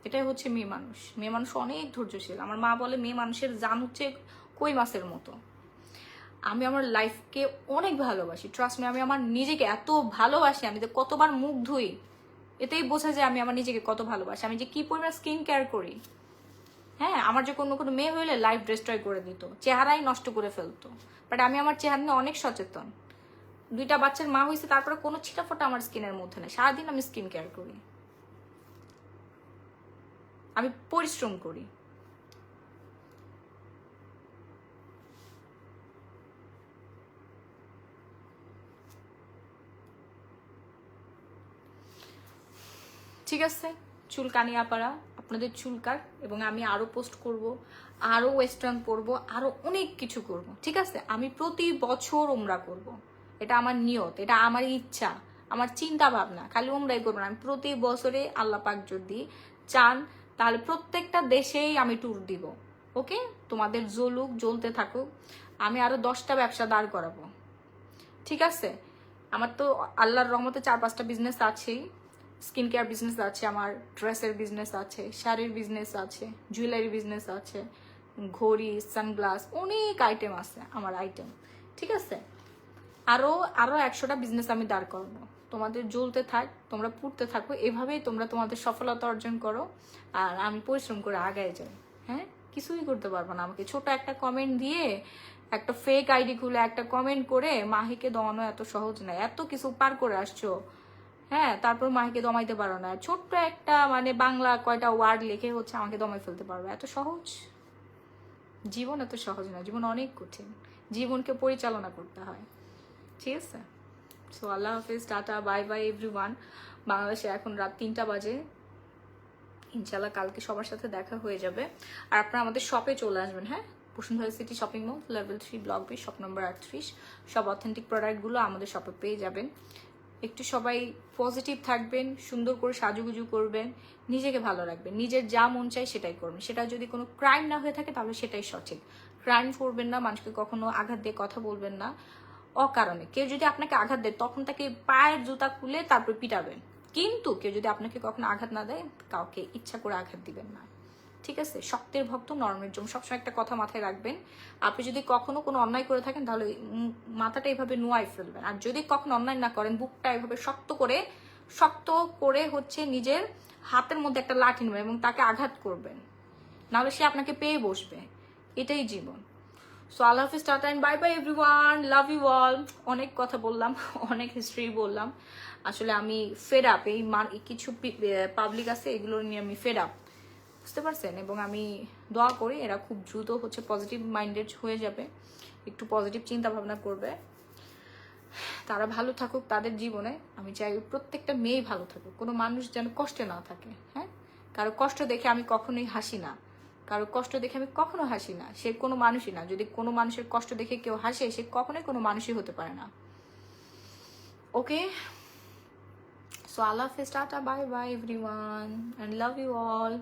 এটাই হচ্ছে মেয়ে মানুষ। মেয়ে মানুষ অনেক ধৈর্যশীল। আমার মা বলে মেয়ে মানুষের জান হচ্ছে কই মাছের মতো। আমি আমার লাইফকে অনেক ভালোবাসি, ট্রাস্ট মি। আমি আমার নিজেকে এত ভালোবাসি, আমি যে কতবার মুখ ধুই এতেই বোঝা যায় আমি আমার নিজেকে কত ভালোবাসি, আমি যে কি পরিমাণ স্কিন কেয়ার করি। হ্যাঁ, আমার যে কোনো কোনো মেয়ে হইলে লাইফ ডিস্ট্রয় করে দিত, চেহারাই নষ্ট করে ফেলতো, বাট আমি আমার চেহারা নিয়ে অনেক সচেতন। 2টা বাচ্চার মা হয়েছে, তারপরে কোনো ছিটাফোটা আমার স্কিনের মধ্যে নেই। সারাদিন আমি স্কিন কেয়ার করি, আমি পরিশ্রম করি। ঠিক আছে, চুল কানিয়াপাড়া, আপনাদের চুলকার, এবং আমি আরো পোস্ট করব, আরো ওয়েস্টার্ন পরবো, আরো অনেক কিছু করব, ঠিক আছে? আমি প্রতি বছর উমরা করব, এটা আমার নিয়ত, এটা আমার ইচ্ছা, আমার চিন্তা ভাবনা। খালি উমরাই করবো না, আমি প্রতি বছরে আল্লাহ পাক যদি চান তাহলে প্রত্যেকটা দেশেই আমি ট্যুর দিব। ওকে, তোমাদের জ্বলতে থাকুক, আমি আরো 10টা ব্যবসা দাঁড় করাবো, ঠিক আছে? আমার তো আল্লাহর রহমতে 4-5টা বিজনেস আছেই। স্কিন কেয়ার বিজনেস আছে, আমার ড্রেসের বিজনেস আছে, শাড়ির বিজনেস আছে, জুয়েলারি বিজনেস আছে, ঘড়ি, সানগ্লাস, অনেক আইটেম আছে আমার আইটেম, ঠিক আছে? আরো আরো 100টা বিজনেস আমি দাঁড় করাবো। তোমাদের জ্বলতে থাক, তোমরা পুড়তে থাকো, এভাবেই তোমরা তোমাদের সফলতা অর্জন করো, আর আমি পরিশ্রম করে আগায় যাই। হ্যাঁ, কিছুই করতে পারবো না আমাকে। ছোট একটা কমেন্ট দিয়ে, একটা ফেক আইডি খুলে একটা কমেন্ট করে মাহিকে দমানো এত সহজ না। এত কিছু পার করে আসছো, হ্যাঁ, তারপর মাহিকে দমাইতে পারো না। ছোট্ট একটা মানে বাংলা কয়টা ওয়ার্ড লিখে হচ্ছে আমাকে দমাই ফেলতে পারবে? এত সহজ জীবন? এত সহজ না, জীবন অনেক কঠিন, জীবনকে পরিচালনা করতে হয়, ঠিক আছে? সো আল্লাহ হাফিজ, টাটা, বাই বাই এভরিওয়ান। বাংলাদেশে এখন রাত 3টা বাজে। ইনশাল্লাহ কালকে সবার সাথে দেখা হয়ে যাবে। আর আপনারা আমাদের শপে চলে আসবেন। হ্যাঁ, Bashundhara city shopping mall, level 3, block B, shop number 38। সব অথেন্টিক প্রোডাক্টগুলো আমাদের শপে পেয়ে যাবেন। একটু সবাই পজিটিভ থাকবেন, সুন্দর করে সাজুগুজু করবেন, নিজেকে ভালো রাখবেন, নিজের যা মন চাই সেটাই করবেন। সেটা যদি কোনো ক্রাইম না হয়ে থাকে তাহলে সেটাই সঠিক। ক্রাইম করবেন না, মানুষকে কখনো আঘাত দিয়ে কথা বলবেন না, অকারণে। কেউ যদি আপনাকে আঘাত দেয় তখন তাকে পায়ের জুতা খুলে তারপর পিটাবেন, কিন্তু কেউ যদি আপনাকে কখনো আঘাত না দেয় কাউকে ইচ্ছা করে আঘাত দিবেন না, ঠিক আছে? শক্তের ভক্ত নরমের জন্য সবসময় একটা কথা মাথায় রাখবেন, আপনি যদি কখনো কোনো অন্যায় করে থাকেন তাহলে মাথাটা এইভাবে নোয়াই ফেলবেন, আর যদি কখনো অন্যায় না করেন বুকটা এভাবে শক্ত করে হচ্ছে নিজের হাতের মধ্যে একটা লাঠি নেবেন এবং তাকে আঘাত করবেন, নাহলে সে আপনাকে পেয়ে বসবে। এটাই জীবন। সো আল্লাহ হাফিজ, tata and bye bye everyone, love you all. অনেক কথা বললাম, অনেক হিস্ট্রি বললাম। আসলে আমি ফেড আপ, এই কিছু পাবলিক আছে এগুলো নিয়ে আমি ফেড আপ, বুঝতে পারছেন? এবং আমি দোয়া করি এরা খুব দ্রুত হচ্ছে পজিটিভ মাইন্ডেড হয়ে যাবে, একটু পজিটিভ চিন্তা ভাবনা করবে, তারা ভালো থাকুক তাদের জীবনে। আমি চাই প্রত্যেকটা মেয়ে ভালো থাকুক, কোনো মানুষ যেন কষ্টে না থাকে। হ্যাঁ, কারো কষ্ট দেখে আমি কখনোই হাসি না, কারো কষ্ট দেখে আমি কখনো হাসি না, সে কোনো মানুষই না। যদি কোনো মানুষের কষ্ট দেখে কেউ হাসে সে কখনোই কোনো মানুষই হতে পারে না। ওকে, সো আল্লাহ হাফেজ, tata, bye bye everyone, and love you all.